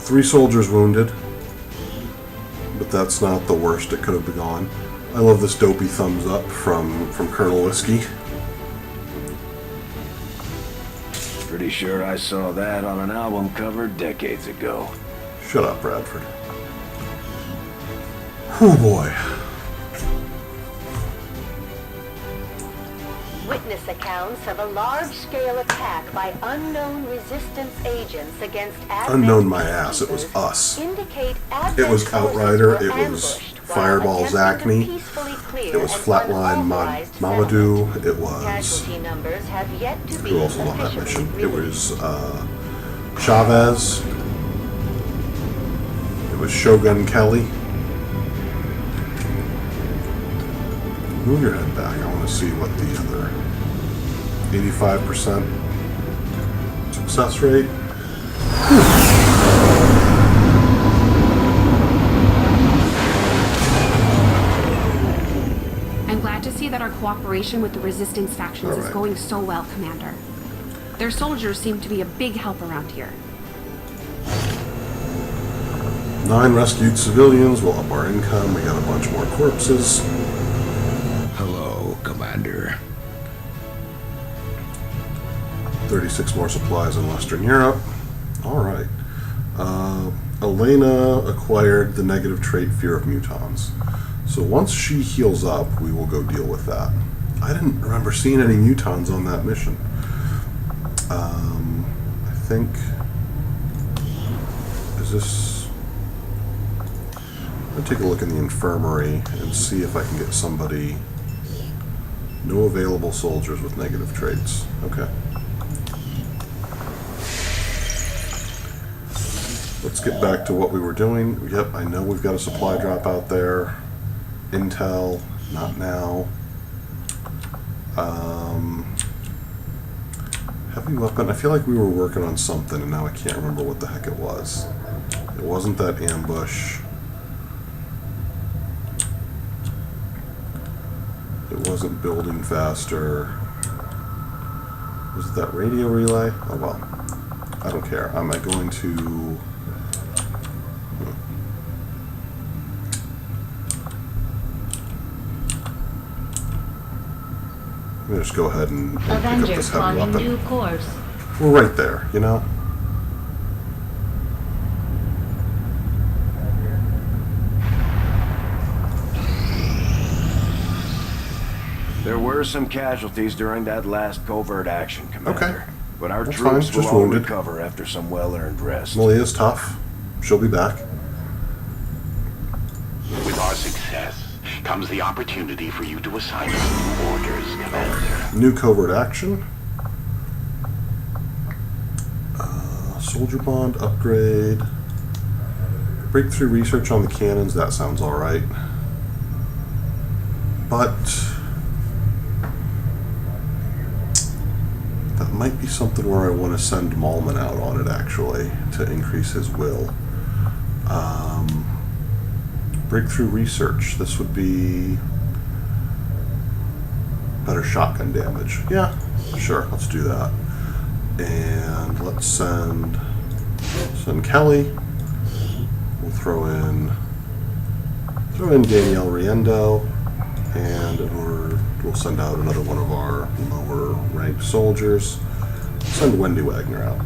3 soldiers wounded. But that's not the worst it could have gone. I love this dopey thumbs up from Colonel Whiskey. Pretty sure I saw that on an album cover decades ago. Shut up, Bradford. Oh boy. Witness accounts of a large-scale attack by unknown resistance agents against Advent Unknown my ass, it was us. indicate It was Outrider, it was Fireball Zachney, it was Flatline Mamadou, it was... Casualty numbers have yet to be Who else was on that mission? It was Chavez, it was Shogun Kelly. Move your head back, I want to see what the other... 85% success rate. I'm glad to see that our cooperation with the resistance factions is going so well, Commander. Their soldiers seem to be a big help around here. 9 rescued civilians will up our income. We got a bunch more corpses. Hello, Commander. 36 more supplies in Western Europe. Alright. Elena acquired the negative trait Fear of Mutons. So once she heals up, we will go deal with that. I didn't remember seeing any mutons on that mission. I think... Is this... I'm going to take a look in the infirmary and see if I can get somebody... No available soldiers with negative traits. Okay. Let's get back to what we were doing. Yep, I know we've got a supply drop out there. Intel, not now. Heavy weapon, I feel like we were working on something and now I can't remember what the heck it was. It wasn't that ambush. It wasn't building faster. Was it that radio relay? Oh well. I don't care. Am I going to... I'm gonna just go ahead and pick up Avenger this heavy plotting weapon. new course. We're right there, you know? There were some casualties during that last covert action, Commander. Okay. But our That's troops fine, will just all wounded. recover after some well-earned rest. Malia's tough. She'll be back. With our success comes the opportunity for you to assign us new orders, Commander. New covert action. Soldier bond upgrade. Breakthrough research on the cannons. That sounds alright. But that might be something where I want to send Malman out on it, actually, to increase his will. Breakthrough research. This would be better shotgun damage. Yeah, sure, let's do that. And let's send Kelly. We'll throw in Danielle Riendo, and we'll send out another one of our lower ranked soldiers. Send Wendy Wagner out.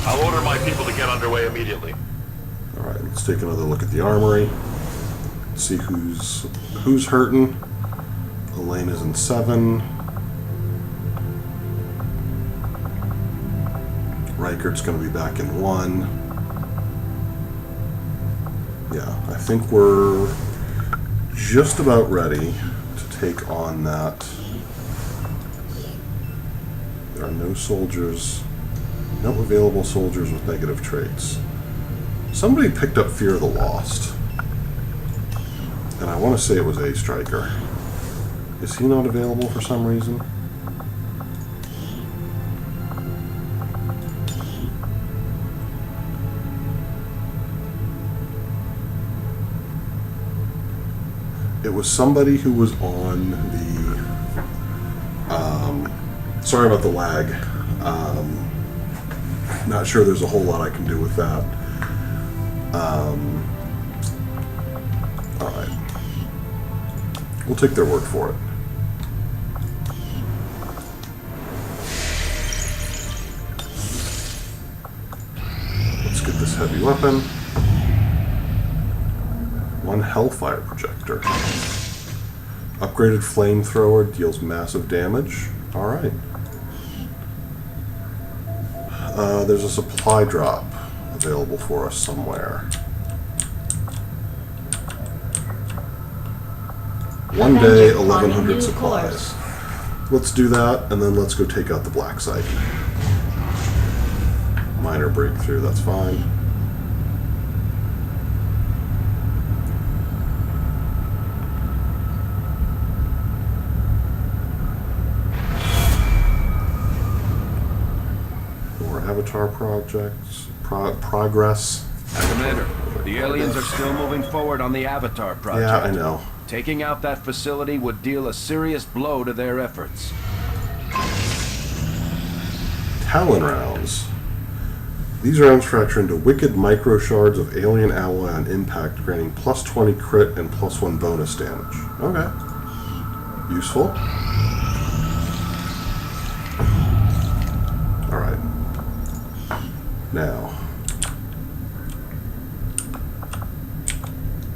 I'll order my people to get underway immediately. Alright, let's take another look at the armory. See who's hurting. Elena's in 7. Reichert's going to be back in 1. Yeah, I think we're just about ready to take on that. There are no soldiers, no available soldiers with negative traits. Somebody picked up Fear of the Lost, and I want to say it was A Striker. Is he not available for some reason? It was somebody who was on the... sorry about the lag. Not sure there's a whole lot I can do with that. Alright. We'll take their word for it. Let's get this heavy weapon. One Hellfire projector. Upgraded flamethrower deals massive damage. Alright. There's a supply drop available for us somewhere. One day, 1,100 supplies. Let's do that, and then let's go take out the black site. Minor breakthrough, that's fine. Avatar projects, progress. Commander, the aliens are still moving forward on the Avatar project. Yeah, I know. Taking out that facility would deal a serious blow to their efforts. Talon rounds. These rounds fracture into wicked micro shards of alien alloy on impact, granting plus 20 crit and plus 1 bonus damage. Okay. Useful. Alright. Now,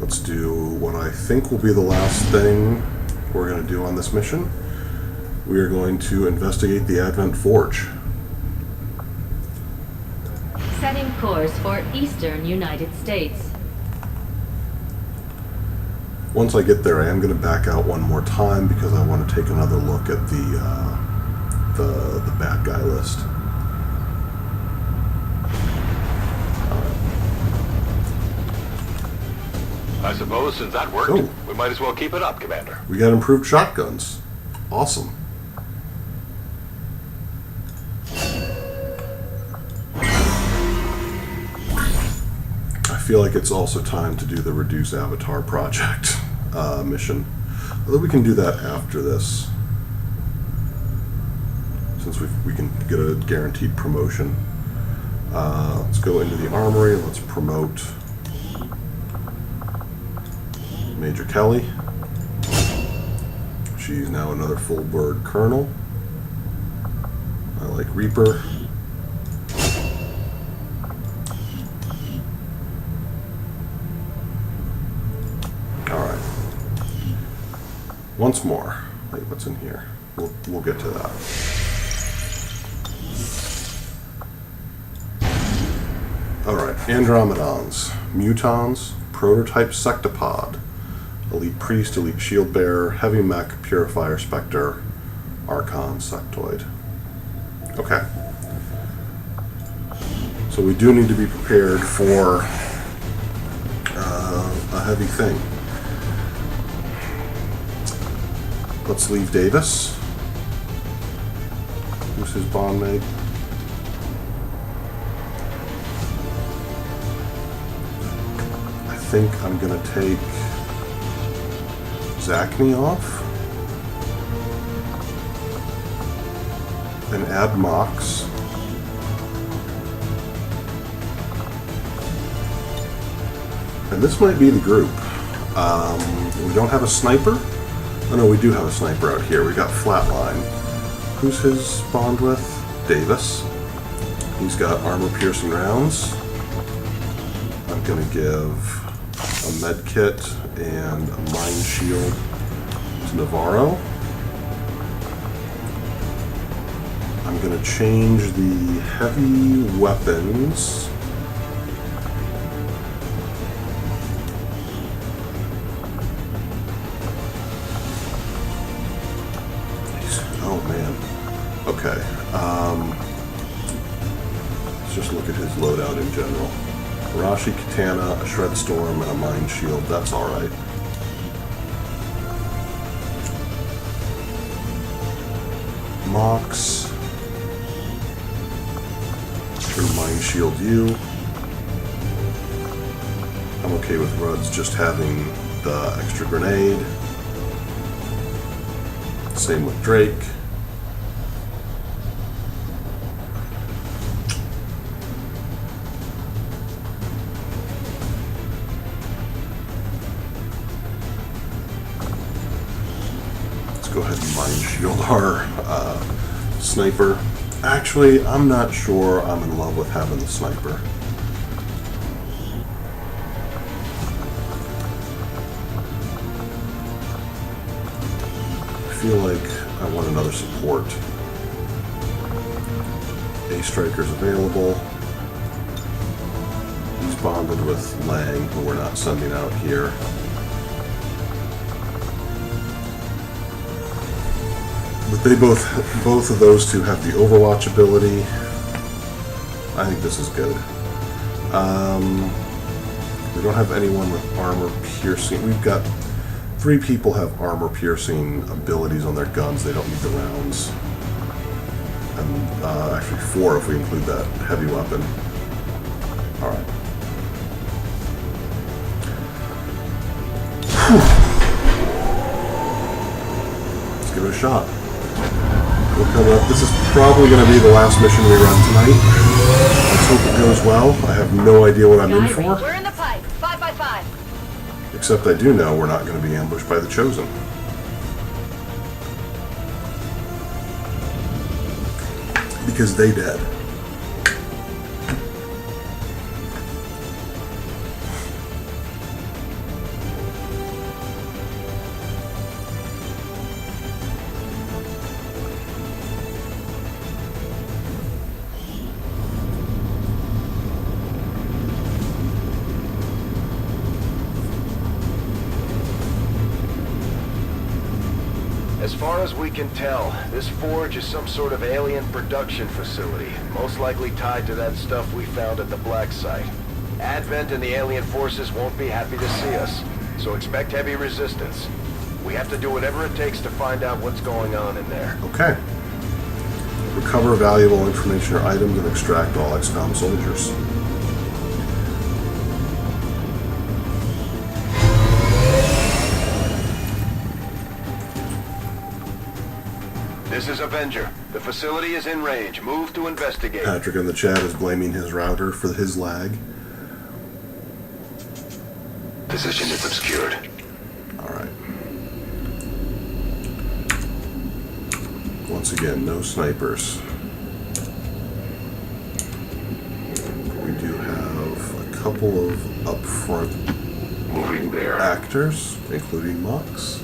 let's do what I think will be the last thing we're going to do on this mission. We are going to investigate the Advent Forge. Setting course for Eastern United States. Once I get there, I am going to back out one more time because I want to take another look at the bad guy list. I suppose since that worked, we might as well keep it up, Commander. We got improved shotguns. Awesome. I feel like it's also time to do the Reduce Avatar project mission. Although we can do that after this, since we can get a guaranteed promotion. Let's go into the armory and let's promote Major Kelly. She's now another full bird colonel. I like Reaper. Alright. Once more. Wait, what's in here? We'll get to that. Alright, Andromedons, Mutons, Prototype Sectopod, Elite Priest, Elite Shield Bearer, Heavy Mech, Purifier Spectre, Archon Sectoid. Okay. So we do need to be prepared for a heavy thing. Let's leave Davis. Who's his bondmate? I think I'm gonna take Zachney off and add Mox. And this might be the group. We don't have a sniper. Oh no, we do have a sniper out here. We got Flatline. Who's his bond with? Davis. He's got armor-piercing rounds. I'm gonna give a med kit and a mine shield to Navarro. I'm gonna change the heavy weapons Let's just look at his loadout in general. Arashi Katana, a Shred Storm, and a Mind Shield. That's alright. Mox. Through Mind Shield you. I'm okay with Rudd's just having the extra grenade. Same with Drake. Let's go ahead and Mind Shield our sniper. Actually, I'm not sure I'm in love with having the sniper. I feel like I want another support. A Striker's available. He's bonded with Lang, who we're not sending out here. But they both of those two have the Overwatch ability. I think this is good. We don't have anyone with armor piercing. We've got 3 people have armor piercing abilities on their guns. They don't need the rounds. And actually 4 if we include that heavy weapon. Alright. Let's give it a shot. We're coming up. This is probably going to be the last mission we run tonight. Let's hope it goes well. I have no idea what I'm in for. We're in the pipe. 5 by 5. Except I do know we're not going to be ambushed by the Chosen. Because they dead. As far as we can tell, this forge is some sort of alien production facility, most likely tied to that stuff we found at the Black Site. Advent and the alien forces won't be happy to see us, so expect heavy resistance. We have to do whatever it takes to find out what's going on in there. Okay. Recover valuable information or items and extract all XCOM soldiers. This is Avenger. The facility is in range. Move to investigate. Patrick in the chat is blaming his router for his lag. Position is obscured. Alright. Once again, no snipers. We do have a couple of upfront Moving there. actors, including Mox.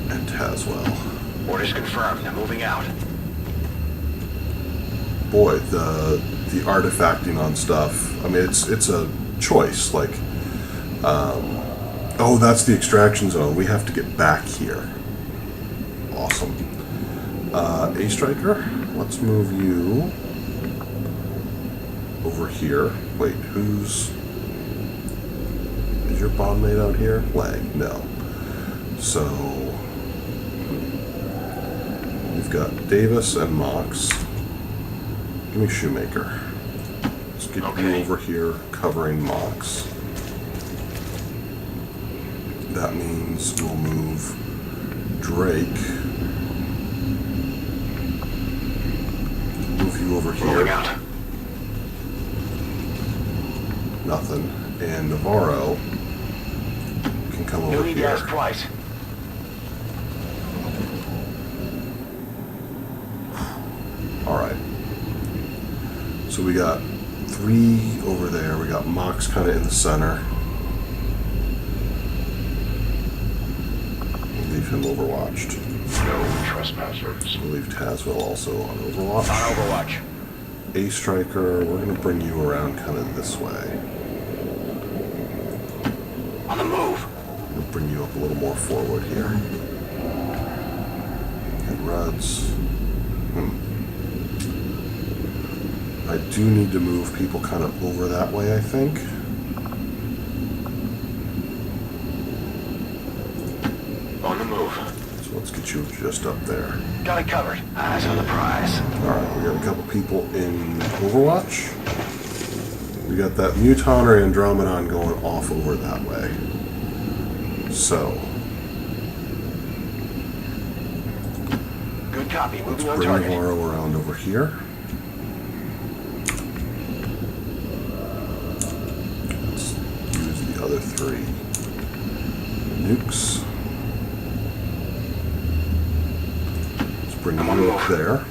And Tazwell. Orders confirmed. Moving out. Boy, the artifacting on stuff. I mean, it's a choice. Like, oh, that's the extraction zone. We have to get back here. Awesome. A Striker, let's move you over here. Wait, is your bond mate out here? Lag, no. So we've got Davis and Mox. Give me Shoemaker. Let's get you over here covering Mox. That means we'll move Drake. Move you over here. Moving out. Nothing. And Navarro can come over need here. gas twice. Alright. So we got 3 over there. We got Mox kind of in the center. We'll leave him overwatched. No trespassers. We'll leave Tazwell also on Overwatch. On Overwatch. A Striker, we're going to bring you around kind of this way. On the move. We'll bring you up a little more forward here. Ruds. I do need to move people kind of over that way, I think. On the move. So let's get you just up there. Got it covered. Eyes on the prize. Alright, we got a couple people in Overwatch. We got that Muton or Andromedon going off over that way. So. Good copy. Let's Moving on bring target. Navarro around over here. Let's use the other three. Nukes. Let's bring you up there.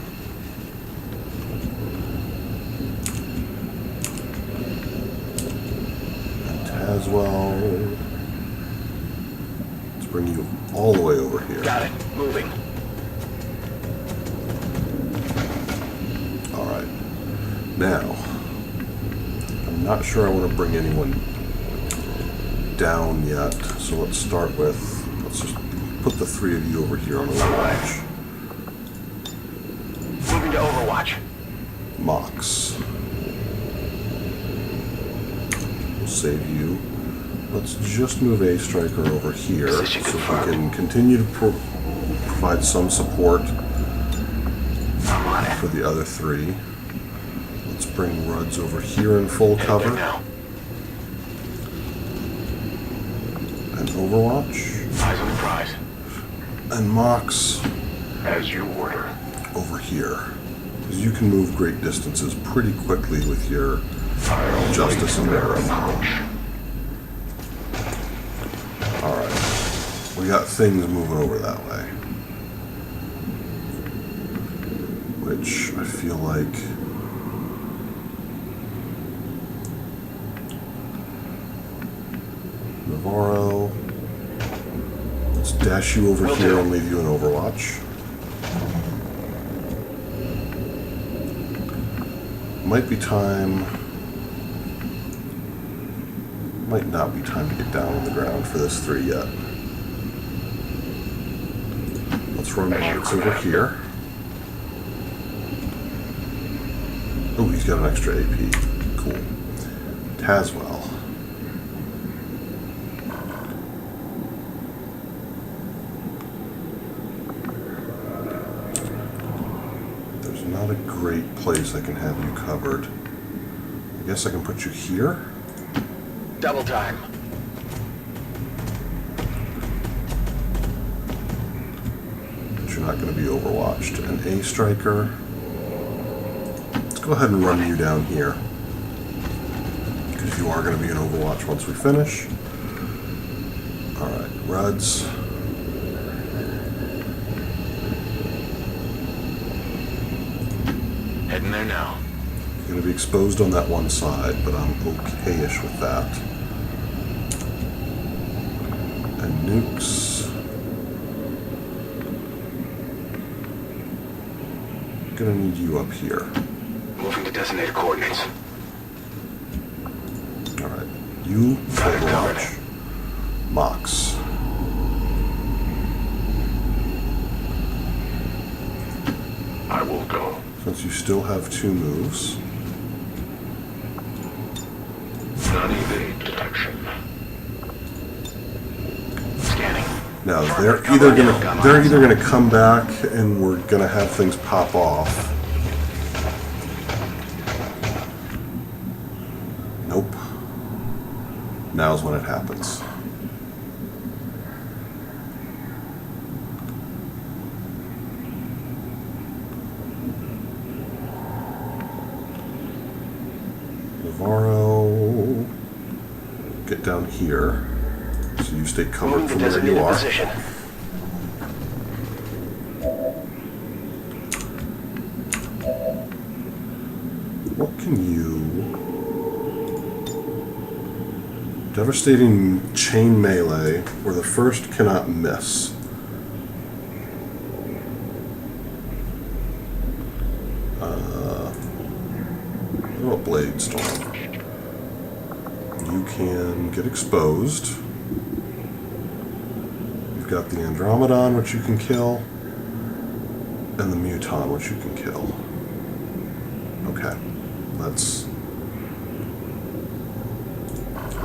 And Tazwell. Let's bring you all the way over here. Got it. Moving. Alright. Now, I'm not sure I want to bring anyone down yet, so let's start with, let's just put the three of you over here on Overwatch. Moving to Overwatch. Mox. We'll save you. Let's just move A Striker over here so we can continue to provide some support for the other three. Let's bring Ruds over here in full cover. And Overwatch. Eyes on the prize. And Mox. As you order. Over here. Because you can move great distances pretty quickly with your Justice and Arrow. Alright. We got things moving over that way. Which I feel like Navarro. Let's dash you over here and leave you in Overwatch. Might be time. Might not be time to get down on the ground for this three yet. Let's run Mox over here. Oh, he's got an extra AP. Cool. Tazwell. There's not a great place I can have you covered. I guess I can put you here. Double time. But you're not going to be overwatched. An A Striker. Let's go ahead and run you down here. Because you are going to be in Overwatch once we finish. Alright, Ruds. Heading there now. You're going to be exposed on that one side, but I'm okay-ish with that. And nukes. Gonna need you up here. Moving to designated coordinates. Alright. You, Overwatch. Mox. I will go. Since you still have 2 moves. Non-evade detection. Scanning. Now they're either gonna come back and we're gonna have things pop off. Nope. Now's when it happens. Navarro, get down here. So you stay covered from where you are. Position. What can you... Devastating chain melee, where the first cannot miss. What about Blade Storm? You can get exposed. You've got the Andromedon, which you can kill. And the muton, which you can kill. Okay. Let's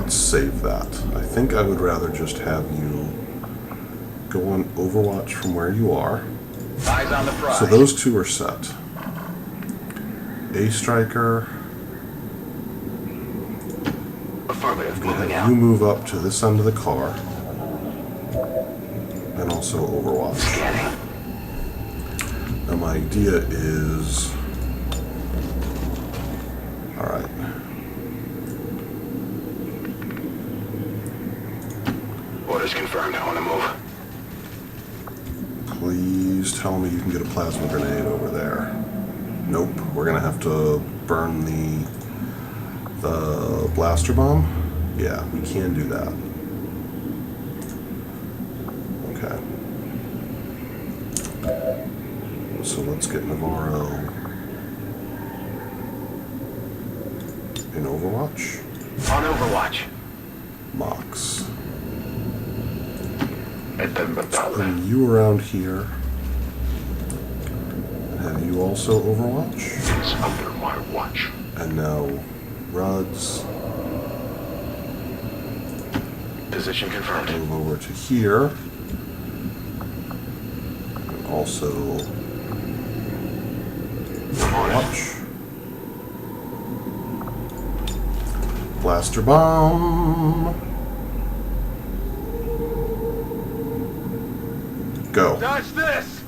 save that. I think I would rather just have you go on Overwatch from where you are. Eyes on the prize. So those two are set. A striker. Affirmative. Moving out. You move up to this end of the car. And also Overwatch. Scanning. Now my idea is... Alright. Orders confirmed. I want to move. Please tell me you can get a plasma grenade over there. Nope. We're gonna have to burn the blaster bomb. Yeah, we can do that. Okay. So let's get Navarro in Overwatch. On Overwatch. Mox. Bring you around here. Have you also Overwatch? It's under my watch. And now Ruds. Position confirmed. Move over to here. And also Overwatch. Blaster bomb. Go. Dodge this!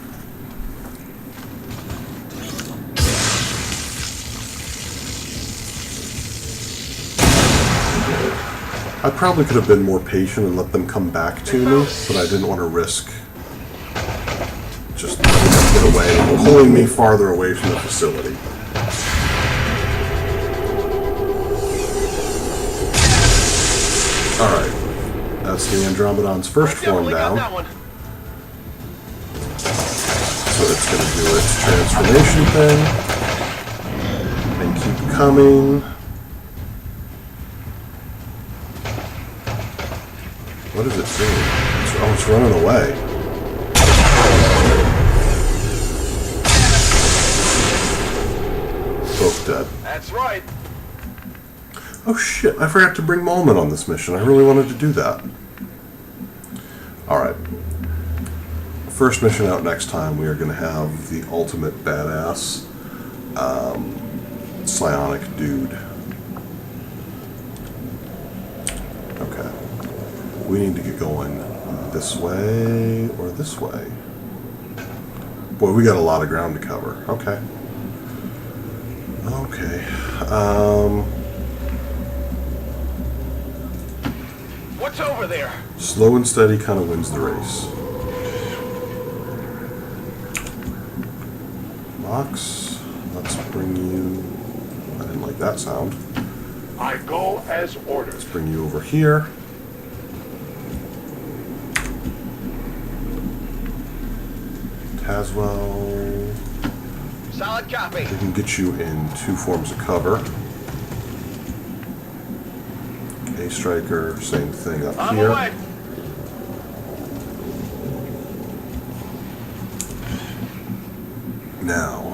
I probably could have been more patient and let them come back to me, but I didn't want to risk just letting them get away and pulling me farther away from the facility. Alright. That's the Andromedon's first form down. So it's going to do its transformation thing. And keep coming. What is it doing? It's running away. Both dead. That's right. Oh shit, I forgot to bring Molman on this mission. I really wanted to do that. Alright. First mission out next time, we are going to have the ultimate badass psionic dude. Okay. We need to get going this way or this way. Boy, we got a lot of ground to cover. Okay. Okay. What's over there? Slow and steady kind of wins the race. Mox, let's bring you... I didn't like that sound. I go as ordered. Let's bring you over here. Taswell. Solid copy. We can get you in two forms of cover. A striker, same thing up On here. the way. Now,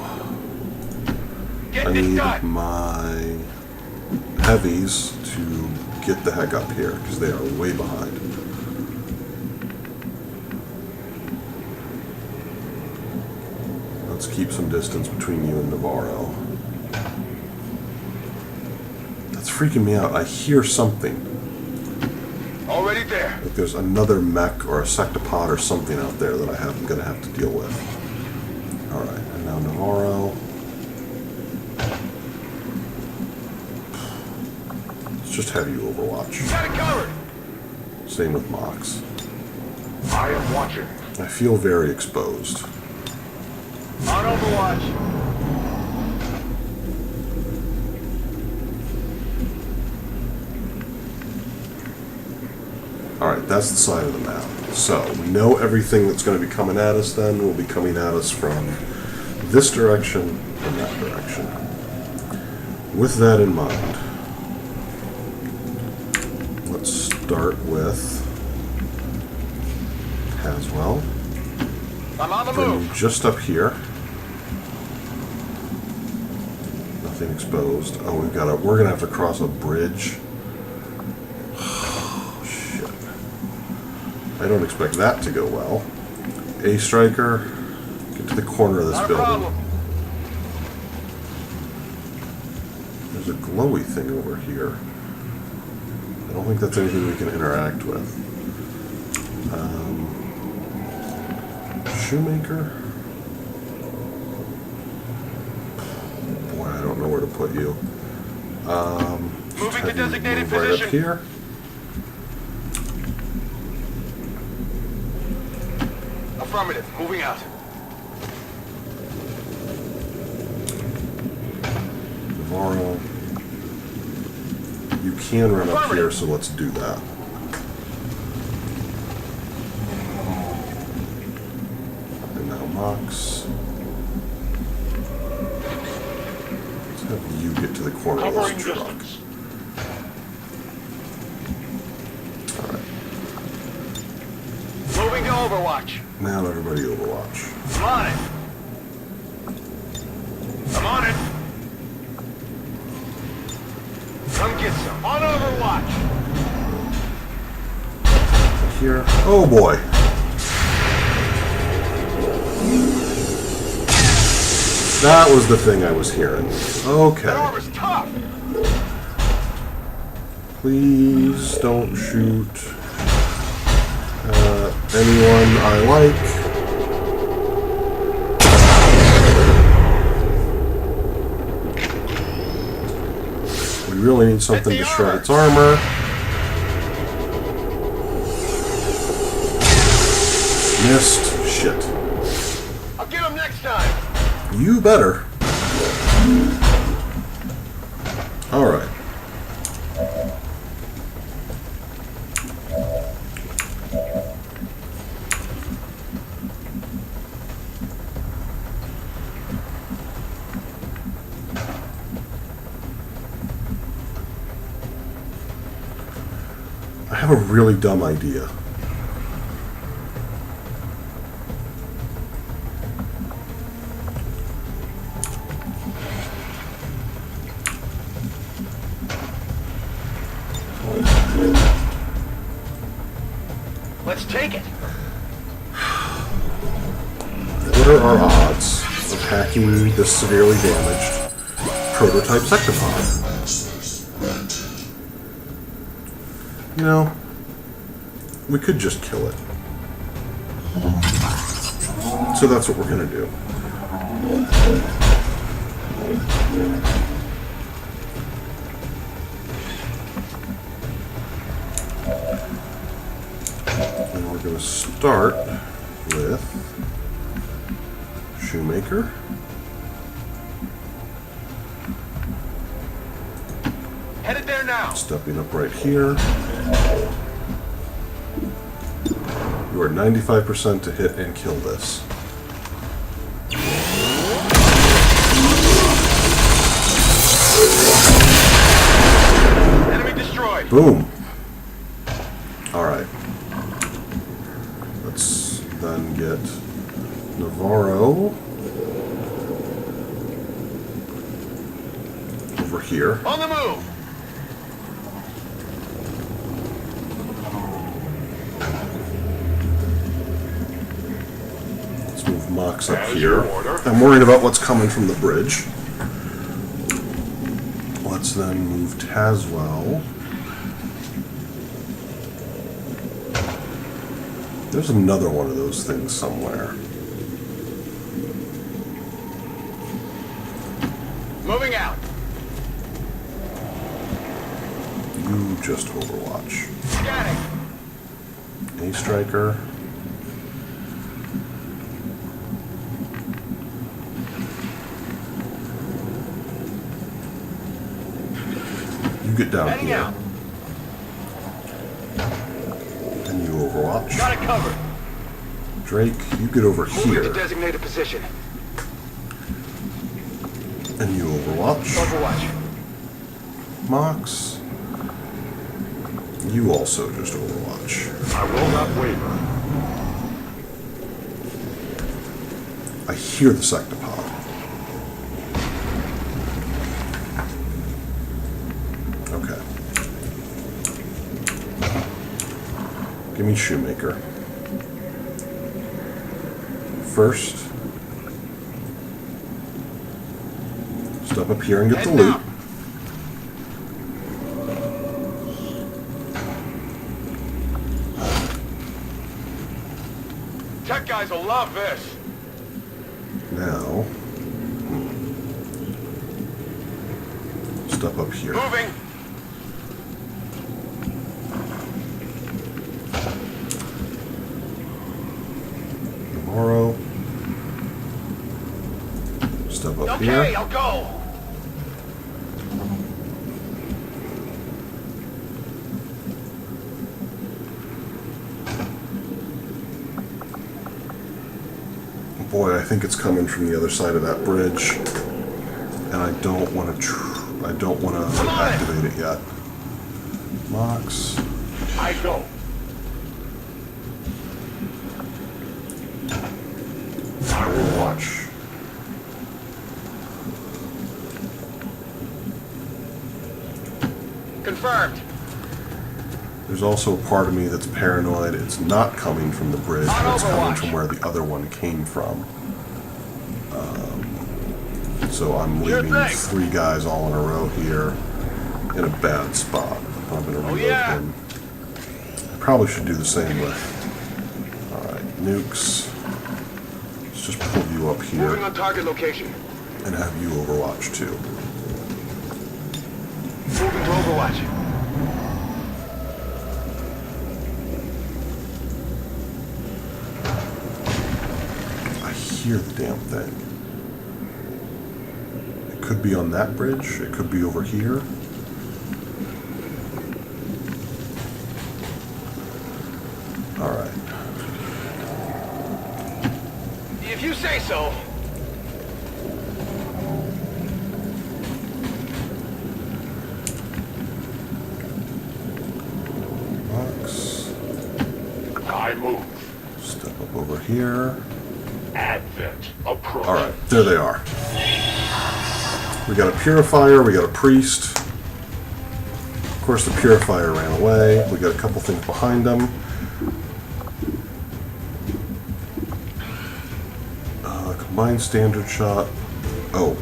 Get I this need done. my heavies to get the heck up here because they are way behind. Let's keep some distance between you and Navarro. That's freaking me out. I hear something. Already there. Like there's another mech or a sectopod or something out there that I'm going to have to deal with. Alright, and now Navarro. Let's just have you Overwatch. Got it covered. Same with Mox. I am watching. I feel very exposed. On Overwatch. Alright, that's the side of the map. So, we know everything that's going to be coming at us then will be coming at us from this direction and that direction. With that in mind, let's start with Haswell. I'm on the Bring move. you just up here. Nothing exposed. Oh, we're gonna have to cross a bridge. Oh, shit. I don't expect that to go well. A striker, get to the corner of this building. There's a glowy thing over here. I don't think that's anything we can interact with. Shoemaker? Boy, I don't know where to put you. Moving to designated right position. up here. Affirmative. Moving out. Navarro. You can run up here, so let's do that. And now Mox. Let's have you get to the corner of this truck. Alright. Moving to Overwatch. Now everybody Overwatch. I'm on it. I'm on it. Come get some. On Overwatch. Here. Oh boy. That was the thing I was hearing. Okay. That armor's tough. Please don't shoot anyone I like. We really need something to shred its armor. Missed. Shit. I'll get him next time. You better. Alright. I have a really dumb idea. Let's take it. What are our odds of hacking this severely damaged prototype Xcomsmas? You know, we could just kill it. So that's what we're gonna do. And we're gonna start with Shoemaker. Headed there now. Stepping up right here. You are 95% to hit and kill this. Enemy destroyed. Boom. Alright. Let's then get Navarro over here. On the move. Let's move Mox up here. I'm worried about what's coming from the bridge. Let's then move Tazwell. There's another one of those things somewhere. Moving out. You just Overwatch. Scanning. A striker. You get down Heading here. out. And you Overwatch. Got it covered. Drake, you get over Moving to here. designated position. And you Overwatch. Overwatch. Mox. You also just Overwatch. I will not waver. I hear the Sectopod. me Shoemaker. First, step up here and get the loot. Tech guys will love this. Now, step up here. Moving. Tomorrow, step up here. Okay, I'll go. Boy, I think it's coming from the other side of that bridge, and I don't want to. I don't want to activate it yet. Mox. I go. I will watch. Confirmed. There's also a part of me that's paranoid it's not coming from the bridge, but it's coming from where the other one came from. So I'm leaving 3 guys all in a row here in a bad spot. I'm going to reload him. I probably should do the same with... Alright, nukes. Let's just pull you up here. Moving on target location. And have you overwatch too. Moving to overwatch. I hear the damn thing. It could be on that bridge. It could be over here. Alright. If you say so. Box. I move. Step up over here. Advent approach. Alright, there they are. We got a purifier, we got a priest. Of course the purifier ran away. We got a couple things behind them. Combined standard shot. Oh,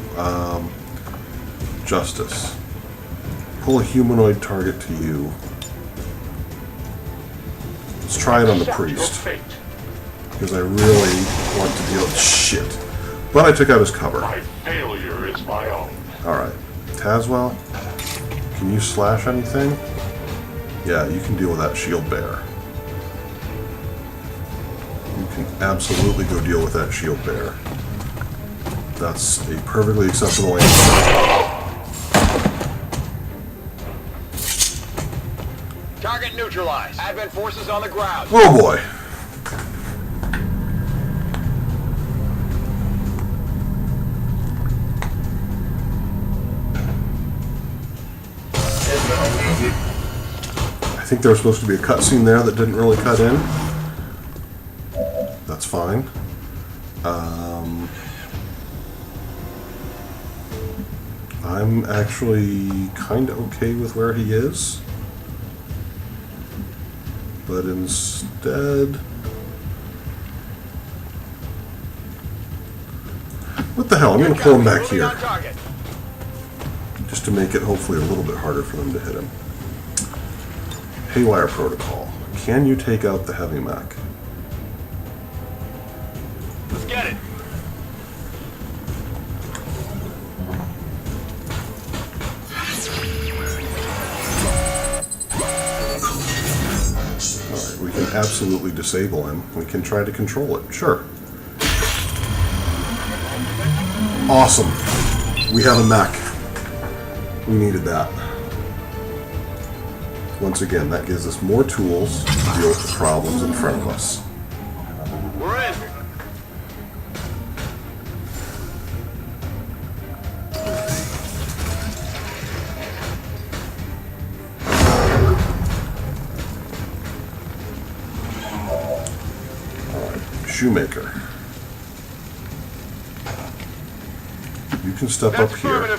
Justice. Pull a humanoid target to you. Let's try it on the priest. Because I really want to deal with shit. But I took out his cover. My failure is my own. Alright. Tazwell, can you slash anything? Yeah, you can deal with that shield bear. You can absolutely go deal with that shield bear. That's a perfectly acceptable answer. Target neutralized. Advent forces on the ground. Oh boy. I think there was supposed to be a cutscene there that didn't really cut in. That's fine. I'm actually kind of okay with where he is. But instead... What the hell? I'm going to pull him back here. Just to make it hopefully a little bit harder for them to hit him. Haywire Protocol. Can you take out the heavy mech? Let's get it. Alright, we can absolutely disable him. We can try to control it. Sure. Awesome. We have a mech. We needed that. Once again, that gives us more tools to deal with the problems in front of us. We're in. Alright, Shoemaker. You can step up here.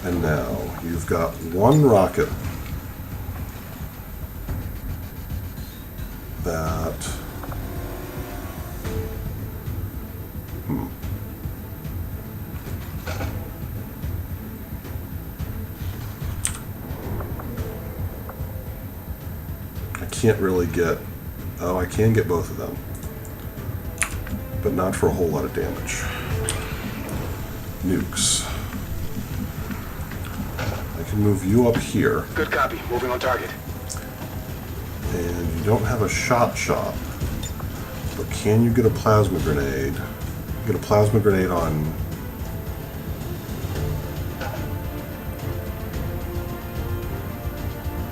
And now, you've got one rocket can't really get... Oh, I can get both of them. But not for a whole lot of damage. Nukes. I can move you up here. Good copy. Moving on target. And you don't have a shot. But can you get a plasma grenade? Get a plasma grenade on...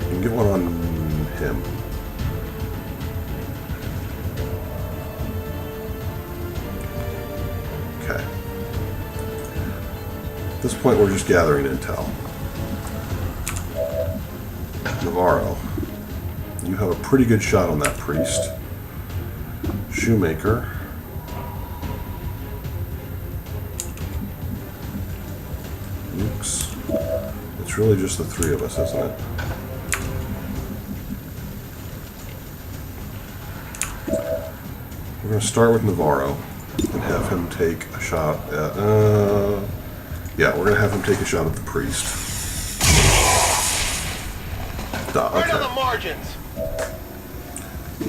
You can get one on him. Okay. At this point, we're just gathering intel. Navarro, you have a pretty good shot on that priest. Shoemaker. Nukes. It's really just the three of us, isn't it? We're going to start with Navarro and have him take a shot at... yeah, we're going to have him take a shot at the priest. Right on the margins.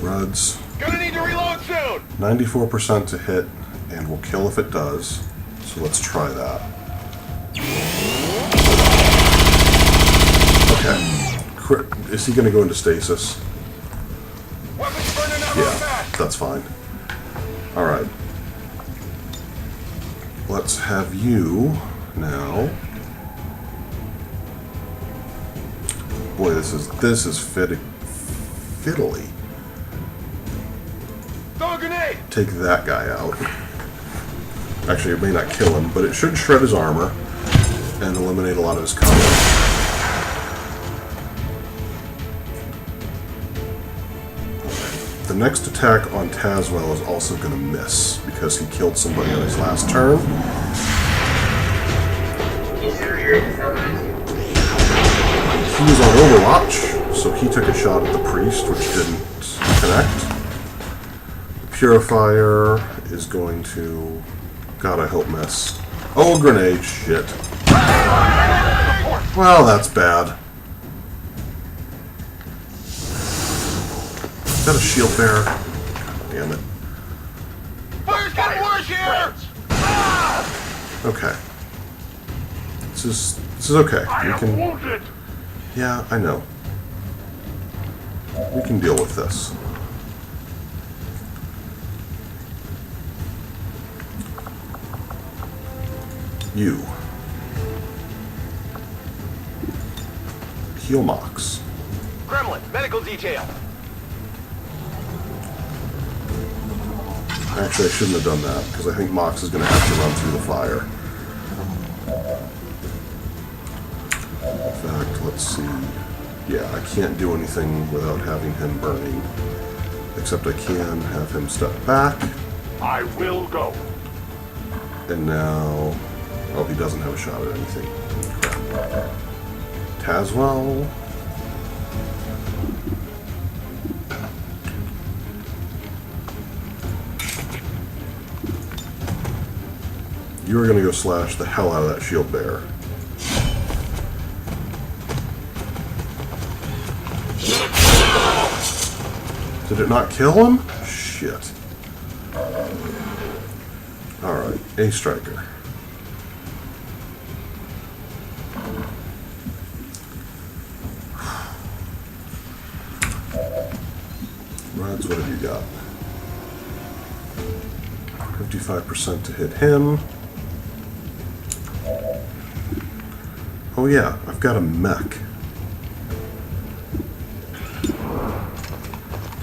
Ruds. Gonna need to reload soon. 94% to hit, and we'll kill if it does. So let's try that. Okay. Is he going to go into stasis? Yeah, that's fine. Alright. Let's have you now. Boy, this is fiddly. Throw a grenade. Take that guy out. Actually, it may not kill him, but it should shred his armor and eliminate a lot of his cover. The next attack on Tazwell is also going to miss because he killed somebody on his last turn. He was on Overwatch, so he took a shot at the priest, which didn't connect. The Purifier is going to... God, I hope miss. Oh, grenade. Shit. Well, that's bad. Is that a shield bearer? God damn it. Fire's getting worse here! Okay. This is okay. We can... Yeah, I know. We can deal with this. You. Heal Mox. Gremlin, medical detail. Actually, I shouldn't have done that, because I think Mox is going to have to run through the fire. In fact, let's see. Yeah, I can't do anything without having him burning. Except I can have him step back. I will go. And now... Oh, he doesn't have a shot at anything. Crap. Tazwell. You are going to go slash the hell out of that shield bearer. Did it not kill him? Shit. Alright, A striker. Rods, what have you got? 55% to hit him. Oh yeah, I've got a mech.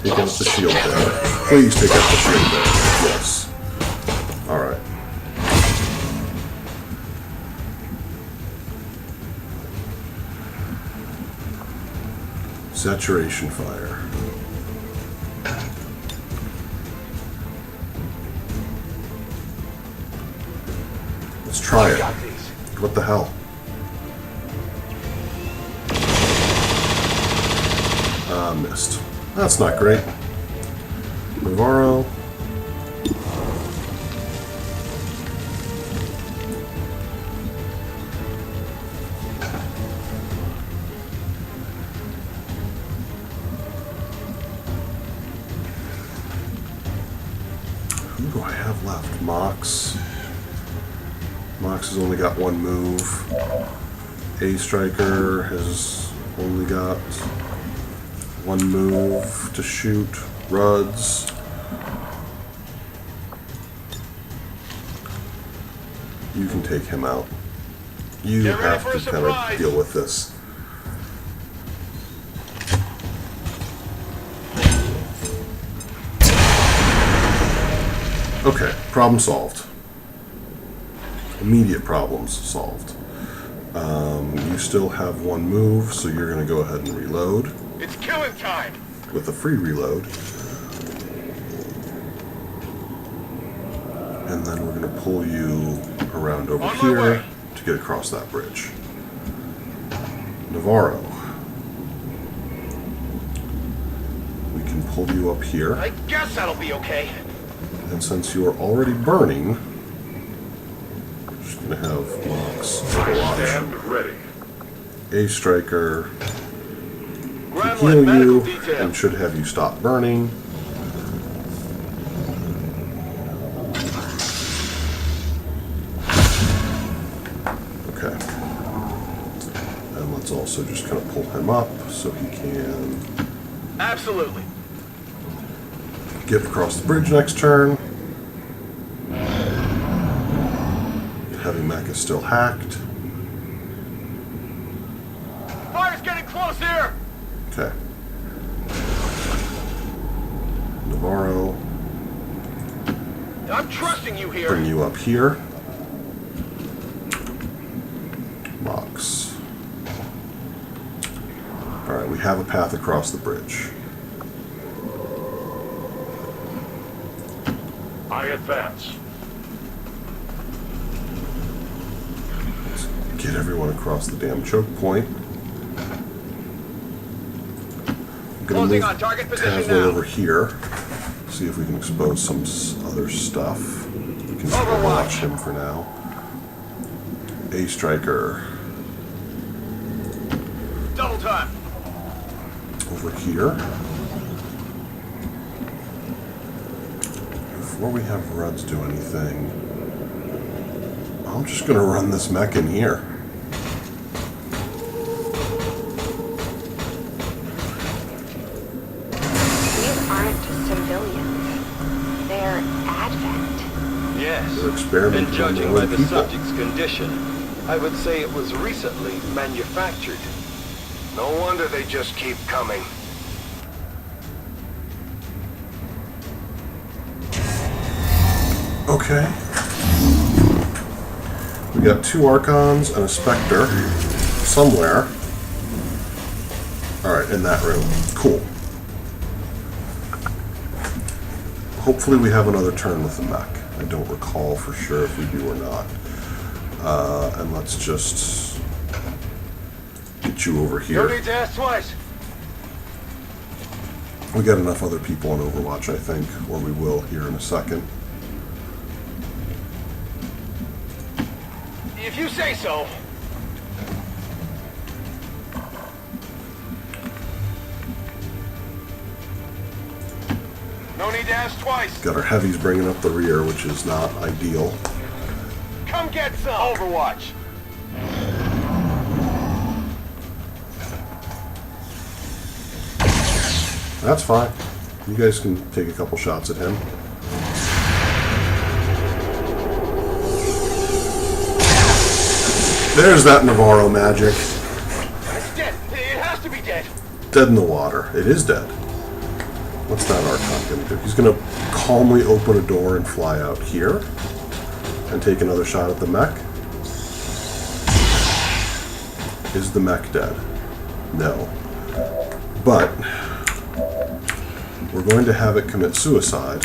Take out the shield bearer. Please take out the shield bearer. Yes. Alright. Saturation fire. Let's try it. What the hell? Missed. That's not great. Navarro. have left? Mox. Mox has only got one move. A Striker has only got one move to shoot. Ruds. You can take him out. You have to kind of deal with this. Okay, problem solved. Immediate problems solved. You still have one move, so you're going to go ahead and reload. It's killing time! With a free reload. And then we're going to pull you around over here to get across that bridge. Navarro. We can pull you up here. I guess that'll be okay. And since you're already burning, we're just going to have Mox Stand ready. A Striker to heal you and should have you stop burning. Okay. And let's also just kind of pull him up so he can Absolutely. get across the bridge next turn. Heavy mech is still hacked. Fire's getting close here! Okay. Navarro. I'm trusting you here. Bring you up here. Mox. Alright, we have a path across the bridge. I advance. Let's get everyone across the damn choke point. I'm gonna Closing move on target position Tazway now. over here. See if we can expose some other stuff. We can watch him for now. A Striker. Double time. Over here. Before we have Ruds do anything, I'm just going to run this mech in here. These aren't civilians. They're Advent. Yes. They're experimenting And judging on by their the own people. subject's condition, I would say it was recently manufactured. No wonder they just keep coming. Okay. We got 2 Archons and a Spectre somewhere. Alright, in that room. Cool. Hopefully we have another turn with the mech. I don't recall for sure if we do or not. And let's just get you over here. Don't need to ask twice. We got enough other people on Overwatch, I think, or we will here in a second. If you say so. No need to ask twice. Got our heavies bringing up the rear, which is not ideal. Come get some. Overwatch. That's fine. You guys can take a couple shots at him. There's that Navarro magic. It's dead. It has to be dead. Dead in the water. It is dead. What's that Archon going to do? He's going to calmly open a door and fly out here and take another shot at the mech. Is the mech dead? No. But we're going to have it commit suicide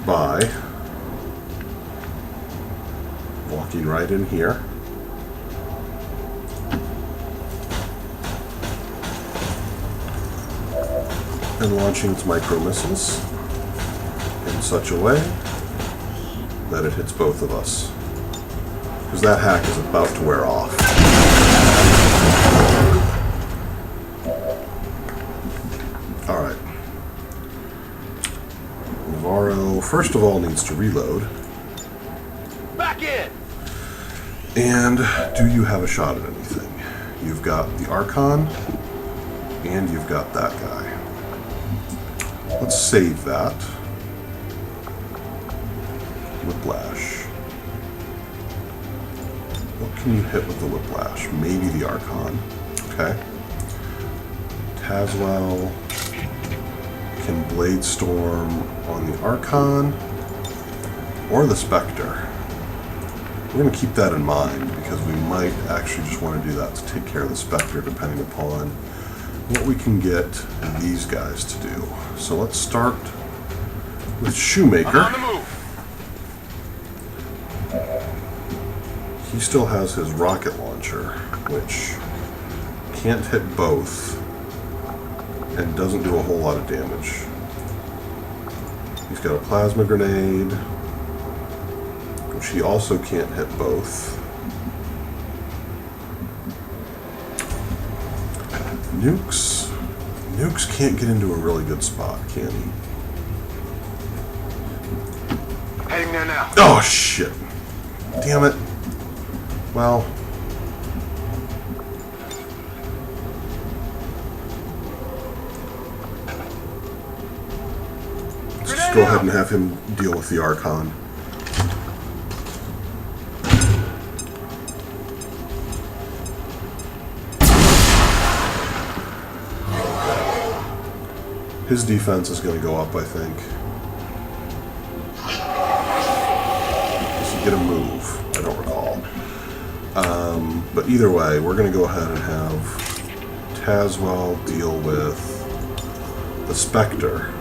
by walking right in here. And launching its micro missiles in such a way that it hits both of us. Because that hack is about to wear off. Alright. Navarro So, first of all, needs to reload. Back in! And do you have a shot at anything? You've got the Archon, and you've got that guy. Let's save that. Whiplash. What can you hit with the Whiplash? Maybe the Archon. Okay. Tazwell can Blade Storm on the Archon or the Spectre. We're going to keep that in mind because we might actually just want to do that to take care of the Spectre depending upon what we can get these guys to do. So let's start with Shoemaker. On the move. He still has his rocket launcher, which can't hit both and doesn't do a whole lot of damage. He's got a plasma grenade, which he also can't hit both. Nukes can't get into a really good spot, can he? Heading there now. Oh shit. Damn it. Well, let's just go ahead and have him deal with the Archon. His defense is going to go up, I think. Does he get a move? I don't recall. But either way, we're going to go ahead and have Tazwell deal with the Spectre.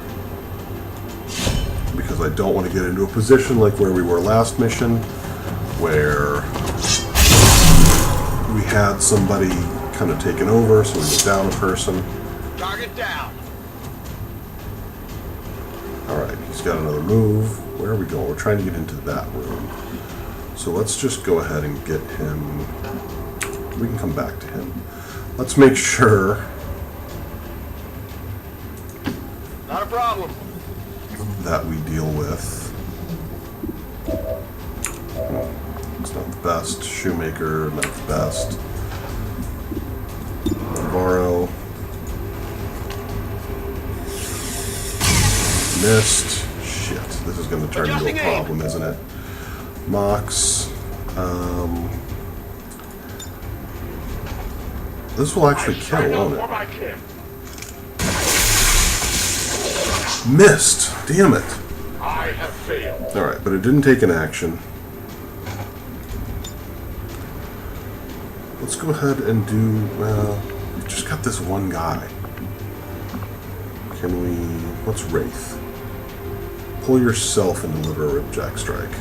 Because I don't want to get into a position like where we were last mission, where we had somebody kind of taken over, so we went down a person. Target down. Alright, he's got another move. Where are we going? We're trying to get into that room. So let's just go ahead and get him. We can come back to him. Let's make sure. Not a problem. That we deal with. It's not the best. Shoemaker, not the best. Navarro. Missed. Shit. This is going to turn into a problem, isn't it? Mox. This will actually kill, won't it? Missed! Damn it! I have failed. Alright, but it didn't take an action. Let's go ahead and do, well, we've just got this one guy. Can we, what's Wraith? Pull yourself and deliver a Ripjack Strike.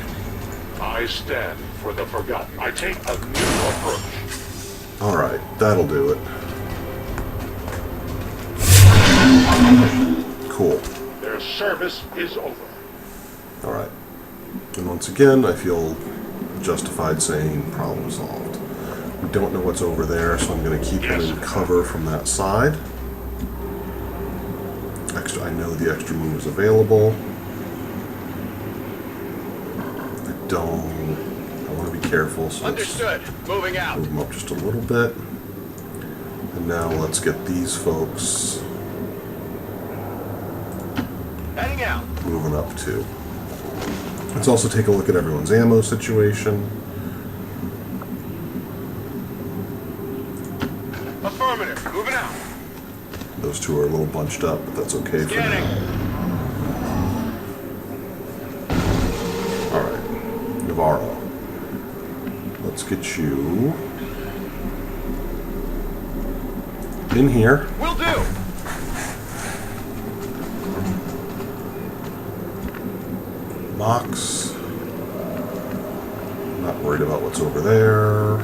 I stand for the forgotten. I take a new approach. Alright, that'll do it. Cool. Their service is over. Alright. And once again, I feel justified saying problem solved. We don't know what's over there, so I'm going to keep him in cover from that side. I know the extra move is available. I want to be careful, so understood. Moving out. Move them up just a little bit. And now let's get these folks heading out. Moving up too. Let's also take a look at everyone's ammo situation. Affirmative. Moving out. Those two are a little bunched up, but that's okay for now. Navarro. Let's get you in here. Will do. Mox. Not worried about what's over there.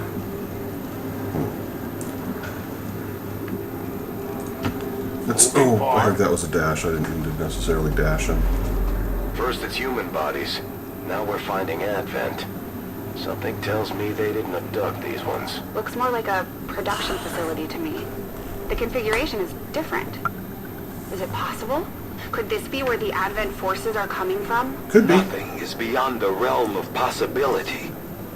That's, oh, I heard that was a dash. I didn't mean to necessarily dash him. First it's human bodies. Now we're finding Advent. Something tells me they didn't abduct these ones. Looks more like a production facility to me. The configuration is different. Is it possible? Could this be where the Advent forces are coming from? Could be. Nothing is beyond the realm of possibility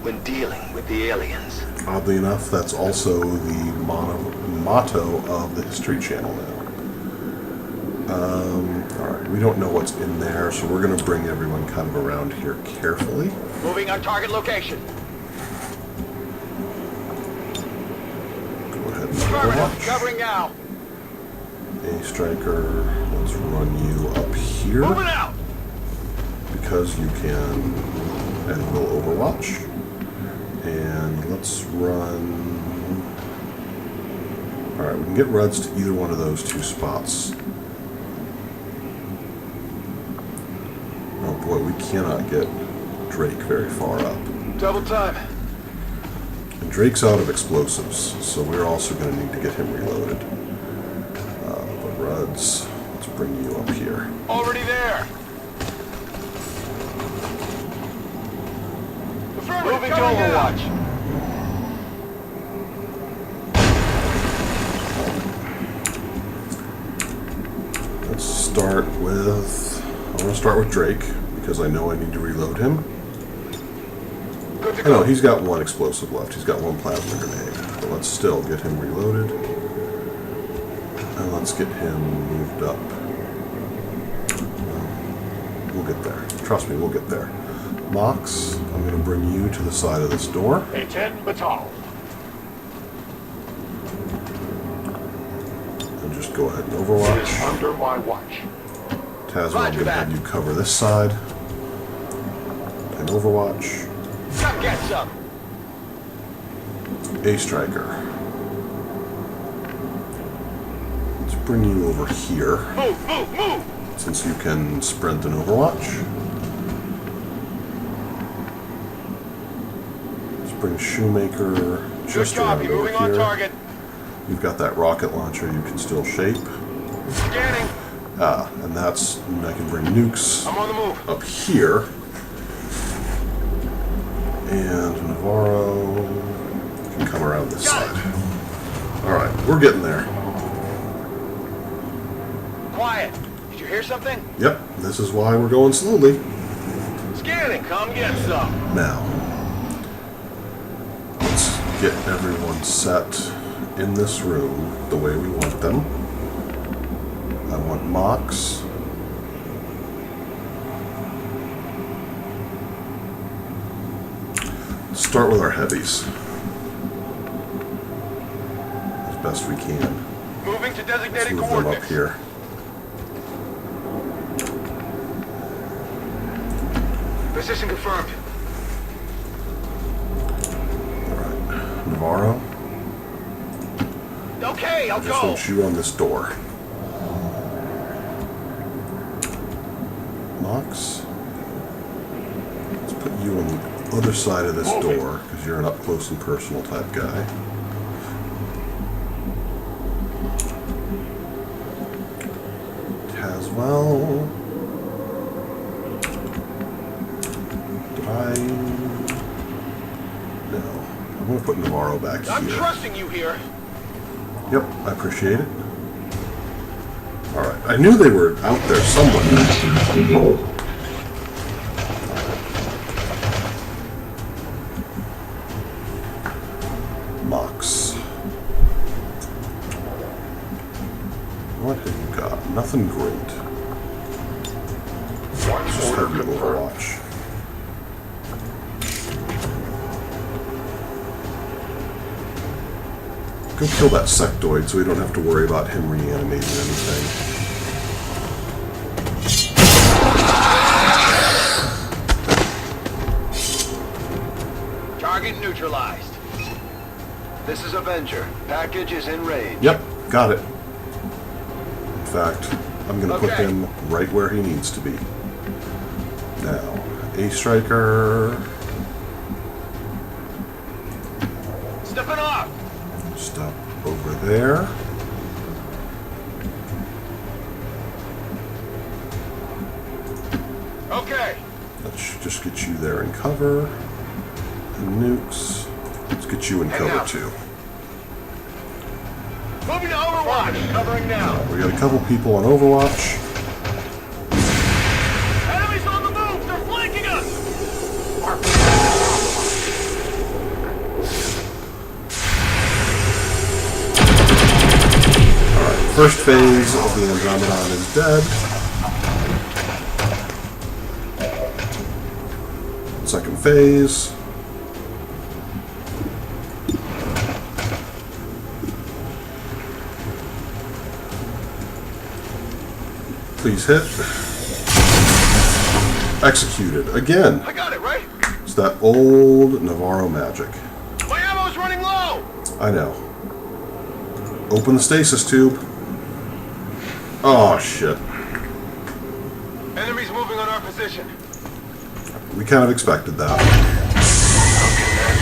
when dealing with the aliens. Oddly enough, that's also the motto of the History Channel now. Alright, we don't know what's in there, so we're going to bring everyone kind of around here carefully. Moving on target location. Go ahead and overwatch. Covering now. A striker, let's run you up here. Moving out. Because you can, and we'll overwatch. And let's run... Alright, we can get Ruds to either one of those two spots. Oh boy, we cannot get Drake very far up. Double time. And Drake's out of explosives, so we're also going to need to get him reloaded. But Ruds, let's bring you up here. Already there. Moving to Overwatch. Let's start with... I want to start with Drake, because I know I need to reload him. Good to Oh, no, go. he's got one explosive left. He's got one plasma grenade. But let's still get him reloaded. And let's get him moved up. We'll get there. Trust me, we'll get there. Mox, I'm going to bring you to the side of this door. A-10 Batal. And just go ahead and overwatch. Under my watch. Tazma, I'm going to have you cover this side. And overwatch. Come get some. A striker. Let's bring you over here. Move, move, move. Since you can sprint and overwatch. Let's bring Shoemaker Good just around copy. over Moving on here. target. You've got that rocket launcher you can still shape. Scanning. And that's, I can bring nukes I'm on the move. up here. And Navarro can come around this side. Alright, we're getting there. Quiet. Did you hear something? Yep, this is why we're going slowly. Scanning. Come get some. Now, let's get everyone set in this room the way we want them. I want Mox. Start with our heavies. As best we can. Moving to Let's designated move them up coordinates. here. Position confirmed. Alright. Navarro, Okay, I'll I just go. want you on this door. Mox, let's put you on the other side of this door, because you're an up close and personal type guy. Tazwell. Did I? No. I'm going to put Navarro back I'm here. trusting you here. Yep, I appreciate it. Alright, I knew they were out there somewhere. Mox. What have you got? Nothing great. Let's just have you overwatch. Go kill that sectoid so we don't have to worry about him reanimating anything. Target neutralized. This is Avenger. Package is in range. Yep, got it. In fact, I'm going to put Okay. him right where he needs to be. Now, A striker. Stepping off. Stop over there. Okay. Let's just get you there in cover. And nukes. Let's get you in Head cover out. too. Moving to Overwatch. Covering now. We got a couple people on Overwatch. First phase of the Andromedon is dead. Second phase. Please hit. Executed. Again. I got it, right? It's that old Navarro magic. My ammo's running low! I know. Open the stasis tube. Oh, shit. Enemies moving on our position. We kind of expected that. How can that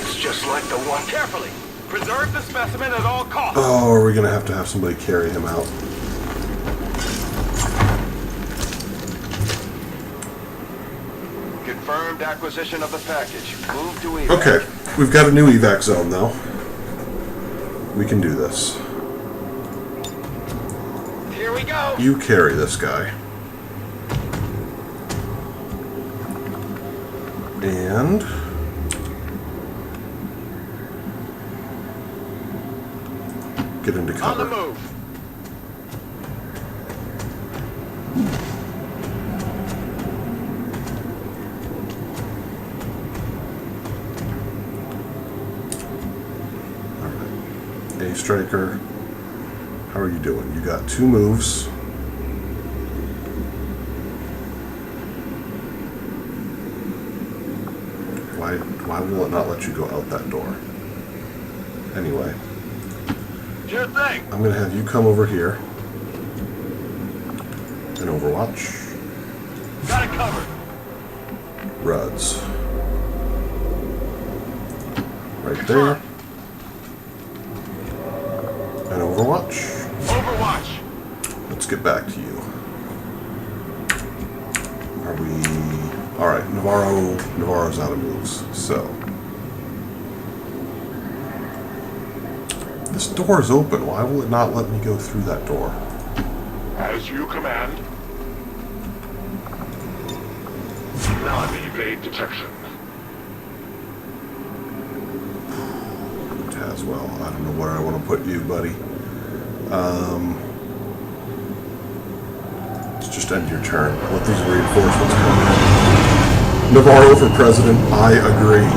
be? It's just like the one. Carefully. Preserve the specimen at all costs. Oh, are we going to have somebody carry him out? Confirmed acquisition of the package. Move to evac. Okay, we've got a new evac zone though. We can do this. Here we go. You carry this guy. And get into cover. On the move. A striker. How are you doing? You got 2 moves. Why will it not let you go out that door? Anyway. Sure thing. I'm gonna have you come over here. And Overwatch. Got it covered. Ruds. Right there. And Overwatch. Overwatch. Let's get back to you. Are we... Alright, Navarro's out of moves, so... This door is open. Why will it not let me go through that door? As you command. Non-evade detection. Taswell, I don't know where I want to put you, buddy. Let's just end your turn. Let these reinforcements come in. Navarro for president, I agree.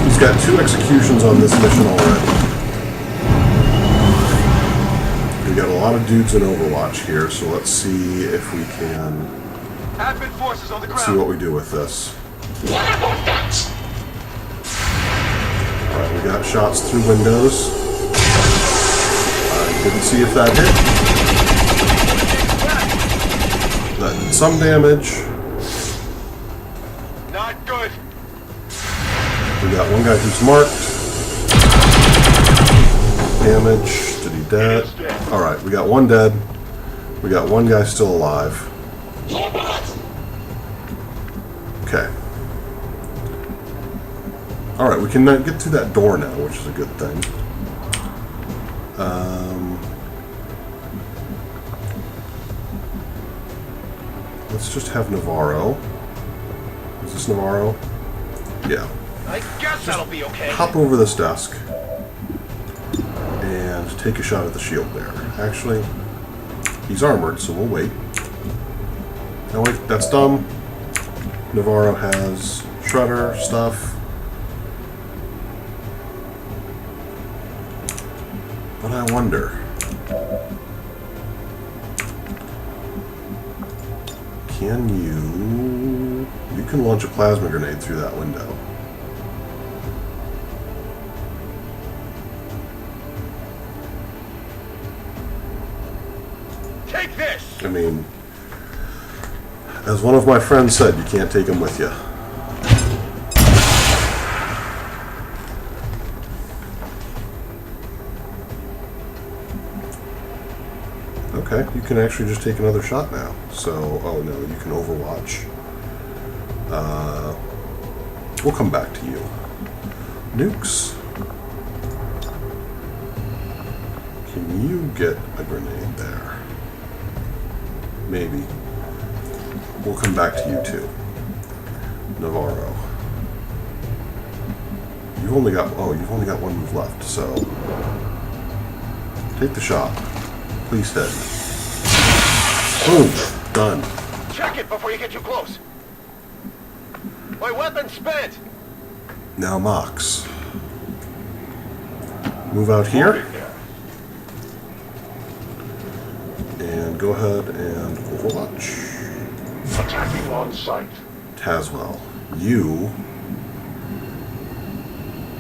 He's got 2 executions on this mission already. We got a lot of dudes in Overwatch here, so let's see if we can... Advent forces on the ground. Let's see what we do with this. Alright, we got shots through windows. I didn't see if that hit. That did some damage. Not good. We got one guy who's marked. Damage. Did he dead? Alright, we got 1 dead. We got 1 guy still alive. Okay. Alright, we can get through that door now, which is a good thing. Let's just have Navarro. Is this Navarro? Yeah. I guess that'll be okay. Hop over this desk and take a shot at the shield bearer. Actually, he's armored, so we'll wait. No, wait, that's dumb. Navarro has shredder stuff. But I wonder. Can you... You can launch a plasma grenade through that window. Take this! I mean, as one of my friends said, you can't take them with you. Okay, you can actually just take another shot now. So, oh no, you can Overwatch. We'll come back to you. Nukes. Can you get a grenade there? Maybe. We'll come back to you too. Navarro. You've only got 1 move left, so Take the shot. Please hit. Boom. Done. Check it before you get too close. My weapon's spent. Now Mox. Move out here. And go ahead and Overwatch. Attacking on sight. Tazwell, you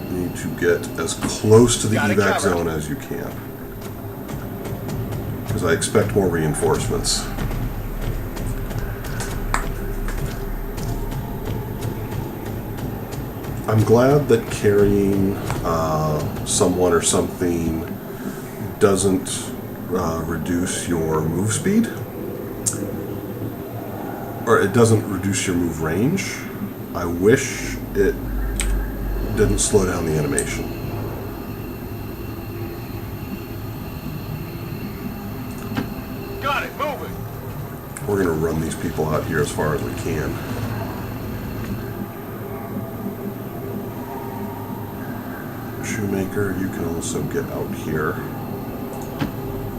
need to get as close to the evac zone as you can. Because I expect more reinforcements. I'm glad that carrying someone or something doesn't reduce your move speed. Or it doesn't reduce your move range. I wish it didn't slow down the animation. Got it, moving. We're gonna run these people out here as far as we can. Shoemaker, you can also get out here.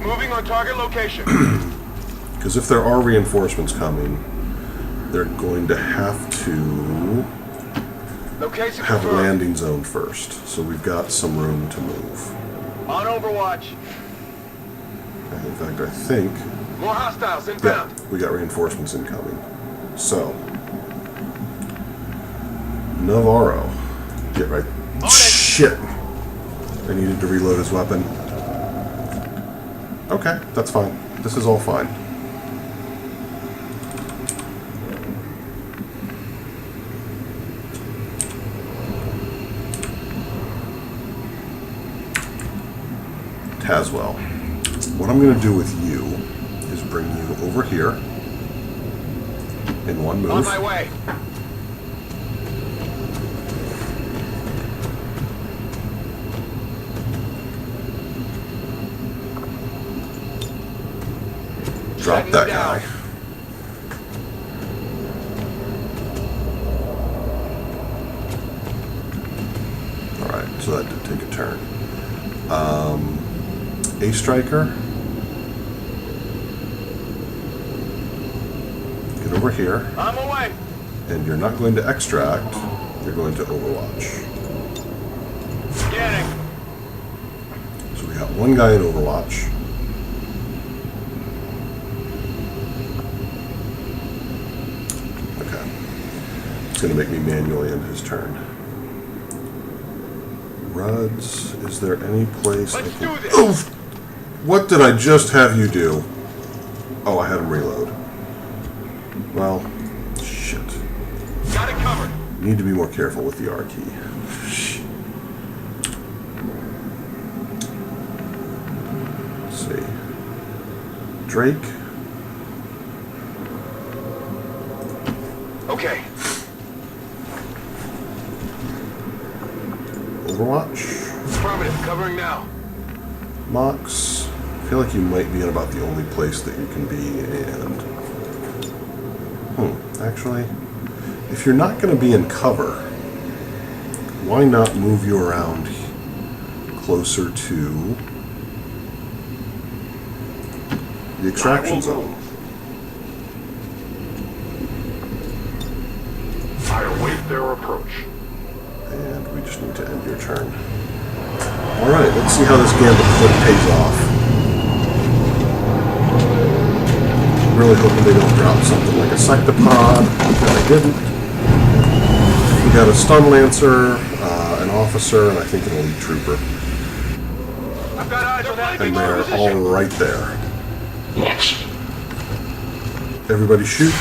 Moving on target location. Because if there are reinforcements coming, they're going to have to Location have a confirmed. landing zone first. So we've got some room to move. On Overwatch. In fact, I think... More hostiles Yeah, inbound. we got reinforcements incoming. So... Navarro. Get right... Shit! I needed to reload his weapon. Okay, that's fine. This is all fine. Tazwell. What I'm going to do with you is bring you over here in one move. On my way. Drop that guy. Alright, so that did take a turn. A striker. Get over here. I'm away. And you're not going to extract, you're going to Overwatch. Getting. So we got one guy in Overwatch. Okay. It's going to make me manually end his turn. Ruds, is there any place Let's I can... do this. Oh! What did I just have you do? Oh, I had him reload. Well, shit. Got it covered. You need to be more careful with the R key. Let's see. Drake. Okay. Overwatch. Affirmative. Covering now. Mox. I feel like you might be in about the only place that you can be, and... Actually, if you're not going to be in cover, why not move you around closer to the extraction zone? I await their approach. And we just need to end your turn. Alright, let's see how this gamble clip pays off. Really hoping they don't drop something like a sectopod, but they didn't. We got a stun lancer, an officer, and I think an elite trooper. I've got eyes on that. And they're all right there. Everybody shoot.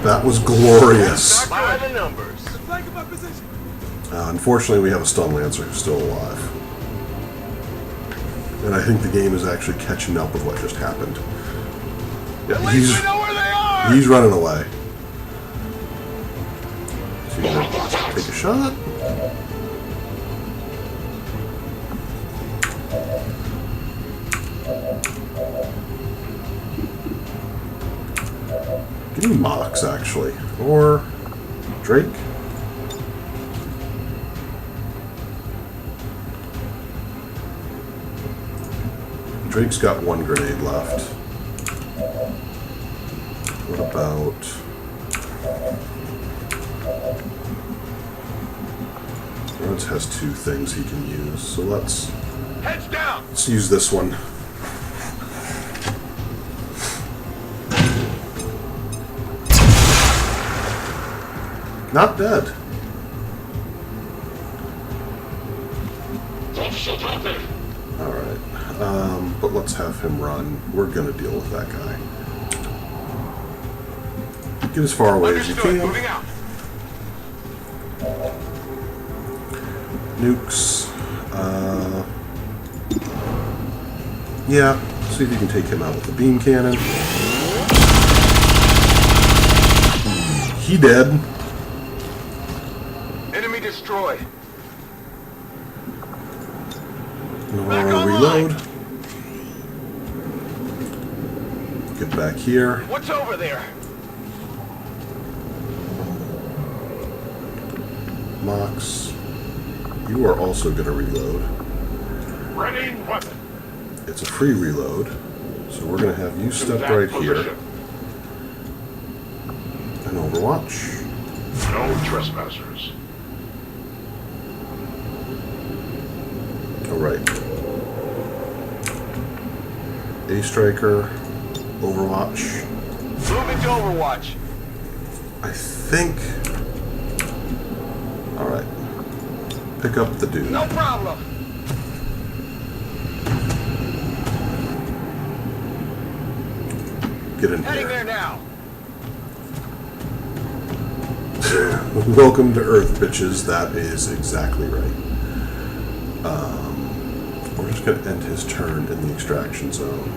That was glorious. By the numbers. Unfortunately, we have a stun lancer who's still alive. And I think the game is actually catching up with what just happened. Yeah, At least we know where they are. he's running away. So you gonna take a shot? Maybe Mox, actually. Or Drake? Drake's got one grenade left. What about... Rhodes has two things he can use, so let's use this one. Not dead. Alright. But let's have him run. We're gonna deal with that guy. Get as far away as you can. Moving out. Nukes. Yeah. See if you can take him out with the beam cannon. He dead. Enemy destroyed. Reload. Get back here. What's over there? Mox, you are also going to reload. Ready weapon. It's a free reload, so we're going to have you step right here. And Overwatch. No trespassers. Alright. A-Striker, Overwatch. Move into Overwatch. I think... Alright. Pick up the dude. No problem. Get in Heading here. there now. Welcome to Earth, bitches. That is exactly right. We're just going to end his turn in the extraction zone.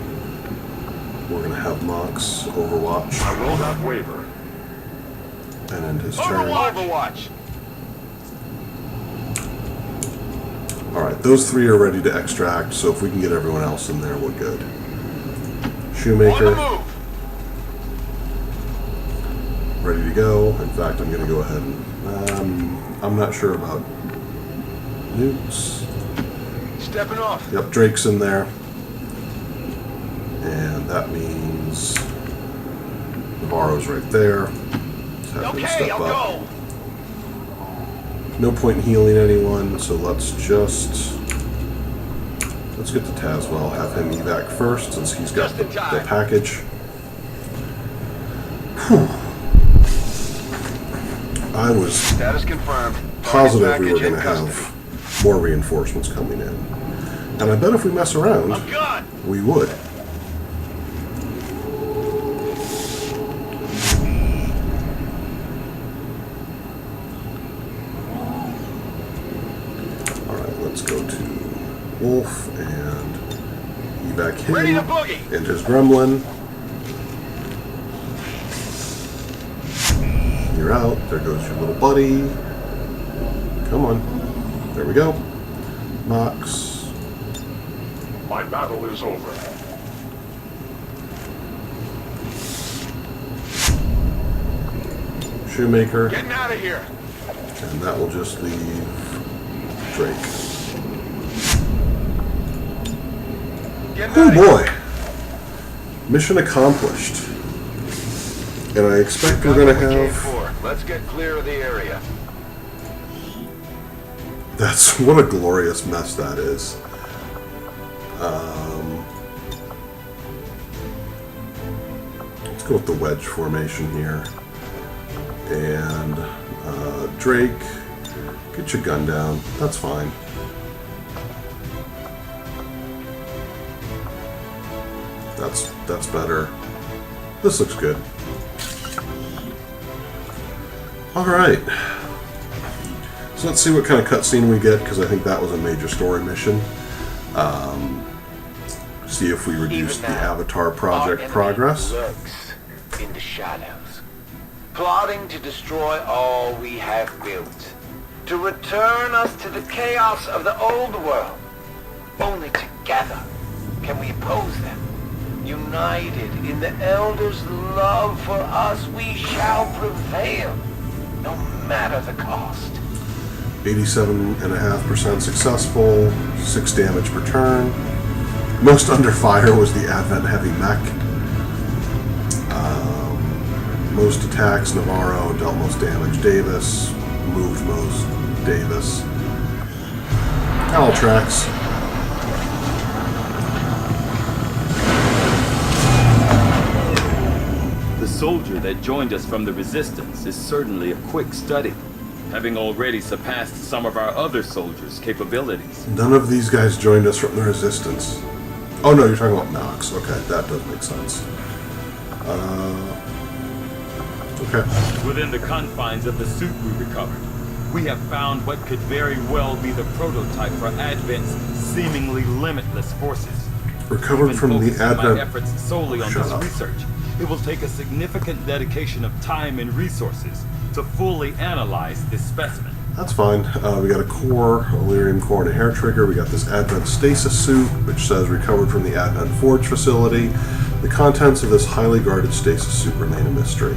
We're going to have Mox Overwatch. I will not waver. And end his turn. Overwatch. Alright, those three are ready to extract, so if we can get everyone else in there, we're good. Shoemaker. Ready to go. In fact, I'm going to go ahead and... I'm not sure about nukes. Stepping off. Yep, Drake's in there. And that means Navarro's right there. Just have him step up. Go. No point in healing anyone, so let's get to Tazwell, have him evac first since he's got the package. Whew. I was Status confirmed. positive we were going to have more reinforcements coming in. And I bet if we mess around, we would. Alright, let's go to Wolf and evac him and his gremlin. You're out. There goes your little buddy. Come on. There we go. Mox. My battle is over. Shoemaker. Getting out of here. And that will just leave Drake. Oh boy. Mission accomplished. And I expect we're going to have... Let's get clear of the area. That's... What a glorious mess that is. Let's go with the wedge formation here. And Drake, get your gun down. That's fine. That's better. This looks good. Alright. So let's see what kind of cutscene we get, because I think that was a major story mission. See if we reduce the Avatar project progress. Lurks in the shadows, plotting to destroy all we have built, to return us to the chaos of the old world. Only together can we oppose them. United in the Elders' love for us, we shall prevail, no matter the cost. 87.5% successful, 6 damage per turn. Most under fire was the Advent Heavy Mech. Most attacks, Navarro. Dealt most damage, Davis. Moved most, Davis. All tracks. The soldier that joined us from the Resistance is certainly a quick study, having already surpassed some of our other soldiers' capabilities. None of these guys joined us from the Resistance. Oh no, you're talking about Nox. Okay, that does make sense. Okay. Within the confines of the suit we recovered, we have found what could very well be the prototype for Advent's seemingly limitless forces. Recovered Even from the focusing Advent... my efforts solely on Shut this up. research, it will take a significant dedication of time and resources to fully analyze this specimen. That's fine. We got a core, Illyrium core, and a hair trigger. We got this Advent stasis suit, which says recovered from the Advent Forge facility. The contents of this highly guarded stasis suit remain a mystery.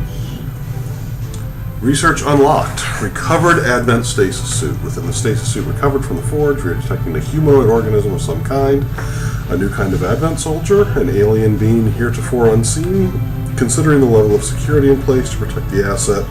Research unlocked. Recovered Advent stasis suit. Within the stasis suit recovered from the Forge, we are detecting a humanoid organism of some kind, a new kind of Advent soldier, an alien being heretofore unseen. Considering the level of security in place to protect the asset,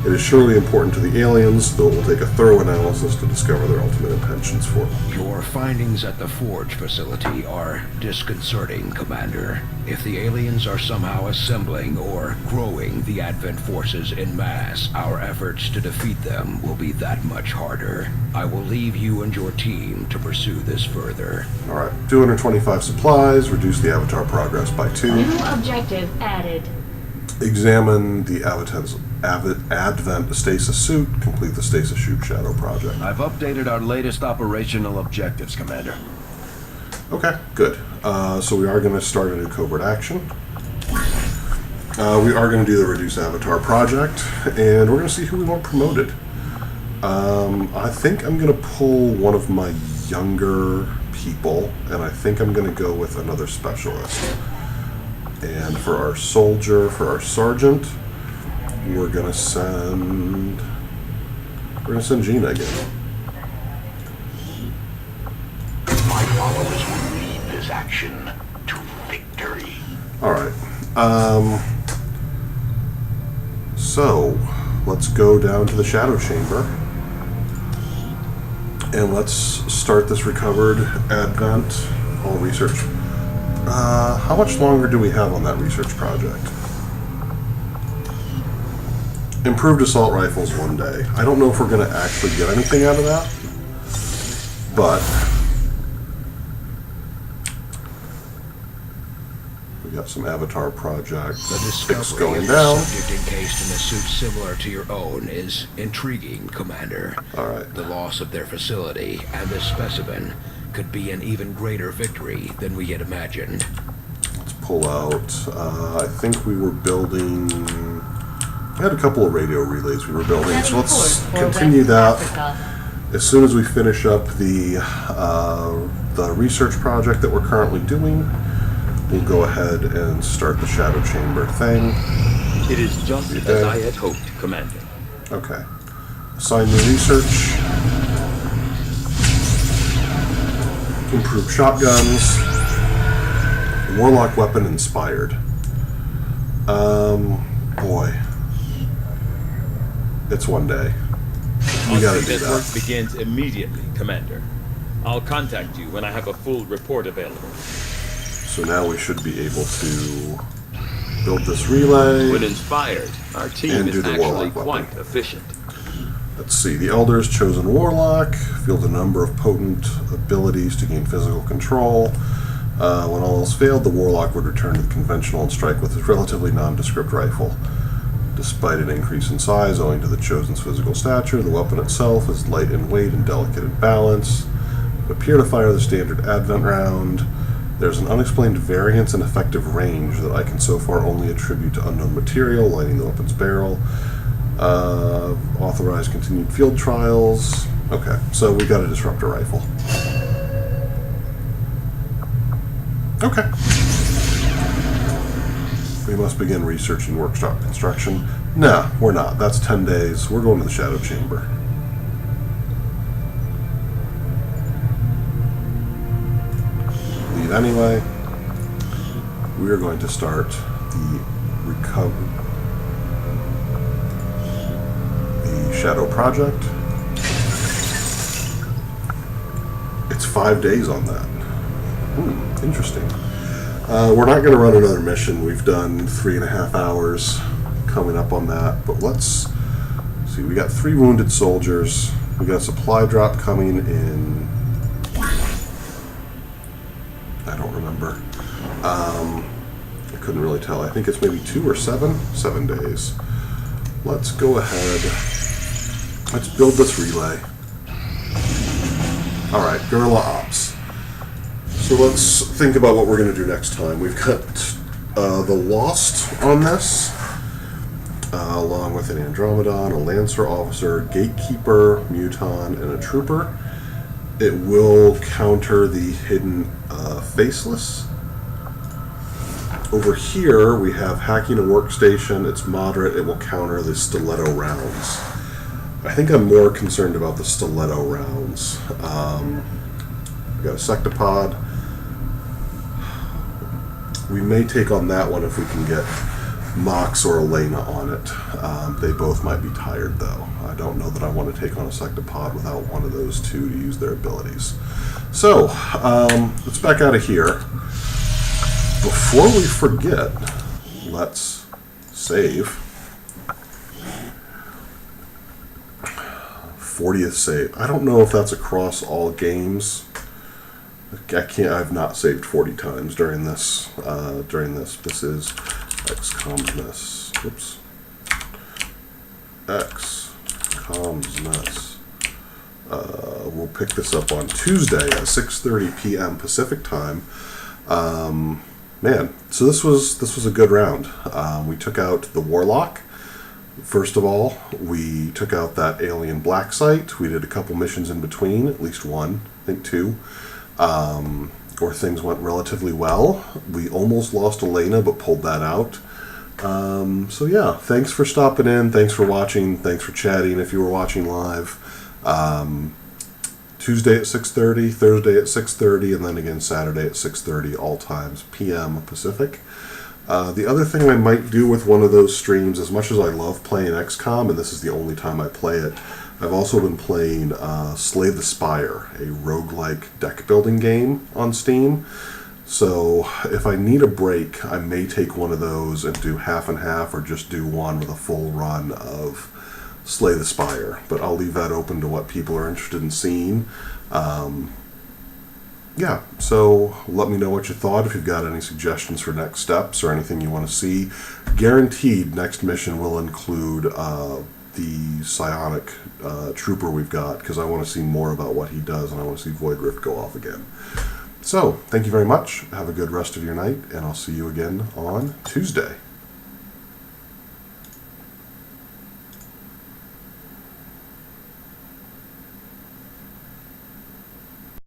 it is surely important to the aliens, though it will take a thorough analysis to discover their ultimate intentions for them. Your findings at the Forge facility are disconcerting, Commander. If the aliens are somehow assembling or growing the Advent forces en masse, our efforts to defeat them will be that much harder. I will leave you and your team to pursue this further. Alright, 225 supplies, reduce the Avatar progress by 2. New objective added. Examine the Advent stasis suit, complete the stasis suit shadow project. I've updated our latest operational objectives, Commander. Okay, good. So we are going to start a new covert action. We are going to do the reduce Avatar project, and we're going to see who we want promoted. I think I'm going to pull one of my younger people, and I think I'm going to go with another specialist. And for our soldier, for our sergeant, we're gonna send Gina again. My followers will lead this action to victory. Alright. So let's go down to the Shadow Chamber. And let's start this recovered Advent. All research. How much longer do we have on that research project? Improved assault rifles 1 day. I don't know if we're going to actually get anything out of that, but we got some Avatar project The discovery going of down. a subject encased in a suit similar to your own is intriguing, Commander. All right. The loss of their facility and this specimen could be an even greater victory than we had imagined. Let's pull out. I think we were building. We had a couple of radio relays we were building, so let's continue that. As soon as we finish up the research project that we're currently doing, we'll go ahead and start the Shadow Chamber thing. It is just as I had hoped, Commander. Okay. Assign new research. Improve shotguns. Warlock weapon inspired. Boy. It's 1 day. We gotta do That that. work begins immediately, Commander. I'll contact you when I have a full report available. So now we should be able to build this relay. When inspired, our team and do is the actually Warlock weapon. quite efficient. Let's see. The Elders chosen Warlock. Field a number of potent abilities to gain physical control. When all else failed, the Warlock would return to the conventional and strike with his relatively nondescript rifle. Despite an increase in size owing to the chosen's physical stature, the weapon itself is light in weight and delicate in balance. It would appear to fire the standard Advent round. There's an unexplained variance in effective range that I can so far only attribute to unknown material lining the weapon's barrel. Authorize continued field trials. Okay, so we got a disruptor rifle. Okay. We must begin researching workshop construction. Nah, we're not. That's 10 days. We're going to the Shadow Chamber. Leave anyway. We are going to start the Shadow Project. It's 5 days on that. Interesting. We're not going to run another mission. We've done 3.5 hours coming up on that. But let's see. We got 3 wounded soldiers. We got a supply drop coming in. I don't remember. I couldn't really tell. I think it's maybe 2 or 7. 7 days. Let's go ahead. Let's build this relay. Alright, Guerrilla Ops. So let's think about what we're going to do next time. We've got the Lost on this, along with an Andromedon, a Lancer Officer, Gatekeeper, Muton, and a Trooper. It will counter the hidden Faceless. Over here we have Hacking a Workstation. It's moderate. It will counter the Stiletto rounds. I think I'm more concerned about the Stiletto rounds. We got a Sectopod. We may take on that one if we can get Mox or Elena on it. They both might be tired, though. I don't know that I want to take on a Sectopod without one of those two to use their abilities. So, let's back out of here. Before we forget, let's save. 40th save. I don't know if that's across all games. I've not saved 40 times during this. This is Xcomsmas. Oops. Xcomsmas. We'll pick this up on Tuesday at 6:30 p.m. Pacific time. Man, so this was a good round. We took out the Warlock. First of all, we took out that alien black site. We did a couple missions in between, at least one, I think 2, where things went relatively well. We almost lost Elena, but pulled that out. So yeah, thanks for stopping in. Thanks for watching. Thanks for chatting if you were watching live. Tuesday at 6:30, Thursday at 6:30, and then again Saturday at 6:30, all times p.m. Pacific. The other thing I might do with one of those streams, as much as I love playing XCOM, and this is the only time I play it, I've also been playing Slay the Spire, a roguelike deck building game on Steam. So if I need a break, I may take one of those and do half and half, or just do one with a full run of Slay the Spire. But I'll leave that open to what people are interested in seeing. Yeah, so let me know what you thought, if you've got any suggestions for next steps or anything you want to see. Guaranteed next mission will include the psionic trooper we've got, because I want to see more about what he does, and I want to see Void Rift go off again. So, thank you very much. Have a good rest of your night, and I'll see you again on Tuesday.